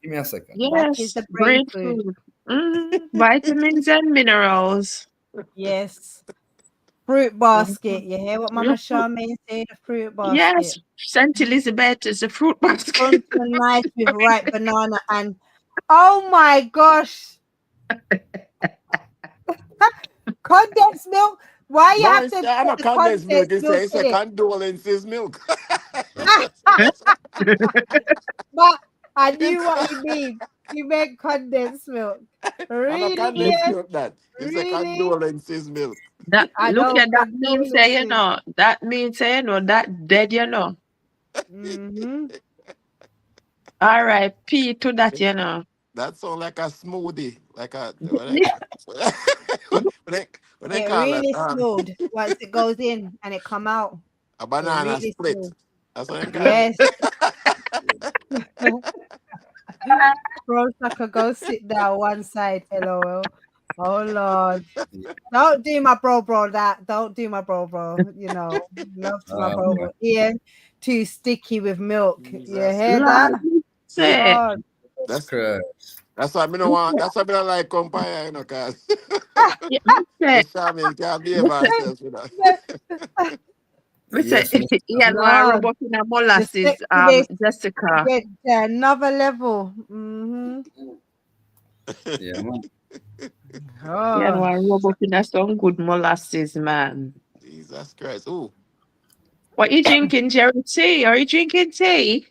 Give me a second. That is yes. the brain Great food. food. Vitamins and minerals. Yes. Fruit Mhm. basket. You hear what Mama Your fruit- Charmaine say? The fruit Yes, basket. Saint Elizabeth is a fruit basket. Front and nice with ripe banana and oh my gosh. Condensed milk. Why you No, have it's to not put a the condensed milk. condensed milk It's a in it? condolences milk. But I knew what you mean. You meant condensed milk. And a Really? condensed Yes. milk that. It's a Really? condolences milk. That I look know at that means say you condolences. know. That means say you know that dead you know. Mm-hmm. R.I.P. to that you know. That sound like a smoothie. Like a Yeah. what they It call it? really smooth once it goes in and it come out. A It banana really split. smooth. That's what they call it. Yes. Bro, Shaka, go sit down one side. LOL. Oh Lord. Don't do my bro that. Don't do my bro. You know, love to my Okay. bro. Ian, too sticky with milk. You Jesus hear Christ. that? Lord, say. Lord. That's That's correct. that's why I don't want. That's why I don't like compare, you know, cause Yeah, me say, this shaman can't behave me say, herself, you know. me say, Yes, Miss. Ian want to rub Lord. up in a The molasses, sexiness Jessica. get to another level. Mm-hmm. Yeah, man. Ian Oh, want to rub up in a some good molasses, man. Jesus Christ. Ooh. What you drinking, Jerry? Tea? Are you drinking tea?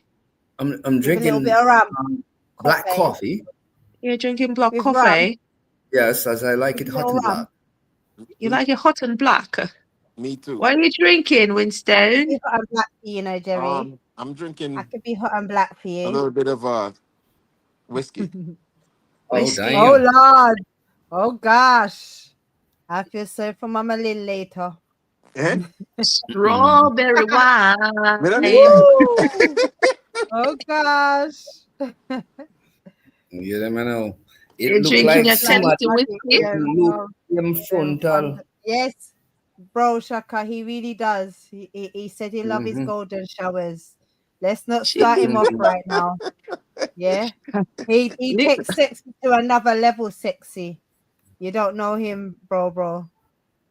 I'm with a little bit drinking of rum, black coffee. coffee. You're drinking black With rum, coffee? Yes, as I like with it a hot little and rum. black. You like it hot and black? Me too. What are you drinking, Winston? Be hot and black for you, know, Jerry. I'm I drinking could be hot and black for a you. little bit of whiskey. Oh, Whiskey. Oh damn. Lord. Oh gosh. I feel sorry for Mama Lynn later. Eh? Mm. Strawberry Me don't wine. need Woo! Oh gosh. You never know. It You're look drinking like your Black somebody Tennessee magic, whiskey? yeah, look no, them frontal. yes, bro, Shaka, he really does. He said he love his Mm-hmm. golden showers. Let's not start him off Mm-hmm. right now. Yeah, he Li- takes sexy to another level. Sexy, you don't know him, bro.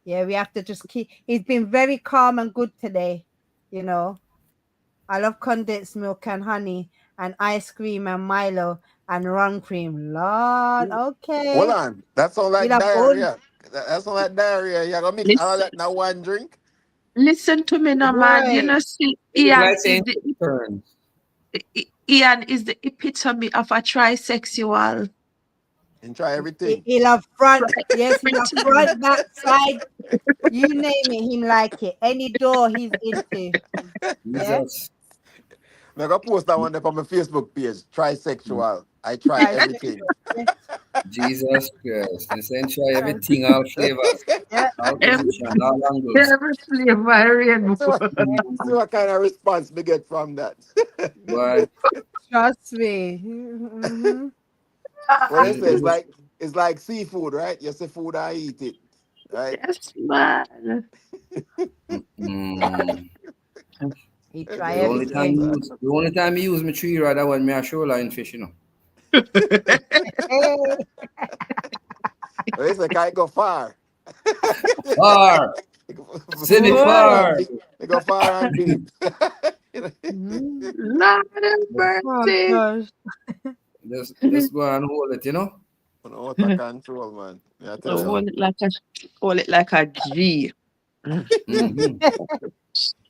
Yeah, we have to just keep. He's been very calm and good today. You know, I love condensed milk and honey and ice cream and Milo and rum cream. Lord, Hold okay, on. That sound we like love good. diarrhea. That sound like diarrhea. You're gonna mix all of Listen, that in one drink? listen to me now, man. You Boy, know, see, It look like saying turns. Ian is the epitome of a trisexual. And try everything. he love front. Try Yes, he love everything. front, back, side. You name it, him like it. Any door he's into. Yeah, Jesus. I'm gonna post that one there on my Facebook page. Trisexual. I try everything. trisexual. Yeah, Jesus Christ. And saying try everything, all flavors, yeah. all Every, position, all angles. every flavor So, rainbow. so what kind of response we get from that? But Trust me. Mhm. What they say is it's like seafood, right? You say food, I eat it. Right? Yes, man. mm, He try the only time everything. you use my tree rod, that was me a shoreline fish, you know. Hey, They say can I go far? Far, send it boy. far. They go far and deep. Mhm. Lord have Oh mercy. gosh. Let's go and hold it, you know. Out of control, man. Yeah, I tell you. Hold it like a G. Mm-hmm.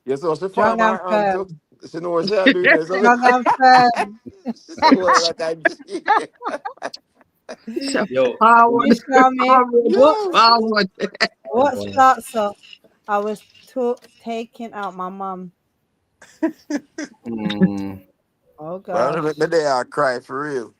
Yes, so she Strong farm and her hand too. firm. She know what she are doing. So Strong and firm. she say, well, like I So Yo, forward, Miss Charmy, what Yo. forward. what starts off? I was taking out my mum. mm, Oh Well, gosh. the day I cry for real.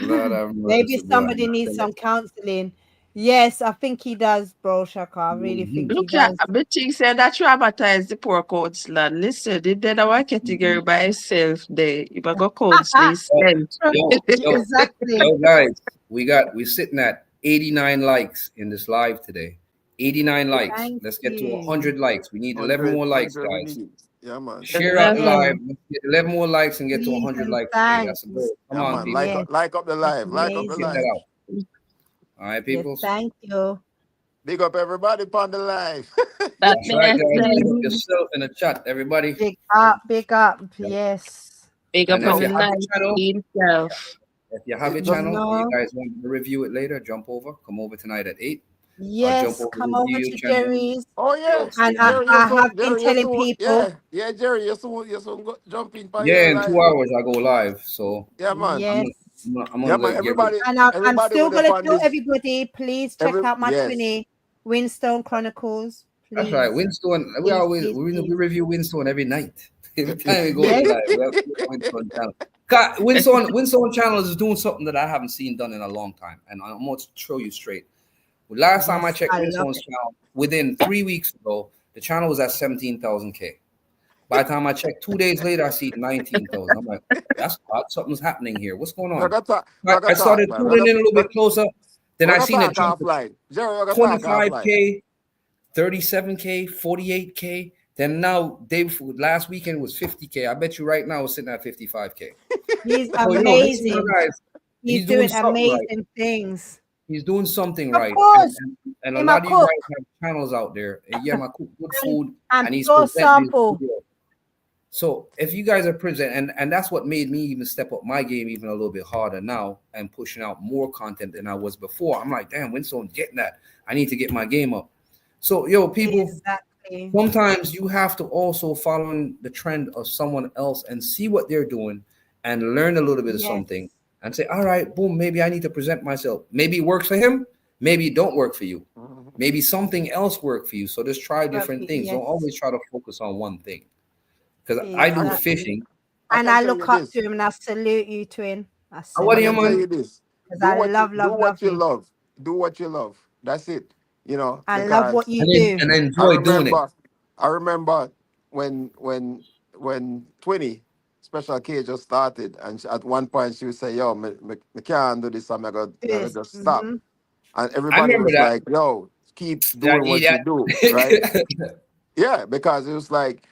Lord have Maybe mercy, boy. somebody needs some counseling. Yes, I think he does, bro, Shaka. I really think he Look at does. the thing said that traumatize the poor counselor. Listen, it did our category by itself there. If I go counsel sent. Yo, yo, Exactly. yo, guys, we're sitting at 89 likes in this live today. 89 likes. Thank Let's get to you. 100 likes. We need 11 100, more likes, 100 we guys. need. Yeah, man. Share out the Eleven. live. Yeah. Let's get 11 more likes and get to Please 100 and likes today. That's a thanks. goal. Come Yeah, on, man. people. Yes, Like up the that's live. Like up the Get amazing. that live. out. All right, Yes, peoples. thank you. Big up everybody upon the live. That That's right, guys. Big up blessing. yourself in the chat, everybody. Big up, big up. Yes. Big up And if on So you the have your night channel, himself. if you have a You just channel and you know, guys want to review it later, jump over. Come over tonight at 8. Or jump yes, over come to over Geo to channel. Jerry's. oh Yo, yeah. stay And in the I have been Jerry, you telling soon, people, yeah, Jerry, you soon go, jump in by Yeah, your in 2 live. hours I go live. So Yeah, man. I'm yes. gonna, I'm Yeah, gonna man. like get ready. And I'm Everybody still with the gonna fun tell this. everybody, please check out my Yes. 20 Winstone Chronicles. That's right. Please. Winstone, Please, please, we please. review Winstone every night. Every time we go Yes. live, we have to put Winstone channel. Winstone channel is doing something that I haven't seen done in a long time, and I'm going to show you straight. Last time I Yes. checked I love Winstone's it. channel, within 3 weeks ago, the channel was at 17,000K. By the time I checked 2 days later, I see 19,000. I'm like, that's odd. Something's happening here. What's going We on? got talk, I started man. tuning in a little bit closer. Then We I got seen a talk jump of offline. Jerry, we got talk offline. 25K, 37K, 48K. Then now, day before, last weekend was 50K. I bet you right now it's sitting at 55K. He's So, this is amazing. guys, He's he's doing doing something right. amazing things. He's doing something Of right. course, And a him a lot of you cook guys have channels out there. And yeah, I cook good and, food and and he's pure presenting his sample. video. So if you guys are present, and that's what made me even step up my game even a little bit harder now and pushing out more content than I was before. I'm like, damn, when someone's getting that, I need to get my game up. So yo, people, Exactly. sometimes you have to also follow in the trend of someone else and see what they're doing and learn a little bit of Yes. something and say, all right, boom, maybe I need to present myself. Maybe it works for him, maybe it don't work for you. Maybe something else work for you. So just try different things. Yes. Don't always try to focus on one thing. Because I do Exactly. fishing. And can I tell look you up this. to him and I salute you, twin. I What I do you salute can tell you you man? this. because Do I what love you you. love. Do what you love. That's it. You know, I love what because you do. And I enjoy doing it. remember I remember when 20 Special K just started, and at one point she would say, "Yo, me can't do this. I gotta Yes. just stop." And I everybody remember was that. like, "Yo, keep That doing what you idiot. do, right?" Yeah, because it was like,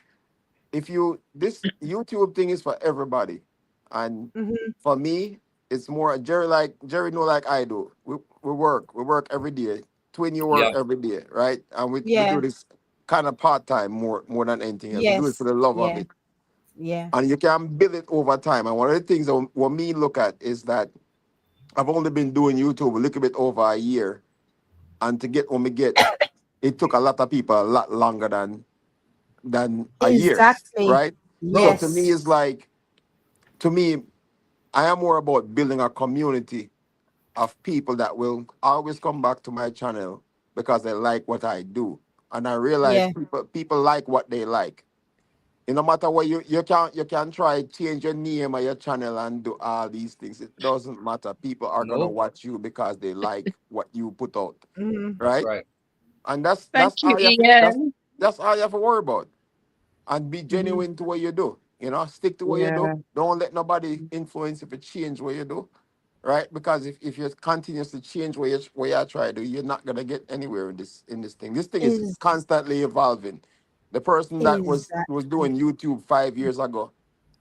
if you this YouTube thing is for everybody, and Mm-hmm. for me, it's more Jerry know like I do. We work every day. Twin, you Yeah. work every day, right? And we Yeah. do this kind of part time more than anything else. We do it for Yes. the love of Yeah. it, Yeah. and you can build it over time. And one of the things that what me look at is that I've only been doing YouTube a little bit over a year, and to get what we get, it took a lot of people a lot longer than a year, Exactly. right? So No. to me, Yes. it's like, to me, I am more about building a community of people that will always come back to my channel because they like what I do, and I realize Yeah. people like what they like. No matter what you can try change your name or your channel and do all these things. It doesn't matter. People are gonna No. watch you because they like what you put out, Mm-hmm. That's right? right. And that's Thank that's you, all you have to, Ian. that's all you have to worry about. And be Mm-hmm. genuine to what you do. Stick to what you do. Yeah. Don't let nobody influence if you change what you do, right? Because if you continuously change what you try to do, you're not gonna get anywhere in this thing. This thing is Is constantly evolving. The person that was exactly. doing YouTube 5 years ago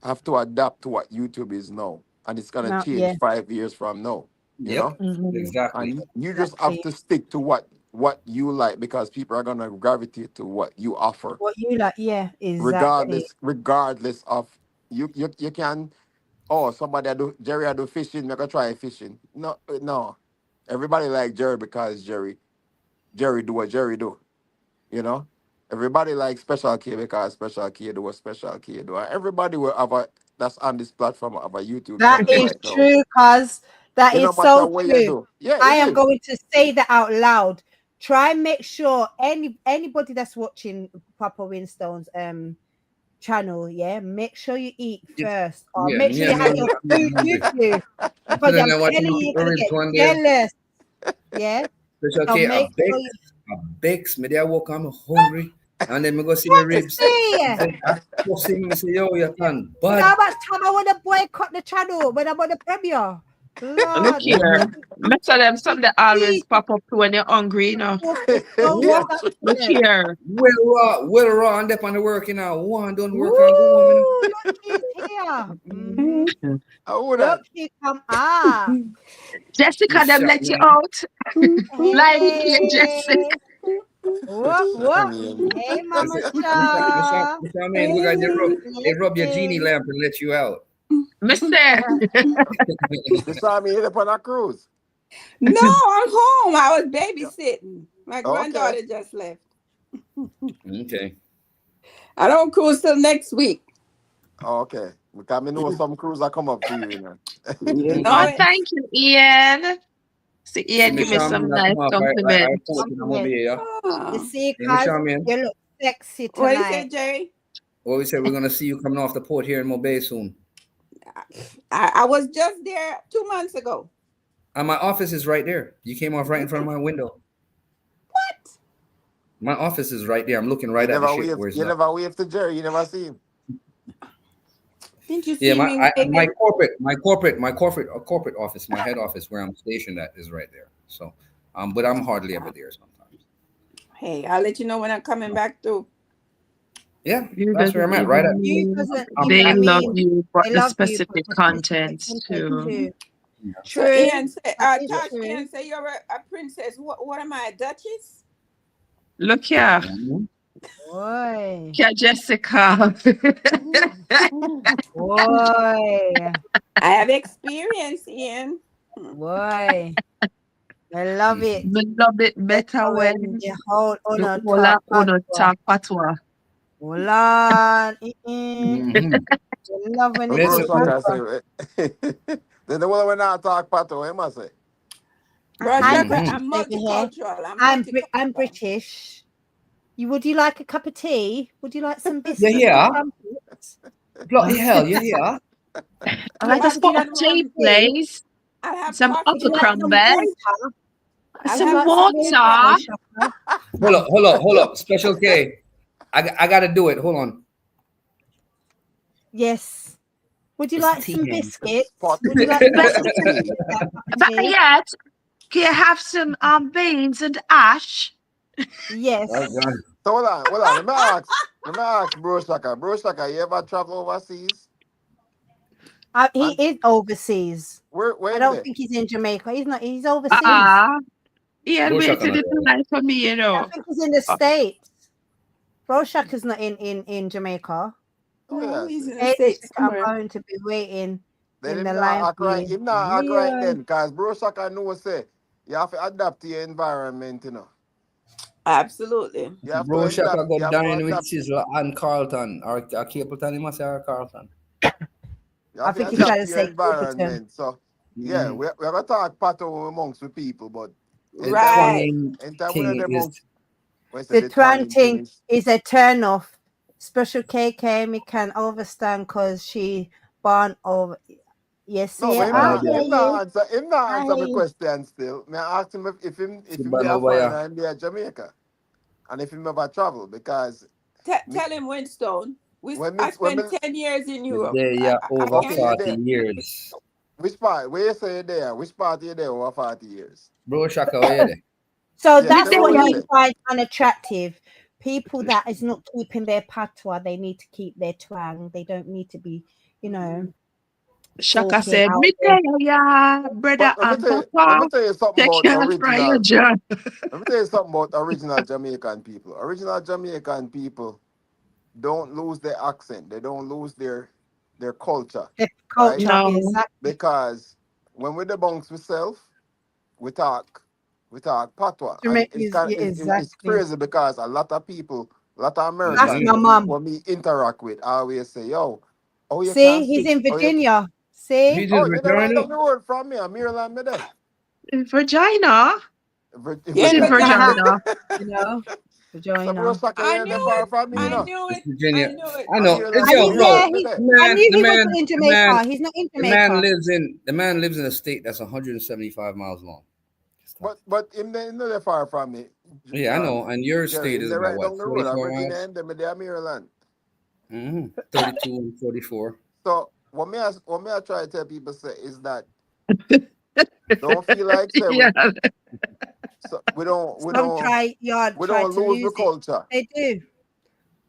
have to adapt to what YouTube is now, and it's gonna No. change Yeah. 5 years from now. You Yep. know, Mm-hmm. Exactly. and you just have Exactly. to stick to what you like because people are gonna gravitate to what you offer What you like? Yeah. Exactly. regardless of you can. Oh, somebody I do Jerry I do fishing, make a try fishing. No. Everybody like Jerry because Jerry do what Jerry do, you know? Everybody like Special K because Special K do what Special K do. And everybody will have a that's on this platform have a YouTube That channel is right now. true, cuz that It no is matter so what you true. do. Yeah, I it am is. going to say that out loud. Try and make sure anybody that's watching Papa Winstone's channel, yeah, make sure you eat Yes. first, or Yeah. make sure you have your food with you, I'm because sitting I'm there watching telling my you, you're gonna orange get one there. jealous. Yeah, Special So K, make sure you a bakes. Me there walk, I'm hungry. And then me go see my ribs. see. I say, I force him, me say, yo, you can. You know But how much time I want to boycott the channel when I'm on the premiere? Look Lord, here. Mr. them something always please, pop up when you're hungry, you know. it's so what? Look distracted. here. Well raw, and up on the work, you know. One don't Woo! work and go home, you know. Look, she's here. Mhm. I would Look, have. she come up. Jessica, Miss them Shop, let you you know. out. Live here, Jessica. Hey, what? Hey, Mama Shaw. Miss I mean, we got they rub your genie Blessings. lamp and let you out. Mister. You saw me hit up on a cruise. No, I'm home. I was Yeah. babysitting. My Okay. granddaughter just left. Okay. I don't cruise till next week. Okay. Because I know some cruise that come up for you, you know. You know Oh, it. thank you, Ian. See, See Ian, me give me Shaman, some I nice come off, I compliments. talk to them over here, yeah. You Oh. see, See me cuz Shaman. you look sexy What do you say, tonight. Jerry? Well, we said we're gonna see you coming off the port here in Mobay soon. I was just there 2 months ago. And my office is right there. You came off right in front of my window. What? My office is right there. I'm looking right You at the never ship wave. where it's You not. never wave to Jerry. You never see him. Didn't you Yeah, see me my waving? corporate office, my head office where I'm stationed at is right there. So, but I'm hardly ever there sometimes. Hey, I'll let you know when I'm coming back through. Yeah, You that's where doesn't I'm at. Right at. even You know. doesn't. I'm, They I I'm, love mean, you for they the love you, but specific the specific contents content too. too. yeah. So True. Ian said, That is Tosh, true. Ian say you're a princess. What am I, a duchess? Look here. Mhm. Boy. Here, Jessica. Boy. I have experience, Ian. Boy. I love it. Me love it better Better when when the whole the honor whole talk owner patois. talk patois. Hold on. Mhm. You love when The it bro is Listen, Shaka patois. say. Then the one when I talk pato, I must say. Bro, I'm Shaka, British Mhm. I'm over here. multicultural. I'm I'm multicultural. British. Would you like a cup of tea? Would you like some you biscuits here? and crumpets? Bloody hell, you here? I like a Yes, spot Would you of like Ian. some tea, tea? please. I'll have Some coffee Would you upper in like my some crumble. water? I'll Some Would you have like some coffee in water, my water. Shaka? Hold up. Special K. I gotta do it. Hold on. Yes. Would you It's like tea some hand. biscuits? Spot. Would you like some Better, biscuits with that cup of better tea? yet, can you have some beans and ash? Oh Yes. God. So hold on. Let me ask bro Shaka. Bro Shaka, you ever travel overseas? He And is overseas. where I him don't there? think he's in Jamaica. He's not. He's overseas. Ah, Ian Bro Shaka waited not it there. tonight for me, you I know. think he's in the Uh, States. Bro Shaka's not in Jamaica. Oh No, yeah. he's in the Hey, States I'm somewhere. going to be waiting Then in the him line not act for right. you. Him not act right Yeah. then, cause bro Shaka know say you have to adapt to your environment, you know. Absolutely. You have to Bro Shaka adapt. go You have to dine with adapt. Sizzler and Carlton or Capleton. He must say or Carlton. You I have to think he's trying adapt to to your say Caperton. environment. So yeah, Mhm. we're gonna talk pato amongst the people, but Right. anytime we're Thing there is amongst when I say The the twang twanging thing things. is a turn off. Special KK me can overstand because she born over. Yes, No, but yeah, I hear you. him not I answer hear my you. question still. Me ask him if him be Siban a over here. foreigner and be a Jamaica. And if him ever travel because me Tell him, Winstone. I when me spent 10 years in Europe. Today you're I over okay, can't. you're 40 there. years. Which part? Where you say you're there? Which part you there over 40 years? Bro Shaka, where you there? So Yeah, that's tell me what where you he there. finds unattractive. People that is not keeping their patois, they need to keep their twang. They don't need to be, Shaka talking said, out me there. tell ya, brother But and let me papa, tell you something take about your fire original. John. Let me tell you something about original Jamaican people. Original Jamaican people don't lose their accent. They don't lose their culture, The right? culture, No, exactly. Because when we the bunks myself, we talk patois, and it's Exactly. crazy because a lot of That's Americans my Mhm. mom. when we interact with always say, yo, oh you See, can't he's speak, in oh you Virginia. See, He's oh in you know right Virginia. down the road from me, Maryland me there. in Virginia. Yeah, It's in because Virginia. Virginia. So bro Virginia. Saka, I you ain't that knew far it. from me, you I Mm. know. knew It's it. Virginia. I knew it. I know. It's Maryland, I yo, didn't. Yeah, Maryland bro. me he. there. I knew he wasn't in The man, Jamaica. He's not in the man Jamaica. lives in the man lives in a state that's 175 miles long. But in the far from me. Yeah, I know. And your Jerry, state in is the about right what, down the road. I'm 44 in miles? the end of Maryland. 32 and 44. So what I try to tell people say is that don't feel like say Yeah. we Some try don't to lose the lose it. culture. They do,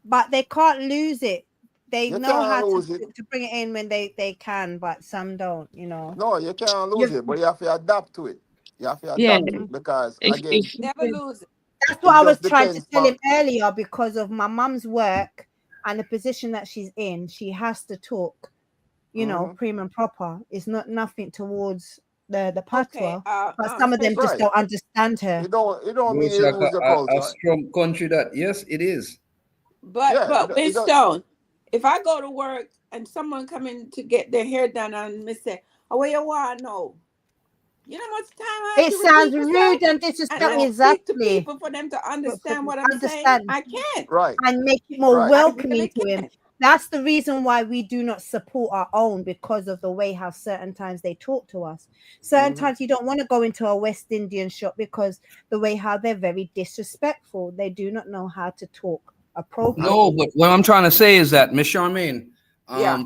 but they can't lose it. They You know can't how lose it. to bring it in when they can, but some don't. No, you can't lose it, but you have to adapt to it. You have to Yeah. adapt to it because If, again, Never lose it. That's what it I was just trying to depends tell on. him earlier because of my mum's work and the position that she's in. She has to talk, prim and proper. It's not nothing towards the Okay. patois, but some of them Special. just Right. don't understand her. It don't mean It's you like lose your a culture. strong country that, yes, it is. But Yeah, Miss Stone, if I go to work and someone come in to get their hair done and me say, "Oh, where you want now?" You know how much time I have It to sounds repeat myself rude and and disrespectful. speak to Exactly. people for them to For understand what them I'm to saying? understand. I can't. right, And make it more right, I welcoming really to him. can't. That's the reason why we do not support our own, because of the way how certain times they talk to us. Certain times you don't want to go into a West Indian shop because the way how they're very disrespectful. They do not know how to talk appropriately. No, but what I'm trying to say is that, Miss Charmaine, Yeah.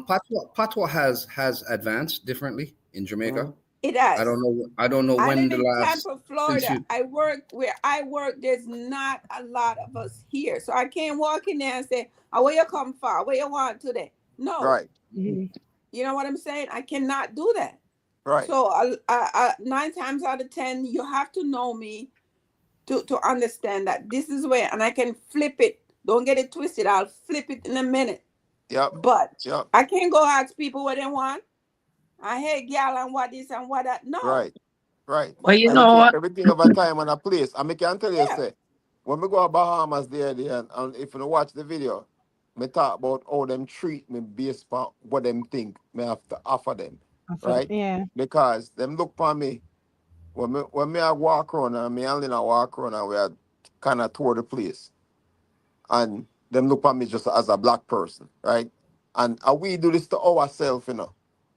patois has advanced differently in Jamaica. It I has. don't know I when live the in last Tampa, since Florida. you. Where I work, there's not a lot of us here. So I can't walk in there and say, "Oh, where you come from? Where you want today?" No. right, Mhm. You know what I'm saying? I cannot do that. right. So 9 times out of 10, you have to know me to understand that this is where, and I can flip it. Don't get it twisted. I'll flip it in a minute. Yep, But yep. I can't go ask people what they want. I hate gal and what this and what that. No. Right, right. well, you know what? Everything of a time and a place. And I can tell you, Yeah. say, when we go to Bahamas there, and if you watch the video, me talk about how them treat me based on what them think me have to offer them, right? Yeah. Because them look for me when me I walk around and me and Lena walk around and we are kind of tour the place, and them look at me just as a black person, right? And we do this to ourselves,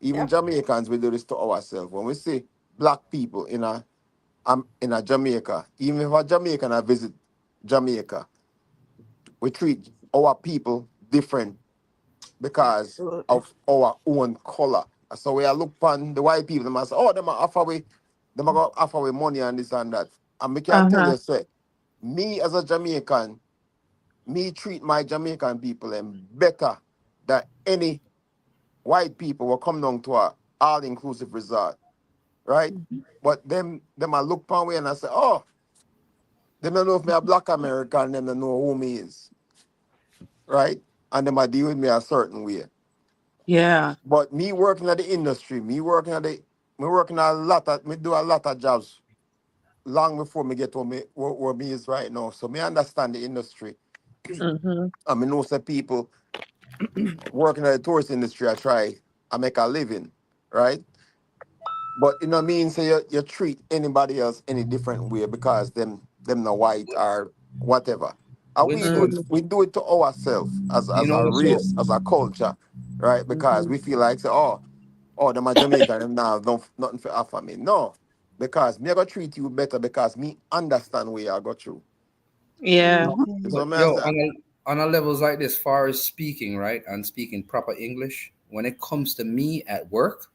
Even Yep. Jamaicans, we do this to ourselves. When we see black people in a Jamaica, even if a Jamaican I visit Jamaica, we treat our people different because Absolutely. of our own color. So we are look upon the white people, them and say, oh, them are offer we money and this and that. And we can tell Uh-huh. you, say, me as a Jamaican, me treat my Jamaican people and better than any white people will come down to a all-inclusive resort, right? But them I look upon me and I say, oh, they don't know if me a black American, them don't know who me is, right? And them I deal with me a certain way. Yeah. But me working at the industry, me working at me do a lot of jobs long before me get where me is right now. So me understand the industry. Mm-hmm. I mean, know some people working at the tourist industry, I make a living, right? But you know what I mean? So you treat anybody else any different way because them not white or whatever. And Winston, we do it to ourselves you as know a so. race, as a culture, right? Because Mm-hmm. we feel like say, oh, them are Jamaican, them now don't nothing for offer me. No. Because me I go treat you better because me understand where I got through. Yeah. You know But what I yo, say? on a levels like this, far as speaking, right, and speaking proper English, when it comes to me at work,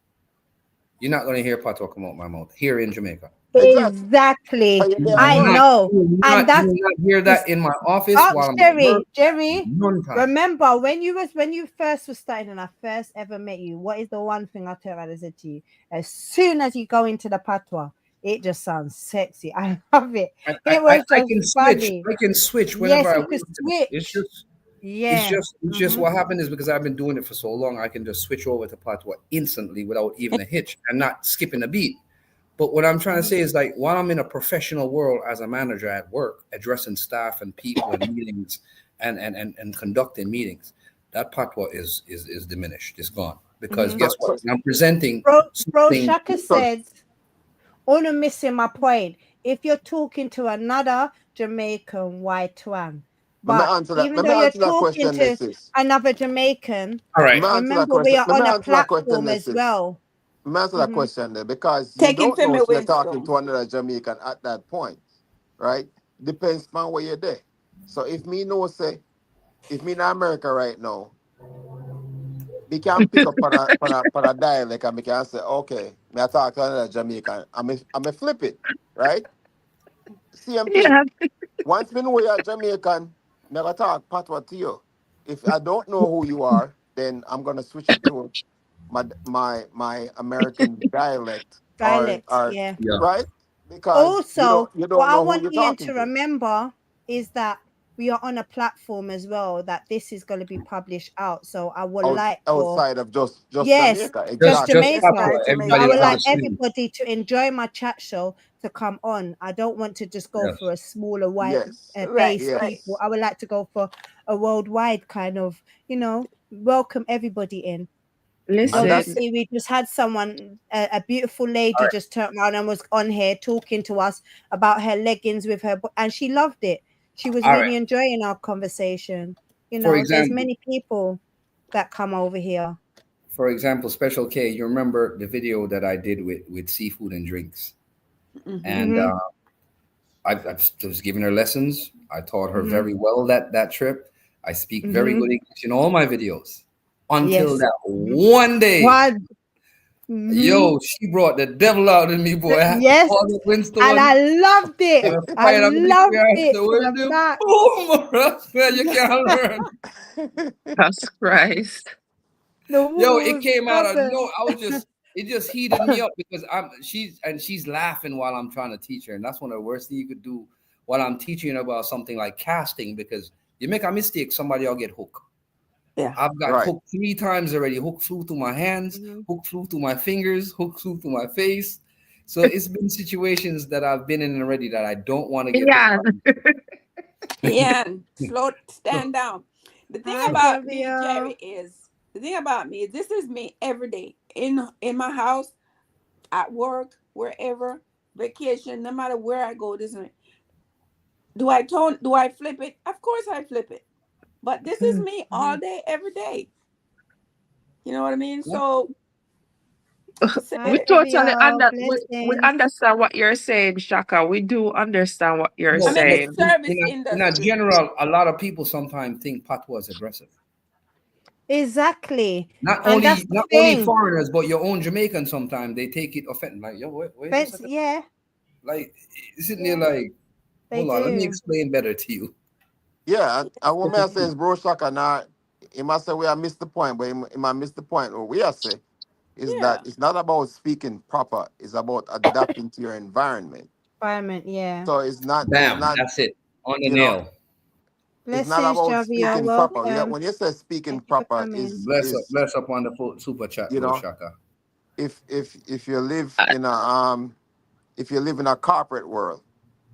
you're not gonna hear patois come out my mouth here in Jamaica. Exactly. Exactly. So you're there at I work. know. And You that's will not hear this. that in my office Oh, while I'm at work. Jerry, None time. remember when you first was starting and I first ever met you, what is the one thing I said to you? As soon as you go into the patois, it just sounds sexy. I love it. It was I just can switch. funny. I can switch whenever Yes, I you could want to. switch. Yeah. It's just what happened is because I've been doing it for so long, I can just switch over to patois instantly without even a hitch and not skipping a beat. But what I'm trying to say is like while I'm in a professional world as a manager at work, addressing staff and people and meetings and conducting meetings, that patois is diminished. It's gone. Because guess what? When I'm presenting Bro something. Shaka said, only missing my point. If you're talking to another Jamaican white twang, but even Let though me you're answer that talking question, to this is. another Jamaican, All Let right. me answer that remember we question. are Let me on a answer that question, platform this as is. well. Let me answer that question there, because you Taking don't from know me if you're talking wisdom. to another Jamaican at that point, right? Depends on where you're there. So if me know say, if me in America right now, we can pick up on a dialect and we can say, okay, me I talk to another Jamaican. I'm a flip it, right? Same thing. Yeah. Once me know you're Jamaican, me gonna talk patois to you. If I don't know who you are, then I'm gonna switch it to my American dialect, Dialects, or yeah. Yeah. right, because Also, you what don't I know who want you're Ian talking to to. remember is that we are on a platform as well, that this is going to be published out. So I would like for, Outside of just yes, Jamaica, just Just exactly. Jamaica. patois. Outside So I Everybody Jamaica, would will like yeah. understand. everybody to enjoy my chat show to come on. I don't want to just go Yes. for a smaller white Yes, Right, base right. people. yes, I would like to go for a worldwide kind of, welcome everybody in. and that's Listen, Obviously, we just had someone, a beautiful All lady, right. just turned around and was on here talking to us about her leggings with her, and she loved it. She was All right. really enjoying our conversation. For There's example, many people that come over here. Special K, you remember the video that I did with seafood and drinks, Mm-hmm. and Mm-hmm. I was giving her lessons. I taught her Mm-hmm. very well that trip. I speak very Mm-hmm. good English in all my videos. Until Yes. that Mhm. one day, One. Mm-hmm. yo, she brought the devil out in me, boy. I had to Yes. call the And I Winston. loved it. And I I fired up in the loved car. I it said, to "Where's the the max. boom? Man, you can't learn." that's Christ. The Yo, woman it was came out of stubborn. no. I was just, it just heated me up because she's laughing while I'm trying to teach her, and that's one of the worst things you could do while I'm teaching her about something like casting, because you make a mistake, somebody will get hooked. Yeah. I've got right. hooked 3 times already. Hook flew through my hands, Mhm. hook flew through my fingers, hook flew through my face. So it's been situations that I've been in already that I don't want to get hooked Yeah. on. Ian, stand So, down. The thing Hi, about me, Jerry, Javio. is the thing about me. This is me every day in my house, at work, wherever, vacation, no matter where I go. This is me. Do I flip it? Of course I flip it. But this is me all Mhm. day, every day. You know what I mean? yeah. So I Hi, We said, totally Javio. we Blessings. understand what you're saying, Shaka. We do understand what you're I'm No, in the but saying. service in a industry. general, a lot of people sometimes think patois is aggressive. Exactly. Not And that's only the not only thing. foreigners, but your own Jamaicans sometimes they take it offended. Like, yo, wait a second. Yeah, Like, sitting there yeah, like, they hold on, let me do. explain better to you. Yeah, I want me to say Mhm. is bro Shaka now. He must say we have missed the point, but he might miss the point. What we are say is that Yeah. it's not about speaking proper. It's about adapting to your environment. Environment, yeah. So it's not. It's Bam, not. that's it. On the You know. nail. It's not Blessings, about Javio. speaking proper. Yeah, Welcome. when you say speaking Thank you for proper, coming. is Bless up on the super chat, you bro know, Shaka. if you live Uh, in a if you live in a corporate world,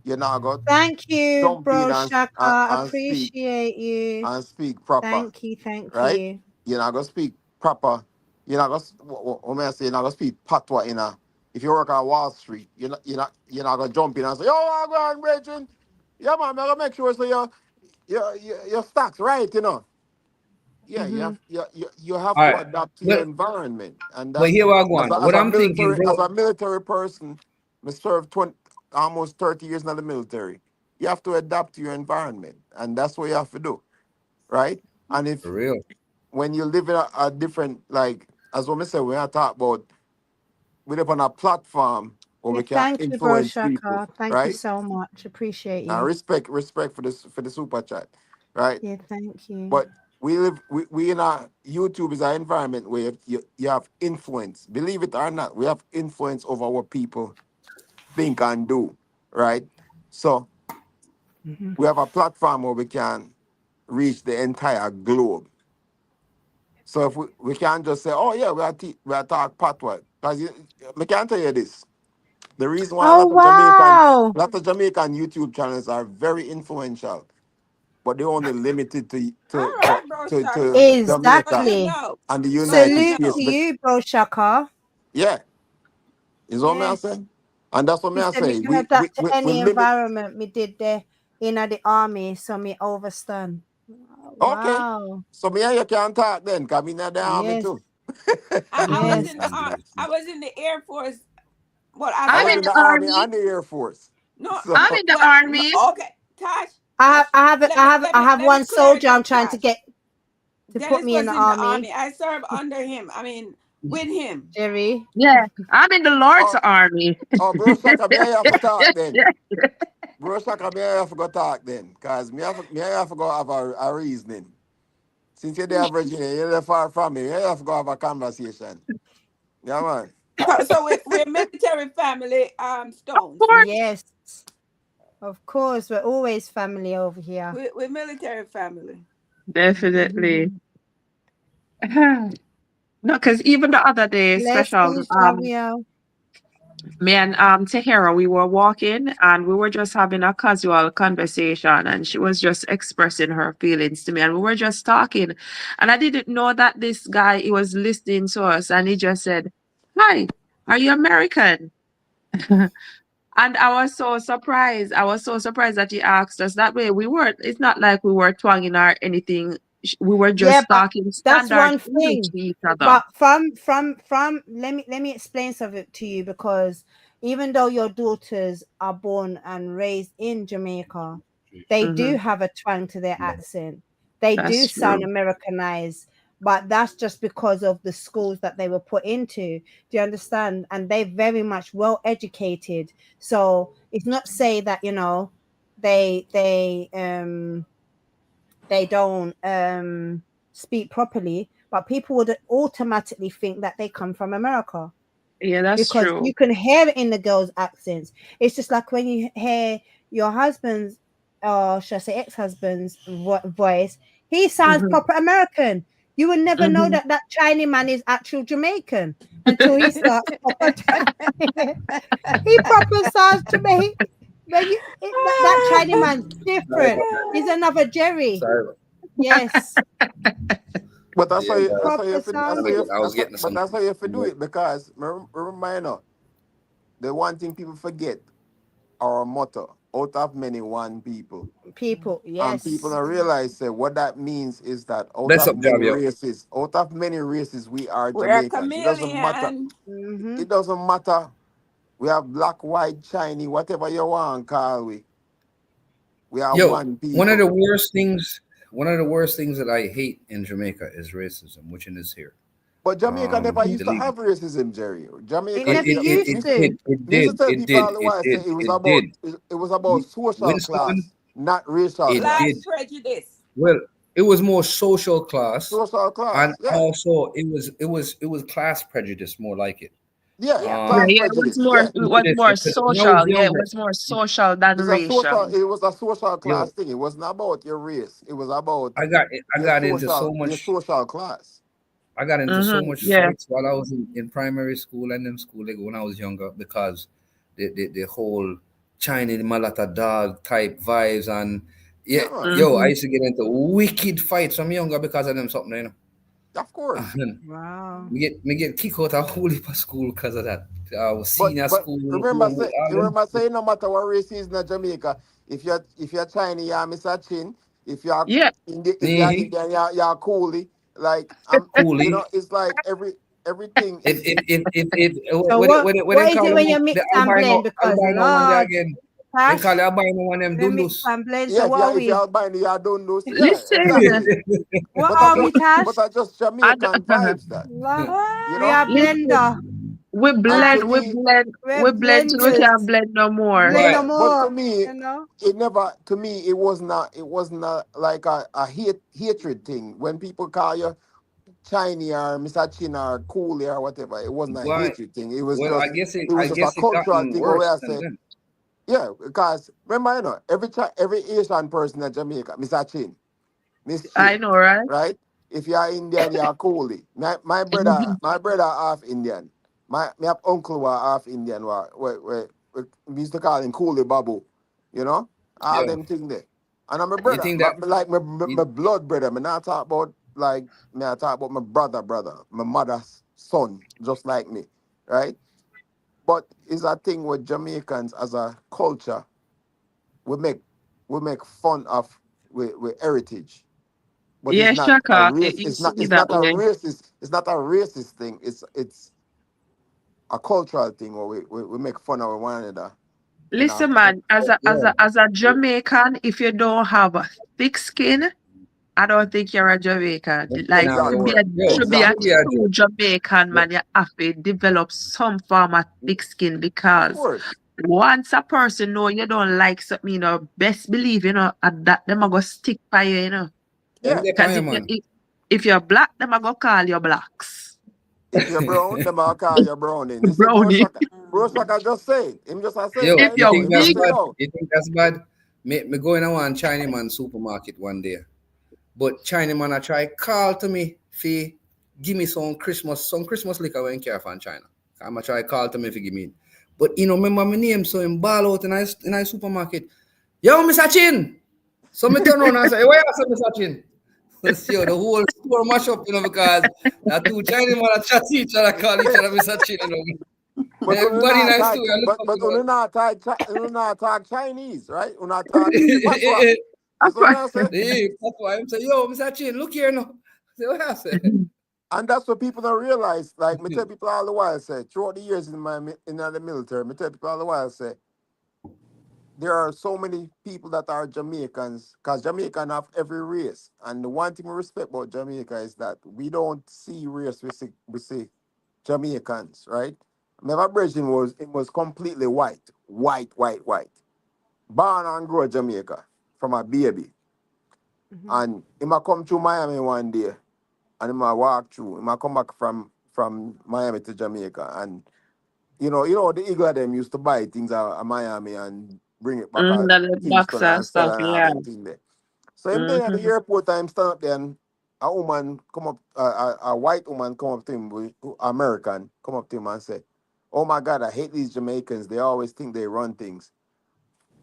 you're not going to Thank you, jump in bro Shaka. Appreciate you. and speak proper, Thank you. Thank right? you. You're not gonna speak proper. You're not gonna what may I say? You're not gonna speak patois in a. If you work on Wall Street, you're not gonna jump in and say, "Yo, I'm going, Bridget. Yeah, man, I'm gonna make sure so your stocks right, you know." Yeah, Mm-hmm. you have All to right. adapt to your But environment, and but that's here I go on. What I'm thinking, as bro. a military person, I served 20, almost 30 years in the military. You have to adapt to your environment, and that's what you have to do, right? And For if real. when you live in a different, like as what I said, when I talk about we live on a platform where Yeah, we can thank you, bro influence people, Shaka. Thank you right? so much. Appreciate And you. respect for the super chat, right? Yeah, thank you. But we in our YouTube is our environment where you have influence. Believe it or not, we have influence over what people think and do, right? So Mm-hmm. we have a platform where we can reach the entire globe. So if we can't just say, oh yeah, we are talk patois. Because we can't tell you this. The reason why Oh, wow. a lot of Jamaican YouTube channels are very influential, but they're only limited All right, bro to Shaka. Good to Jamaica Exactly. know. and the Good to United Salute States. to know. you, bro Shaka. Yeah, is what me I Yes. say. And that's what me He I said me say. can adapt to We any limit. environment me did there in the army, so me overstand. Okay. Wow. So me and you can't talk then, because me not the army Yes. too. I was Yes. in the I was in the Air Force. Well, I I I'm was in in served. the the army army. and the air force. No, So I'm in the well, no, army. okay, Tosh, I Tosh. have, I have, Let I me have, let I me have let me one clear it soldier I'm up, trying to Tosh. get to put Dennis me in was the in the army, army. I served under him. I mean, with him. Jerry. Yeah, I'm in the Lord's oh, army. oh bro Shaka, me I have to talk then. Bro Shaka, me I have to go talk then. Cause me I have to go have a reasoning. Since you're there, Virginia, you're there far from me. You have to go have a conversation. Yeah, man. So we're military family. Of Stones. course, Yes, of course. We're always family over here. We're military family. definitely. No, because even the other day, special, Blessings, Javier. me and Tahira, we were walking and we were just having a casual conversation, and she was just expressing her feelings to me, and we were just talking, and I didn't know that this guy, he was listening to us, and he just said, "Hi, are you American?" And I was so surprised. I was so surprised that he asked us that way. We weren't, it's not like we were twanging or anything. We were Yeah, just but talking that's standard one English thing. to each other. But from let me explain something to you, because even though your daughters are born and raised in Jamaica, they Hmm. do have a twang to their accent. They do That's sound true. Americanized, but that's just because of the schools that they were put into. Do you understand? And they're very much well educated. So it's not say that, they don't speak properly, but people would automatically think that they come from America, Yeah, that's because true. you can hear it in the girls' accents. It's just like when you hear your husband's, or should I say ex-husband's voice, he sounds Hmm. proper American. You will never know Hmm. that that Chinese man is actual Jamaican until he starts proper. He proper sounds Jamaican. When that Chinese man's Sorry different. about that. He's another Jerry. Sorry. Yes, But that's Yeah, how you, guys. that's how you proper have to, I sound was, I was that's how, getting but that's something. how you have to do it, because remember, the one thing people forget, our motto, out of many, one people. people. And people Yes. don't realize that what that means is that Bless up, Javio. out of many races, we are We're a Jamaicans. It doesn't matter. chameleon. Mm-hmm. It doesn't matter. We have black, white, Chinese, whatever you want, call we. We are Yo, one one of the people. worst things, one of the worst things that I hate in Jamaica is racism, which is here. But Jamaica never used to Delete. have racism, Jerry. It Jamaica, never used to. we used to tell people all the It while, say did, it was it about did. it was about social Winston, class, not racial it Class did. class. prejudice. Well, it was more social class, Social and class, yeah. also it was class prejudice, more like it. Yeah, Yeah, class Um, yeah, it was prejudice, more, yeah. it was more because when I was social. Yeah, it younger, was more social than racial. It was a social class yo, thing. It wasn't about your race. It was about I got into so your much. social class. I got into so Hmm. much Yeah, fights while I was in primary school and in school, like when I was younger, because the whole Chinese Malata dog type vibes, and yeah, Yeah, man. yo, I hmm, used to get into wicked fights from younger because of them something, you know. Of course. And Wow. me get kicked out of whole heap of school because of that. Senior But school, remember, you remember saying no matter what race is in Jamaica, if you're Chinese, you're Mr. Chin. If you're yeah. if you're mm-hmm. Indian, you're Coolie. Like Coolie. it's like everything is If So when what they is call it them when you mix the and blend? Because albino one there Lord, again, they call Tash, the albino one them we mix dundus. and blend. So yeah. what are If you're we? Albino, you don't know. Yeah, Listen, exactly. What are we, But Tash? I just and Jamaican vibes that Lord, you we know. are listen, blender. And to Aye, me, we're we blend till we blenders. can't blend no more. Blend Why? no but to more. me, You know. it never. To me, it wasn't like a hatred thing. When people call you Chinese or Mr. Chin or Coolie or whatever, it wasn't a Why? hatred thing. Well, It was I just a guess it cultural gotten thing where worse I than say, then. yeah, because remember, every Asian person in Jamaica, Mr. Chin, Miss I Chin, know, right? right? If you are Indian, you are Coolie. My brother half Indian. My have uncle were half Indian. We used to call him Coolie Babu. You know, all Yeah. them thing there. And I'm my You brother, think that? like You, my blood brother. Me not talk about like me. I talk about my brother, my mother's son, just like me, right? But it's a thing with Jamaicans as a culture. We make we make fun of with heritage. but Yeah, it's not a Shaka, race. you It's see not. It's that not a way. racist. It's not a racist thing. It's a cultural thing where we make fun of one another. You know. Listen, man, Yeah. as a Jamaican, if you don't have a thick skin, I don't think you're a Jamaican. But then Like Exactly. yo, to be you a should be Exactly. a true Jamaican yeah. man, you have to develop some form of thick skin Of because course. once a person know you don't like something, best believe, at that them are gonna stick by you, Them Yeah. there Because fire man. if you're black, them are gonna call you blacks. If you're brown, them will call you browning. You see, Brownie. Bro Shaka just say it. Him just a say it Yo, If right you you're now. think Him that's just big, say it bad? out. You think that's bad? Me go in a one Chinaman supermarket one day. But Chinaman I try call to me fi give me some Christmas liquor when care from China. I'm try call to me fi give me. But remember my name, so him ball out in a supermarket. Yo, Mr. Chin. So me turn around and say, where you Mr. Chin? So the whole store mash up, because that two Chinaman that chat each other, call each other Mr. Chin. But you Everybody in not the talk, store look up but to you not talk Chinese, right? You not talk patois. me. You see what I say? Hey, that's why I'm saying, yo, Mr. Chin, look here now. Say what I say. And that's what people don't realize. Like me tell people all the while say, throughout the years in the military, me tell people all the while say, there are so many people that are Jamaicans, because Jamaican have every race. And the one thing we respect about Jamaica is that we don't see race, we see Jamaicans, right? My brethren was completely white, white, white, white. Born and grow in Jamaica from a baby. Mhm. And he might come to Miami one day and he might walk through. He might come back from Miami to Jamaica. And the Eagle of them used to buy things out of Miami and bring it back at the box Kingston and and sell stuff, and have yeah. him thing there. So him there at the Mm-hmm. airport time stand up there and a woman come up, a white woman come up to him, American, come up to him and say, "Oh my God, I hate these Jamaicans. They always think they run things."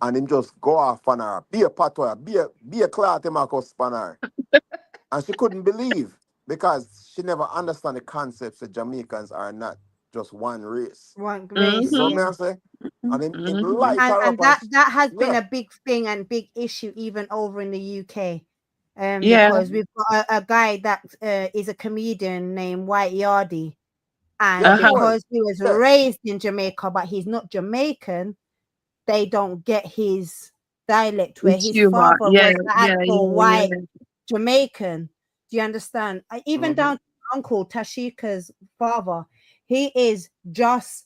And him just go off on her, be a patois, be a cloth him a go span her. And she couldn't believe because she never understand the concepts that Jamaicans are not just one race. One You race, see Mm-hmm. what yeah. I say? And him Mm-hmm. light her And up and that has been yeah, a big thing and big issue even over in the UK. Yeah. Because we've got a guy that is a comedian named White Yardy, yeah, and the Uh-huh. boy. because he was Yeah, raised in Jamaica, but he's not Jamaican, they don't get his dialect where It's his humor. father Yeah, was the yeah, actual yeah, white yeah. Jamaican. Do you understand? Even hmm down to Uncle Tashika's father, he is just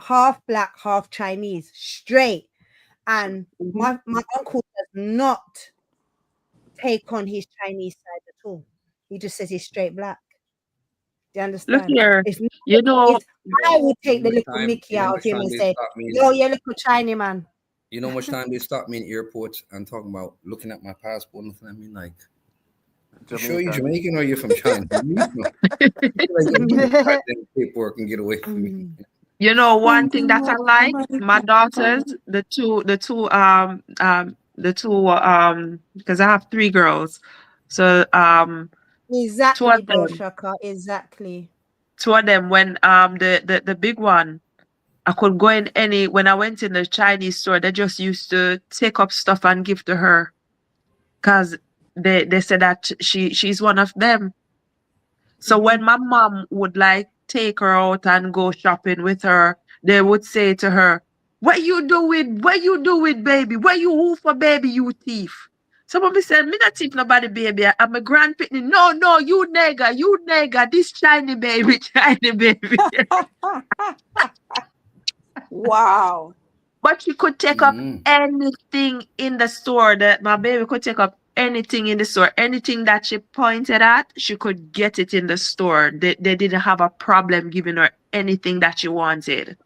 half black, half Chinese, straight. And Mm-hmm. my uncle does not take on his Chinese side at all. He just says he's straight black. Do you Look understand? here. It's not, You know, it's I would take the little Mickey You know out of much him time and they say, stop me "Yo, you little Chinese man." you know much time they stop me in airports and talking about looking at my passport and looking at me like, you sure you Jamaican. Jamaican or you from China? Like, give me the goddamn paperwork and get away from me. Mm. one thing that I like, my daughters, because I have three girls. So two Exactly, of bro, them, Shaka. Exactly. when the big one, I could go in when I went in the Chinese store, they just used to take up stuff and give to her because they said that she's one of them. So when my mom would like take her out and go shopping with her, they would say to her, "What you doing? What you doing, baby? What you who for, baby? You thief." Some of me said, "Me not thief nobody, baby. I'm a grand pitney." No, no, you nigga, this shiny baby, shiny baby. Wow. But she could take up Mm-hmm. anything in the store. That my baby could take up anything in the store. Anything that she pointed at, she could get it in the store. They didn't have a problem giving her anything that she wanted.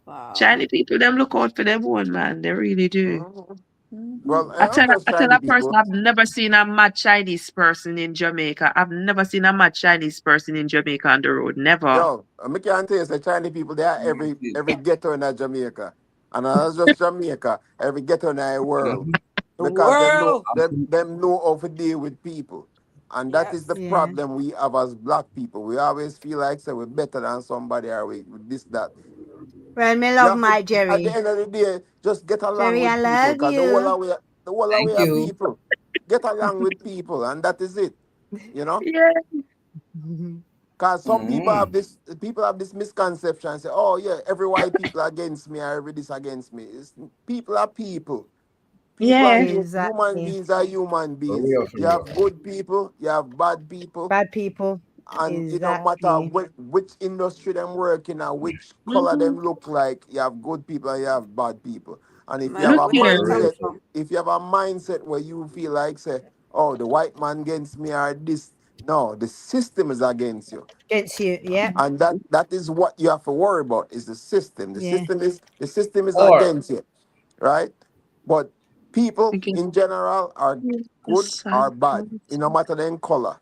Wow. Chinese people, them look out for them one man. They really do. Mhm. Mhm. Well, I'm just I tell Chinese a person people. I've never seen a mad Chinese person in Jamaica. I've never seen a mad Chinese person in Jamaica on the road. Never. Yo, I can't tell you, say Chinese people, they are every ghetto in Jamaica. And not just Jamaica, every ghetto in the world. The Because them know world. them know how to deal with people. And that is the Yes. Yeah. problem we have as black people. We always feel like say we're better than somebody or we this, that. Well, me You love have to my at the Jerry. end of the day, just get along Jerry, I with people. love Because you. the whole Thank way are you. people. get along with people, and that is it. You know, Yeah. because some Mm. people have this misconception. Say, oh yeah, every white people against me, or every this against me. People are people. People are Yeah. human Exactly. beings are human For beings. real, for You real. have good people, you have bad people, Bad people. and it don't matter Exactly. which industry them work in or which color Hmm. them look like. You have good people and you have bad people. And if you have matter Look a where they here. For real. come mindset, from. if you have a mindset where you feel like say, oh, the white man against me or this, no, the system is against you. Gets you. Yep. And that is what you have to worry about is the system. Yeah. The system is Or against you, right? But people Okay. in general are The good side. or bad, it no matter the color.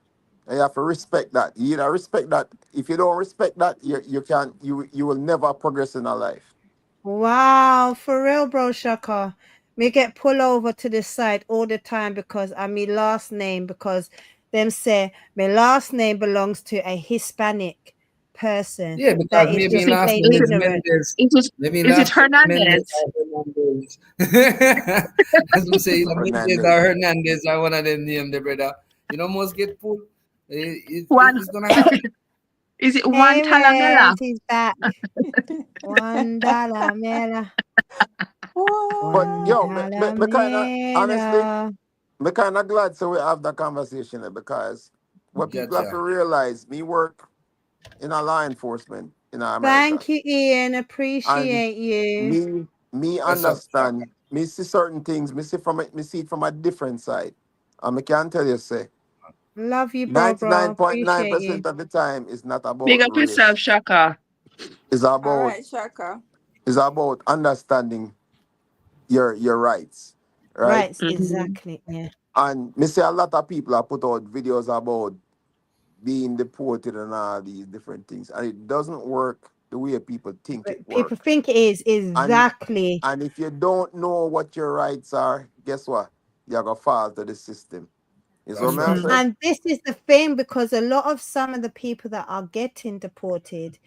And you have to respect that. You either respect that. If you don't respect that, you will never progress in a life. Wow, for real, bro, Shaka. Me get pull over to the side all the time because I'm my last name because them say my last name belongs to a Hispanic person yeah, because that is maybe just Is it? last plain name Is it? is ignorant. Mendez. Is it? Maybe Is it last name is Mendez Hernandez? or Hernandez. As we say, either Mendez Hernandez. or Hernandez or one of them name, the brother. You know, must get pulled. One. It's gonna happen. Is it one Hey, Talamela? Reds, he's back. $1 mela. But yo, $1 me kind of honestly, mela. me kind of glad so we have that conversation because what people have to Jaja. realize, me work in a law enforcement in America, Thank you, Ian. and Appreciate you. me That's up. understand, me see certain things, me see it from a different side. And I can tell you, say, Love you, bro, bro. Appreciate you. 99.9% of the time is not Big about up yourself, race. Shaka. It's All about right, Shaka. understanding your rights, right? Right, Hmm. exactly. Yeah. And me see a lot of people have put out videos about being deported and all these different things, and it doesn't work the way people think it But people work. think it is And exactly. and if you don't know what your rights are, guess what? You're gonna fall to the system. Is what That's me right. I Mhm. say? And this is the thing because a lot of some of the people that are getting deported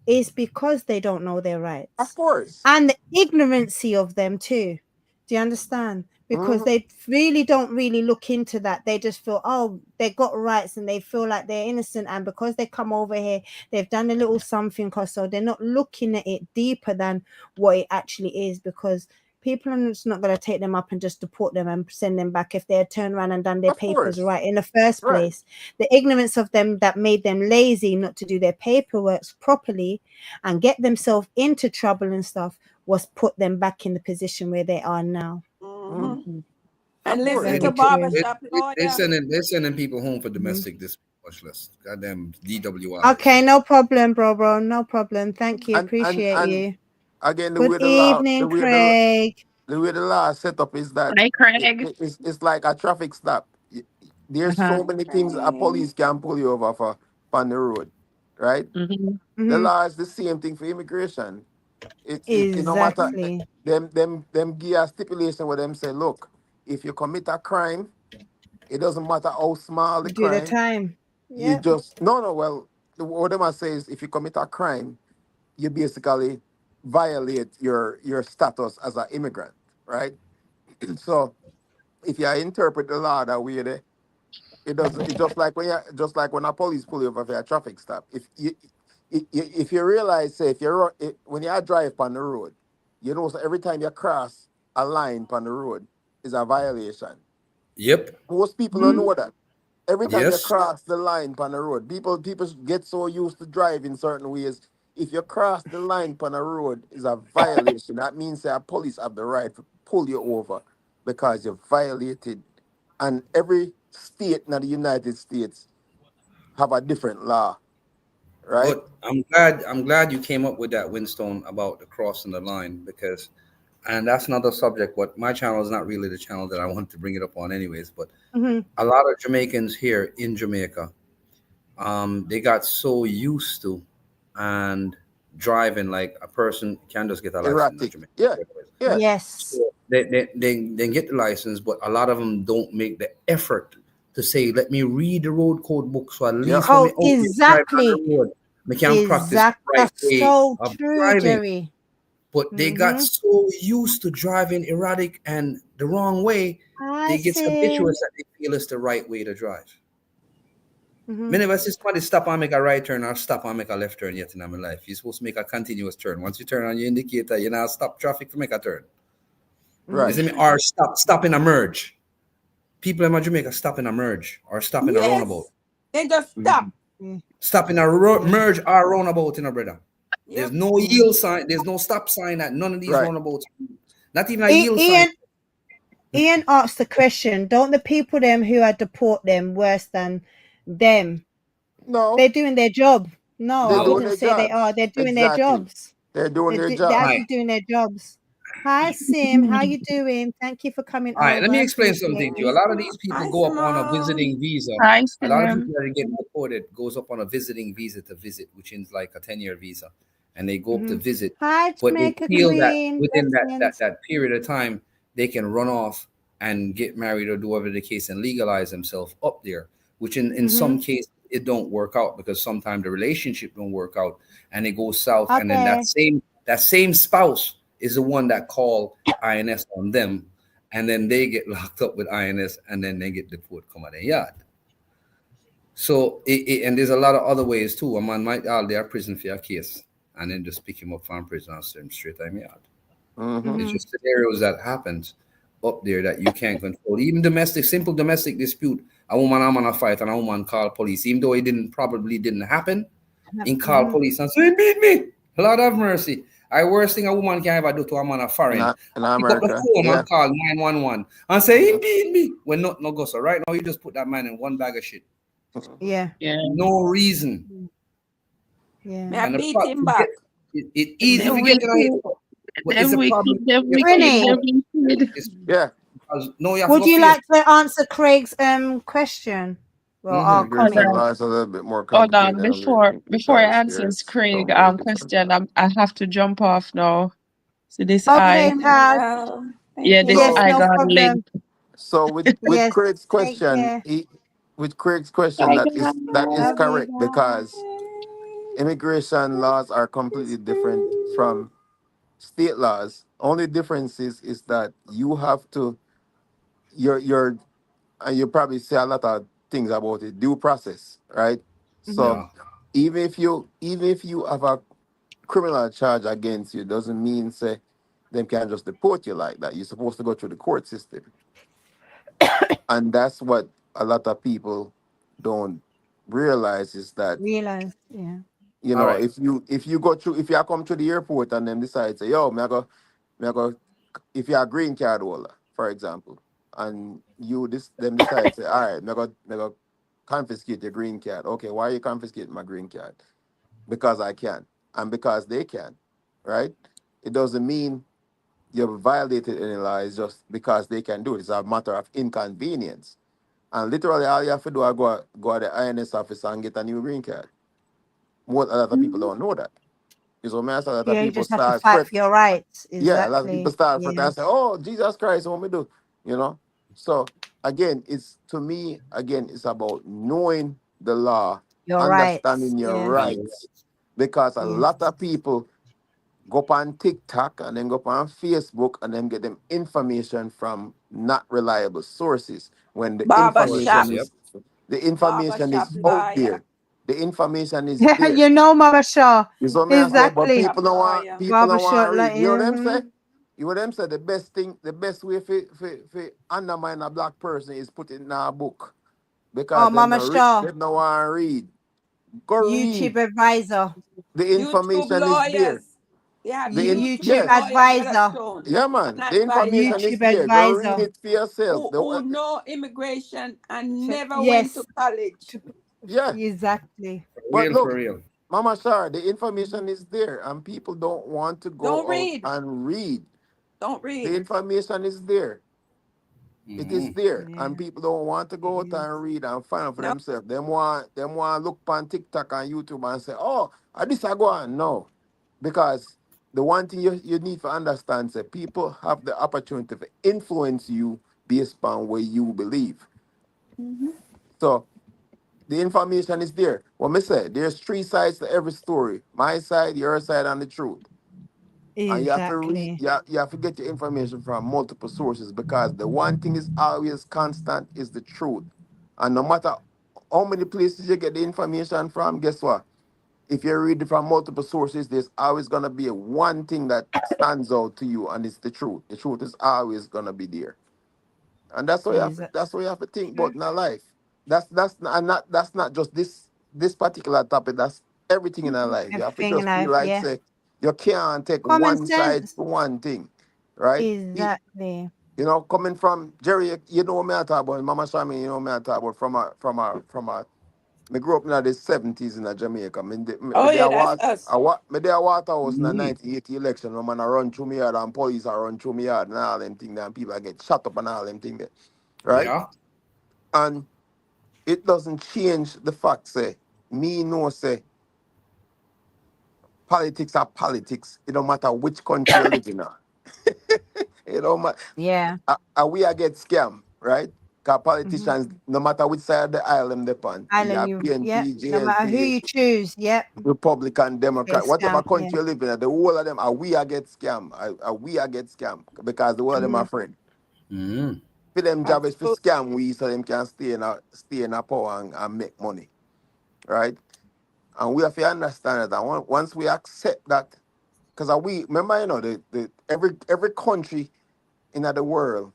is because they don't know their Of rights course. and the ignorancy of them too. Do you understand? Because Mhm. they really don't really look into that. They just feel, oh, they got rights and they feel like they're innocent. And because they come over here, they've done a little something or so. They're not looking at it deeper than what it actually is because people are just not going to take them up and just deport them and send them back if they had turned around and done their Of papers course. right in the first Right. place. The ignorance of them that made them lazy not to do their paperwork properly and get themselves into trouble and stuff was put them back in the position where they are now. Hmm. Mhm. Mhm. Of And listen course. to Very true. barbershop lawyer. They're sending people home for Mhm. domestic this much less. Goddamn Okay, DWIs. no problem, bro. No problem. Thank you. Appreciate And you. again, Good evening, Craig. the way the law set up is that Hi, Craig. it's like a traffic stop. There's Uh-huh. so many things a Hey. police can pull you over for on the road, right? Hmm. The Mhm. law is the same thing for immigration. It no matter Exactly. them give a stipulation where them say, look, if you commit a crime, it doesn't matter how small the Do the crime, time. you Yep. just no well what them I say is if you commit a crime, you basically violate your status as an immigrant, right? So if you interpret the law that way, it does. It's just like when a police pull you over for a traffic stop. If you realize, say, when you drive on the road, you know, so every time you cross a line on the road is a violation. Yep. Most people don't Mhm. know that. Every time you Yes. cross the line on the road, people get so used to driving certain ways. If you cross the line on a road, is a violation. That means that police have the right to pull you over because you violated. And every state in the United States have a different law, right? But I'm glad you came up with that, Winstone, about the crossing the line, because and that's another subject. But my channel is not really the channel that I want to bring it up on anyways. But Mhm. a lot of Jamaicans here in Jamaica, they got so used to and driving like a person can just get a license in Erratic. Jamaica. Yeah, yeah, Yes. So they get the license, but a lot of them don't make the effort to say, let me read the road code book. So at yeah. least when me Oh, out here driving on exactly. the road, we can practice the Exact. right That's way so of true, driving. Jerry. But they got Mhm. so used to driving erratic and the wrong way I they get see. habituous that they feel it's the right way to drive. Mhm. Many of us see somebody stop and make a right turn or stop and make a left turn yet in my life. You're supposed to make a continuous turn. Once you turn on your indicator, you now stop traffic to make a turn. Right. You see me? Or stop in a merge. People in Jamaica stop in a merge or stop in a roundabout. Yes. They just stop. Yeah. Stop in a merge or roundabout, brother. There's Yep. no yield sign. There's no stop sign at none of these Right. roundabouts. Not even a yield sign. Ian asked the question, don't the people them who had deport them worse than them? No, They're doing their job. No, they're I doing wouldn't their say they jobs. are. They're doing their Exactly. jobs. They're doing their They're job. actually doing their jobs. Hi, Sim. How you doing? Thank you for coming All right, let me over. explain Appreciate something to you. A it. lot of these people Hi, go up on a Simone. visiting visa. Hi, A lot of Sam. people that get deported goes up on a visiting visa to visit, which is like a 10-year visa, and they go up to visit. Hi, But they Jamaica feel that Queen. within Blessings. that period of time, they can run off and get married or do whatever the case and legalize themselves up there, which in some cases it don't work out because sometimes the relationship don't work out and it goes south. And then Okay. that same spouse is the one that call INS on them, and then they get locked up with INS and then they get deported, come out of their yard. So and there's a lot of other ways too. A man might out there prison for a case and then just pick him up from prison and send him straight to him yard. Mm-hmm. It's just scenarios that happens up there that you can't control. Even simple domestic dispute. A woman I'm on a fight and a woman call police, even though it probably didn't happen. In call police and say, he beat me. Lord have mercy. I worst thing a woman can ever do to a man a foreign. In Pick up the America, phone yeah. and call 911 and say he beat me. When not no go so right now you just put that man in one bag of shit. Yeah. Yeah. No reason. Yeah. May I And the beat problem him back? it easy Then to we get in a hit. But it's then a we problem. keep them You wicked, Renee. them wicked. It's Yeah. because no, you have Would to go you face. like to answer Craig's question? Well, our Immigration comment. law is a little bit more Hold complicated on, than we before think before I because answers there's Craig so many different question, I have to jump off now. So this Okay, I pal. Well, yeah, thank this Yes, you. I no got problem. link. So with Yes. Craig's Take question, care. with Craig's question, I that is Love you. correct because Bye. immigration laws are completely different from state laws. Only difference is that you have to your and you probably say a lot of things about it, due process, right? So Yeah. even if you have a criminal charge against you, doesn't mean say them can just deport you like that. You're supposed to go through the court system. And that's what a lot of people don't realize is that Realize. Yeah. All right. if you come through the airport and then decide say yo me I go if you're a green card holder for example and them decide say all right me I go confiscate your green card. Okay, why are you confiscating my green card? Because I can and because they can, right? It doesn't mean you've violated any law. It's just because they can do it. It's a matter of inconvenience. And literally, all you have to do is go to the INS office and get a new green card. Most a lot of people don't know that. So, man, a lot of Yeah, you people just have to start fight fret. for your rights. Yeah, a lot of people Exactly. start fret Yeah. and say, "Oh, Jesus Christ, what we do?" You know. So again, it's to me again, it's about knowing the law, Your rights. understanding your Yeah. rights, because a Yes. lot of people go up on TikTok and then go up on Facebook and then get them information from not reliable sources when the Barber Sources, shop. information yep. is Shop out liar. there. The information is Yeah, there. you know, Mama Shaw. You know what I say? But Barber Exactly. shop liar. people don't want Barbershop, to like, read. You know what them mm-hmm. say? You know what them say? The best way for undermine a black person is put it in a book because Oh, Mama Shaw, they don't want to read. Go read. YouTube advisor. The YouTube information is there. lawyers. They have YouTube YouTube Yes. lawyer advisor. Yellowstone. Yeah, An man. The advisor information is YouTube there. Go read advisor. it for yourself. who know immigration and never went to Yes. college. Yeah. Exactly. But For look, real. Mama Shar, the information is there, and people don't want to Don't go out read. and read. Don't The read. information is there. It is Mhm. there, and Yeah. people don't want to It go out is. and read and find out for No. themselves. Them want look on TikTok and YouTube and say, "Oh, this I go on." No, because the one thing you need to understand is that people have the opportunity to influence you based on what you believe. So the information is there. What me say, there's three sides to every story: my side, your side, and the truth. And you have to Exactly. you have to get your information from multiple sources, because the one thing is always constant is the truth. And no matter how many places you get the information from, guess what? If you read it from multiple sources, there's always gonna be a one thing that stands out to you, and it's the truth. The truth is always gonna be there. And that's what you have to think about in our life. That's not just this particular topic. That's everything in our life. You have to Everything in just be life, like, yeah. say, you can't take Common one side sense. for one thing, right? Exactly. You know, coming from Jerry, you know me I talk about, Mama Shami, you know me I talk about, from a me grew up in the 70s in Jamaica. Oh Me there yeah, that's was us. me there Waterhouse in the Mm. 1980 election. When man a run through me yard and police are run through me yard and all them things, and people get shot up and all them things there, right? Yeah. And it doesn't change the fact, say, me know, say, politics are politics. It don't matter which country you live in. It don't matter. Yeah. We are get scammed, right? Because Hmm. politicians, no matter which side of the aisle them depend, you Island, have you, yep. PNP, No matter who JNP, you choose, yep. Republican, Get Democrat, whatever scammed. Yeah. country you live in, the whole of them are we are get scammed. Are we are get scammed because the whole of them Hmm. are friends. Mm. For them job is to Absolutely. scam we so them can stay in a power and make money, right? And we have to understand that once we accept that, because we remember, the every country in the world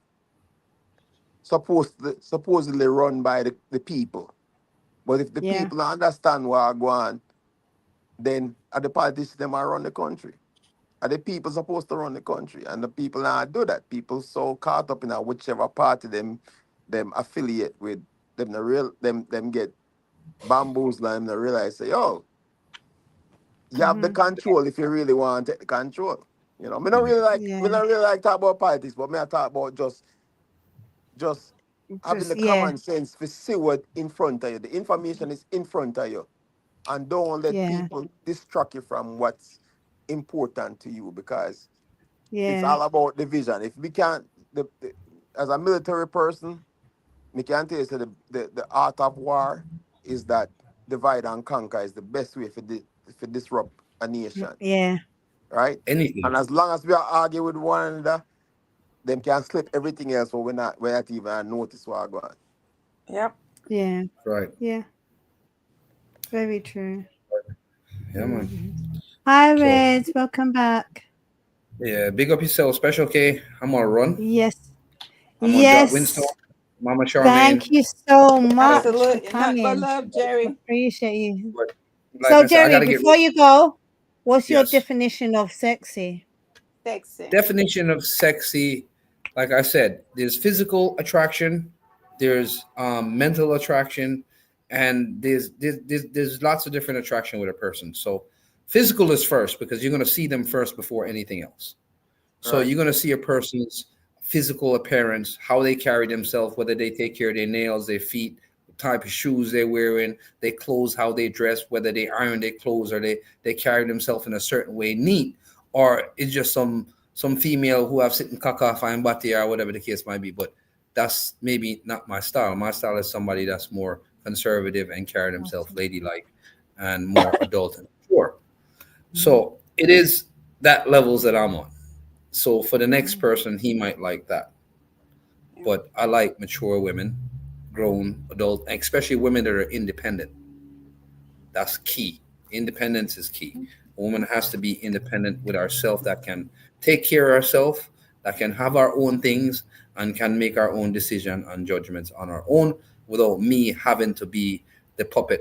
supposedly run by the people. But if the Yeah. people don't understand what are going on, then the politicians them are run the country. Are the people supposed to run the country? And the people not do that. People so caught up in a whichever party them affiliate with, them the real them get bamboozled and they realize, say, oh, you have the Hmm. control if you really want to take the control. Me not Mm. really like Yeah. we not really like talk about politics, but me I talk about just having Just the yeah. common sense to see what in front of you. The information is in front of you. And don't let Yeah. people distract you from what's important to you, because it's Yeah. all about the vision. If we can't as a military person, we can tell you say the art of war is that divide and conquer is the best way for disrupt a nation, Yeah. right? Anything. And as long as we are arguing with one another, them can slip everything else, so we're not even notice what going on. Yep. Yeah. Right. Yeah. Very true. Yeah, man. Mhm. Hi, So Reds. Welcome back. yeah, big up yourself, Special K. I'm gonna run. Yes. I'm gonna drop Winston, Yes. Mama Charmaine. Thank you so much for Absolutely. Nothing but coming. love, Jerry. Appreciate you. But like So, I said, I Jerry, gotta get before you go, what's your yes. definition of sexy? Sexy. Definition of sexy, like I said, there's physical attraction, there's mental attraction, and there's lots of different attraction with a person. So physical is first because you're gonna see them first before anything else. So Right. you're gonna see a person's physical appearance, how they carry themselves, whether they take care of their nails, their feet, the type of shoes they're wearing, their clothes, how they dress, whether they iron their clothes or they carry themselves in a certain way, neat, or it's just some female who have sitting caca fine body or whatever the case might be. But that's maybe not my style. My style is somebody that's more conservative and carry themselves ladylike and more adult and mature. Mhm. So it is that levels that I'm on. So for the next person, he might like that. But I like mature women, grown adult, especially women that are independent. That's key. Independence is key. A woman has to be independent with herself, that can take care of herself, that can have our own things and can make our own decision and judgments on our own without me having to be the puppeteer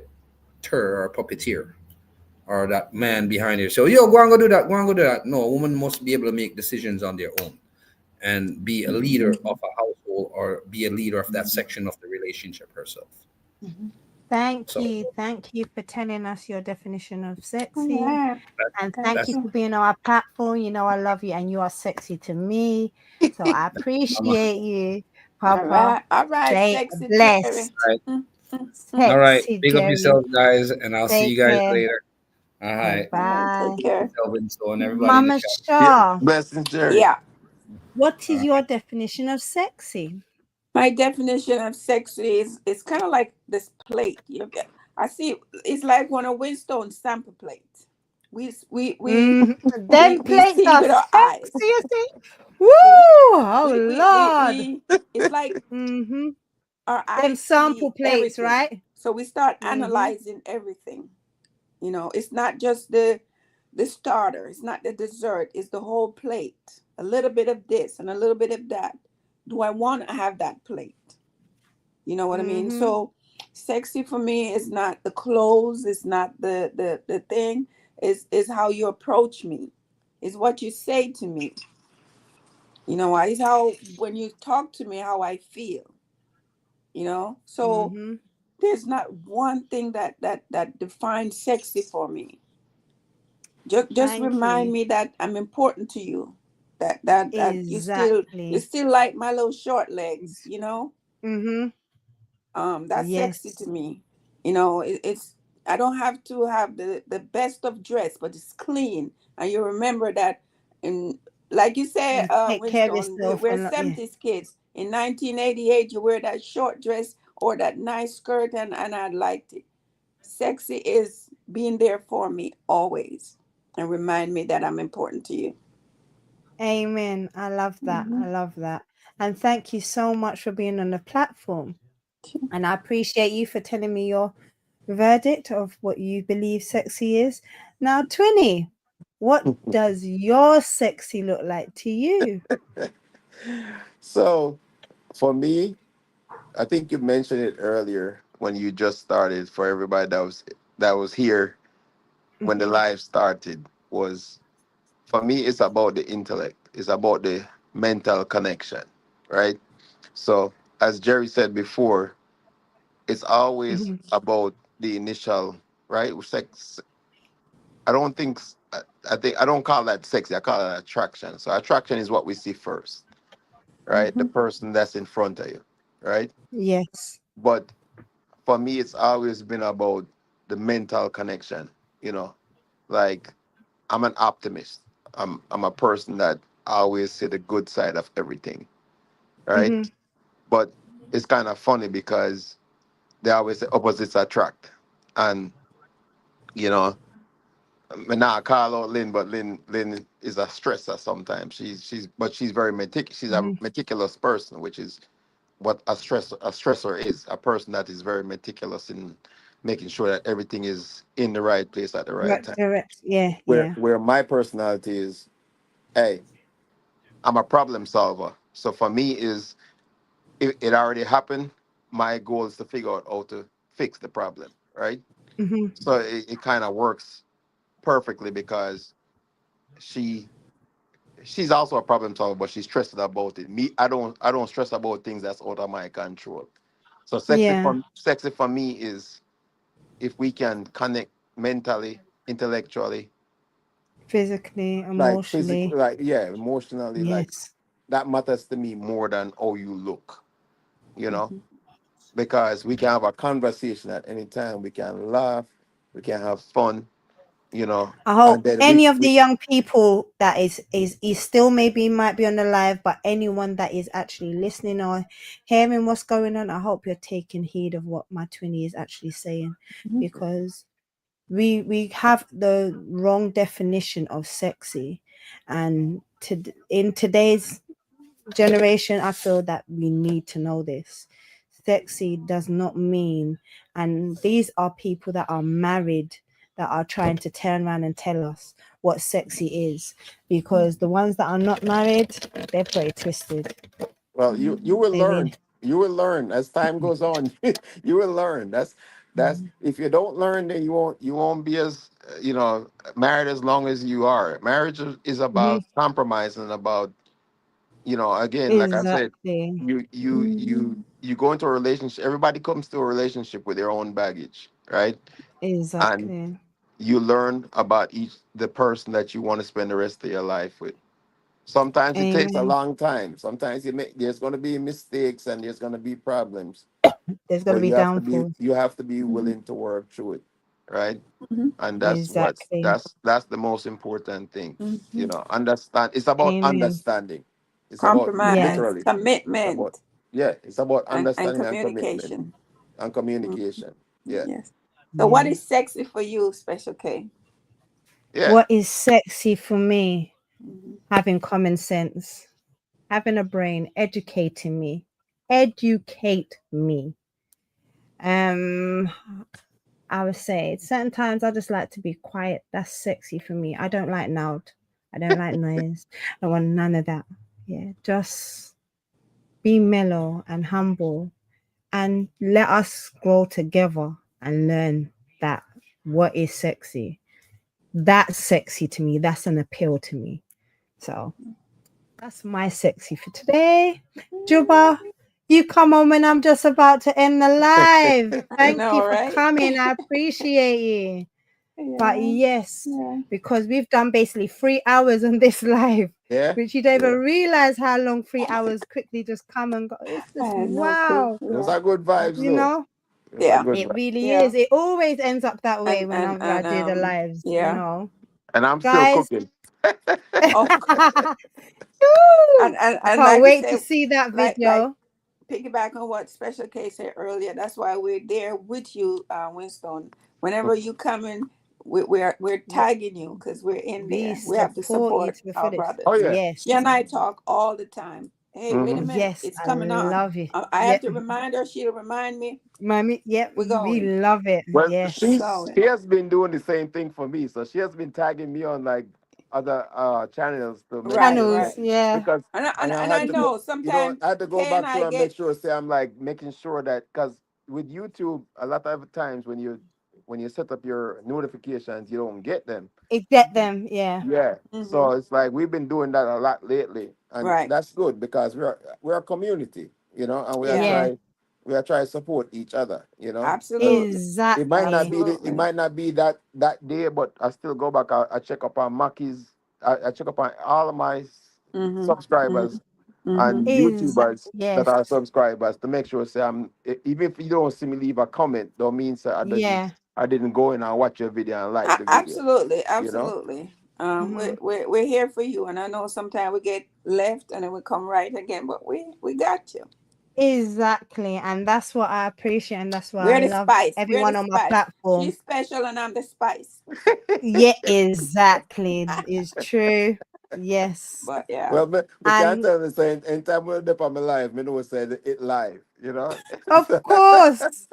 or puppeteer or that man behind her. So, yo, go and go do that, go and go do that. No, a woman must be able to make decisions on their own and be a leader of a household or be a leader of that section of the relationship herself. Thank So you. Thank you for telling us your definition of sexy. Yeah. And Thank thank you that's you. for being on our platform. You know, I love you and you are sexy to me. So I mama. appreciate you, All Papa. right. All right, Stay sexy Jerry. blessed. All right. Mm, mm, mm. All right. Sexy Big up Jerry. yourself, guys, and I'll see Take you guys care. later. All right. All right. Bye. Take care. Kelvin, so and everybody in the Mama chat. Yeah. Shaw, Blessings, Jerry. Yeah. what All is right. your definition of sexy? My definition of sexy is it's kind of like this plate. You get, I see it's like one of Winstone's sample plates. Them we plates see are with our eyes. sexy, you see? Woo! See, Oh Lord. it's like Mm-hmm. our Them eyes sample see plates, everything. right? So we start Mm-hmm. analyzing everything. You know, it's not just the starter, it's not the dessert, it's the whole plate. A little bit of this and a little bit of that. Do I want to have that plate? You know what I mean? Mm-hmm. So sexy for me is not the clothes, it's not the thing, is how you approach me. It's what you say to me. You know, it's how when you talk to me how I feel, you know? So Mm-hmm. there's not one thing that defines sexy for me. Just Thank remind you. me that I'm important to you. That you Exactly. still like my little short legs, you know? Mm-hmm. That's sexy to Yes. me. You know, it's I don't have to have the best of dress, but it's clean. And you remember that in, like you said, You take care of Winston, yourself we're and yeah. 70s kids. In 1988, you wear that short dress or that nice skirt, and I liked it. Sexy is being there for me always and remind me that I'm important to you. Amen. I love that. Mhm. I love that. And thank you so much for being on the platform. And I appreciate you for telling me your verdict of what you believe sexy is. Now, Twinny, what does your sexy look like to you? So for me, I think you mentioned it earlier when you just started. For everybody that was here when the Mhm. live started, was for me it's about the intellect. It's about the mental connection, right? So as Jerry said before, it's always Mhm. about the initial, right? Sex. I don't think I think I don't call that sexy. I call it attraction. So attraction is what we see first, right? The Mhm. person that's in front of you, right? Yes. But for me, it's always been about the mental connection. You know, like I'm an optimist. I'm a person that always see the good side of everything, right? Mhm. But it's kind of funny because they always say opposites attract, and you know, me not call out Lynn, but Lynn is a stressor sometimes. She's very she's a Mhm. meticulous person, which is what a stressor is, a person that is very meticulous in making sure that everything is in the right place at the right Right, time. direct. Yeah, Where yeah. where my personality is, hey, I'm a problem solver. So for me is if it already happened, my goal is to figure out how to fix the problem, right? Mhm. So it kind of works perfectly because she she's also a problem solver, but she's stressed about it. Me, I don't stress about things that's out of my control. So Yeah. sexy for me is if we can connect mentally, intellectually, Physically, like physically, emotionally. like yeah, emotionally, like Yes. that matters to me more than how you look, you know, Mhm. because we can have a conversation at any time. We can laugh, we can have fun, you know, I and hope then any of the young people that is still maybe might be on the live, but anyone that is actually listening or hearing what's going on, I hope you're taking heed of what my twinny is actually saying, Mhm. because we have the wrong definition of sexy, and in today's generation, I feel that we need to know this. Sexy does not mean, and these are people that are married that are trying to turn around and tell us what sexy is, because the ones that are not married, they're pretty twisted. well, you will They learn. need. You will learn as time goes on. You will learn. That's if you don't learn, then you won't be as married as long as you are. Marriage is Mhm. about compromise and about again, like I said, Exactly. you go into a relationship. Everybody comes to a relationship with their own baggage, right? And Exactly. you learn about the person that you want to spend the rest of your life with. Sometimes it takes a Amen. long time. Sometimes there's going to be mistakes and there's going to be problems, There's gonna but be downfall. you have to be Mhm. willing to work through it, right? Mhm. And Exactly. that's the most important thing. Mhm. Understand. It's about Amen. understanding. It's about Compromise, Yes. literally. It's about commitment, it's about and understanding and commitment communication. and Mhm. communication. Yeah. Yes. So, what Yeah. is sexy for you, Special K? Yeah. What is sexy for me? Mhm. Having common sense, having a brain, educating me. Educate me. Um, I would say certain times I just like to be quiet. That's sexy for me. I don't like loud. I don't like noise. I want none of that. Yeah, just be mellow and humble and let us grow together and learn that what is sexy. That's sexy to me. That's an appeal to me. So that's my sexy for today. Juba, you come on when I'm just about to end the live. I Thank know, you for right? coming. I appreciate you. But Yeah. yes, Yeah. because we've done basically 3 hours on this live, Yeah. which you don't even Yeah. realize how long 3 hours quickly just come and go. It's I just had no clue. wow, Those Yeah. are good vibes, you though. know. Those are Yeah. good It vibes. really Yeah. is. It always ends up that way And whenever I do the lives, you yeah. know. And I'm still Guys, cooking. Oh, woo! I and can't like we wait to said, see that like video. piggyback on what Special K said earlier. That's why we're there with you, Winston. Whenever you come in, we're tagging you because we're in We there. We have to support you support to the our fullest. Oh, brothers. yeah. Yes. She and I talk all the time. Hey, wait a Mm-hmm. minute, Yes, it's I coming on. love you. I have Yep. to remind her. She'll remind me. Mommy, yep, We're we going. love it. Well, We're Yes. she going. has been doing the same thing for me. So she has been tagging me on like other channels to make Right, sure Channels, right. that yeah. because And I I had to go, know sometimes I had to go Kay and back to I her and make get sure. Say I'm like making sure that because with YouTube, a lot of times when you set up your notifications, you don't get them. It get them, yeah. Yeah. hmm So it's like we've been doing that a lot lately, and right. that's good because we're a community, and Yeah, Yeah, we are trying to support each other, So absolutely. exactly. it Absolutely. might not be that day, but I still go back. I check up on Maki's. I check up on all of my Mm-hmm. Mm-hmm. subscribers Mm-hmm. and Is YouTubers that yes. are subscribers to make sure say even if you don't see me leave a comment, don't mean say Yeah. I didn't go in and watch your video and like the video, Absolutely, you know. absolutely. Hmm. We're here for you, and I know sometimes we get left and then we come right again, but we got you. Exactly. And that's what I appreciate and that's why I We're the love spice. We're the everyone on my spice. platform. She's special, and I'm the spice. Yeah, exactly. It's true. Yes. But yeah, Well, me can't And tell me saying anytime we're up on my life, me know say it live, you know. of course,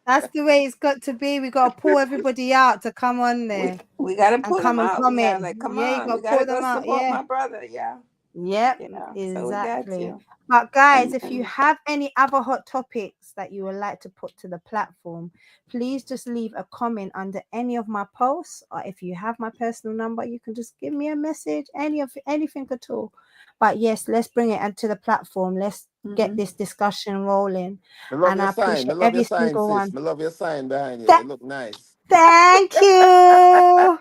that's the way it's got to be. We got to pull everybody out to come on we there we gotta and pull them come and out. We gotta comment. like, come Yeah, you on. got We to pull gotta go them out. support Yeah. my brother. Yeah, Yep, yeah. So we got exactly. you. But guys, And, if you and have any other hot topics that you would like to put to the platform, please just leave a comment under any of my posts. Or if you have my personal number, you can just give me a message, anything at all. But yes, let's bring it onto the platform. Let's get mhm. this discussion rolling. I love And your I sign. I appreciate love your every sign, single sis. one. I love your sign behind you. Th- It look nice. Thank you.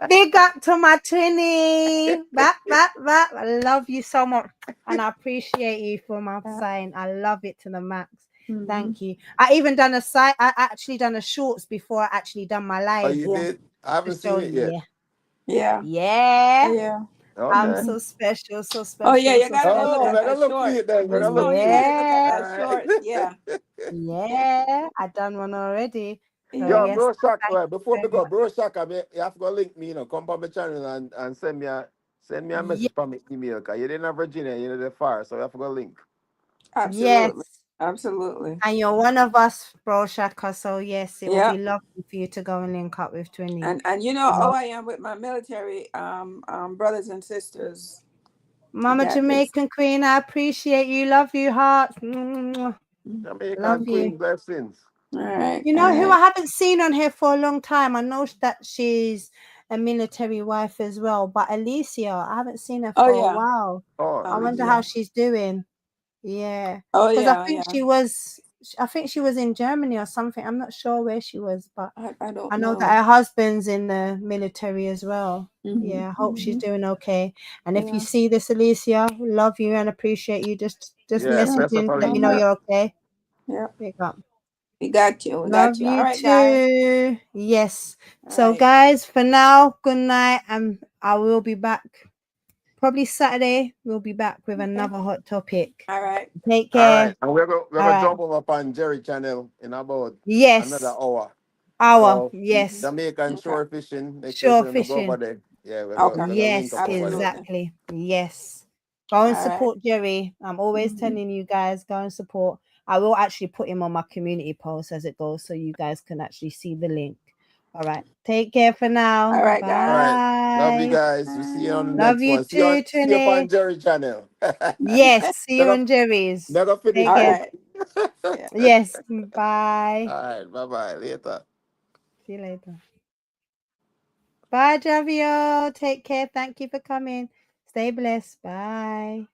Big up to my twinny. Back. I love you so much. And I appreciate you for my Yeah. sign. I love it to the max. Mhm. Thank you. I even done a site. I actually done a shorts before I actually done my Oh, live. you Yeah, did? I haven't Just seen show it yet. yeah. yeah, Yeah. yeah. I'm Okay. Mhm. so special, so Oh yeah, special, you so gotta go look Oh, special. at better that look for short. it then. Better look Winston, for you it. gotta look at Yeah. that All short. Yeah. right. Yeah. I done one already. So Yo, Yeah. yes, bro, Shaka, thank well, you before we very go, much. bro, Shaka, you have to go link me, come on my channel and send me a Ye- message from my email, because you didn't have Virginia, you're the far, so you have to go link. Absolutely. yes. Absolutely. And you're one of us, bro, Shaka. So yes, it will Yeah. be lovely for you to go and link up with Twinny. And you know You how know, I am with my military brothers and sisters. We Mama got this. Jamaican Queen, I appreciate you. Love you, hearts. Mwah. Love Jamaican you. Queen blessings. All right. You All know who I right. haven't seen on here for a long time? I know that she's a military wife as well, but Alicia, I haven't seen her Oh for a yeah. while. Oh, I wonder Yeah. how Alicia. she's doing. Yeah, Oh because I yeah, think yeah. she was in Germany or something. I'm not sure where she was, but I don't I know that know. her husband's in the military as well. Mm-hmm. Yeah, I hope she's Mm-hmm. doing okay. And if you Yeah. see this, Alicia, love you and appreciate you. Just Yeah, message Yeah. best of in, let me know Alicia. you're okay. Yeah. Pick up. We got you. We Love got you. All you right, guys. too. Yes. All So right. guys, for now, good night. And I will be back probably Saturday. We'll be back with Okay. another hot topic. All right. Take All right, care. and we're All gonna right. jump over on Jerry channel in about another Yes. hour. Hour. So Mm-hmm. Yes. Jamaican Okay. shore fishing, make sure Sure you go over fishing. there. Yeah, we're Okay. gonna link Yes, up over there. Absolutely. exactly. Yes. Go and All right. support Jerry. I'm always Mhm. telling you guys, go and support. I will actually put him on my community post as it goes so you guys can actually see the link. All right. Take care for now. All right, All guys. right. Love you Bye. guys. We'll see you on the Love next you one. too, See you up on Trini. Jerry channel. Yes. See you never, on Jerry's. never finish Take All care. cook. right. Yeah. Yes. Bye. All right. Bye-bye. Later. See you later. Bye, Javio. Take care. Thank you for coming. Stay blessed. Bye.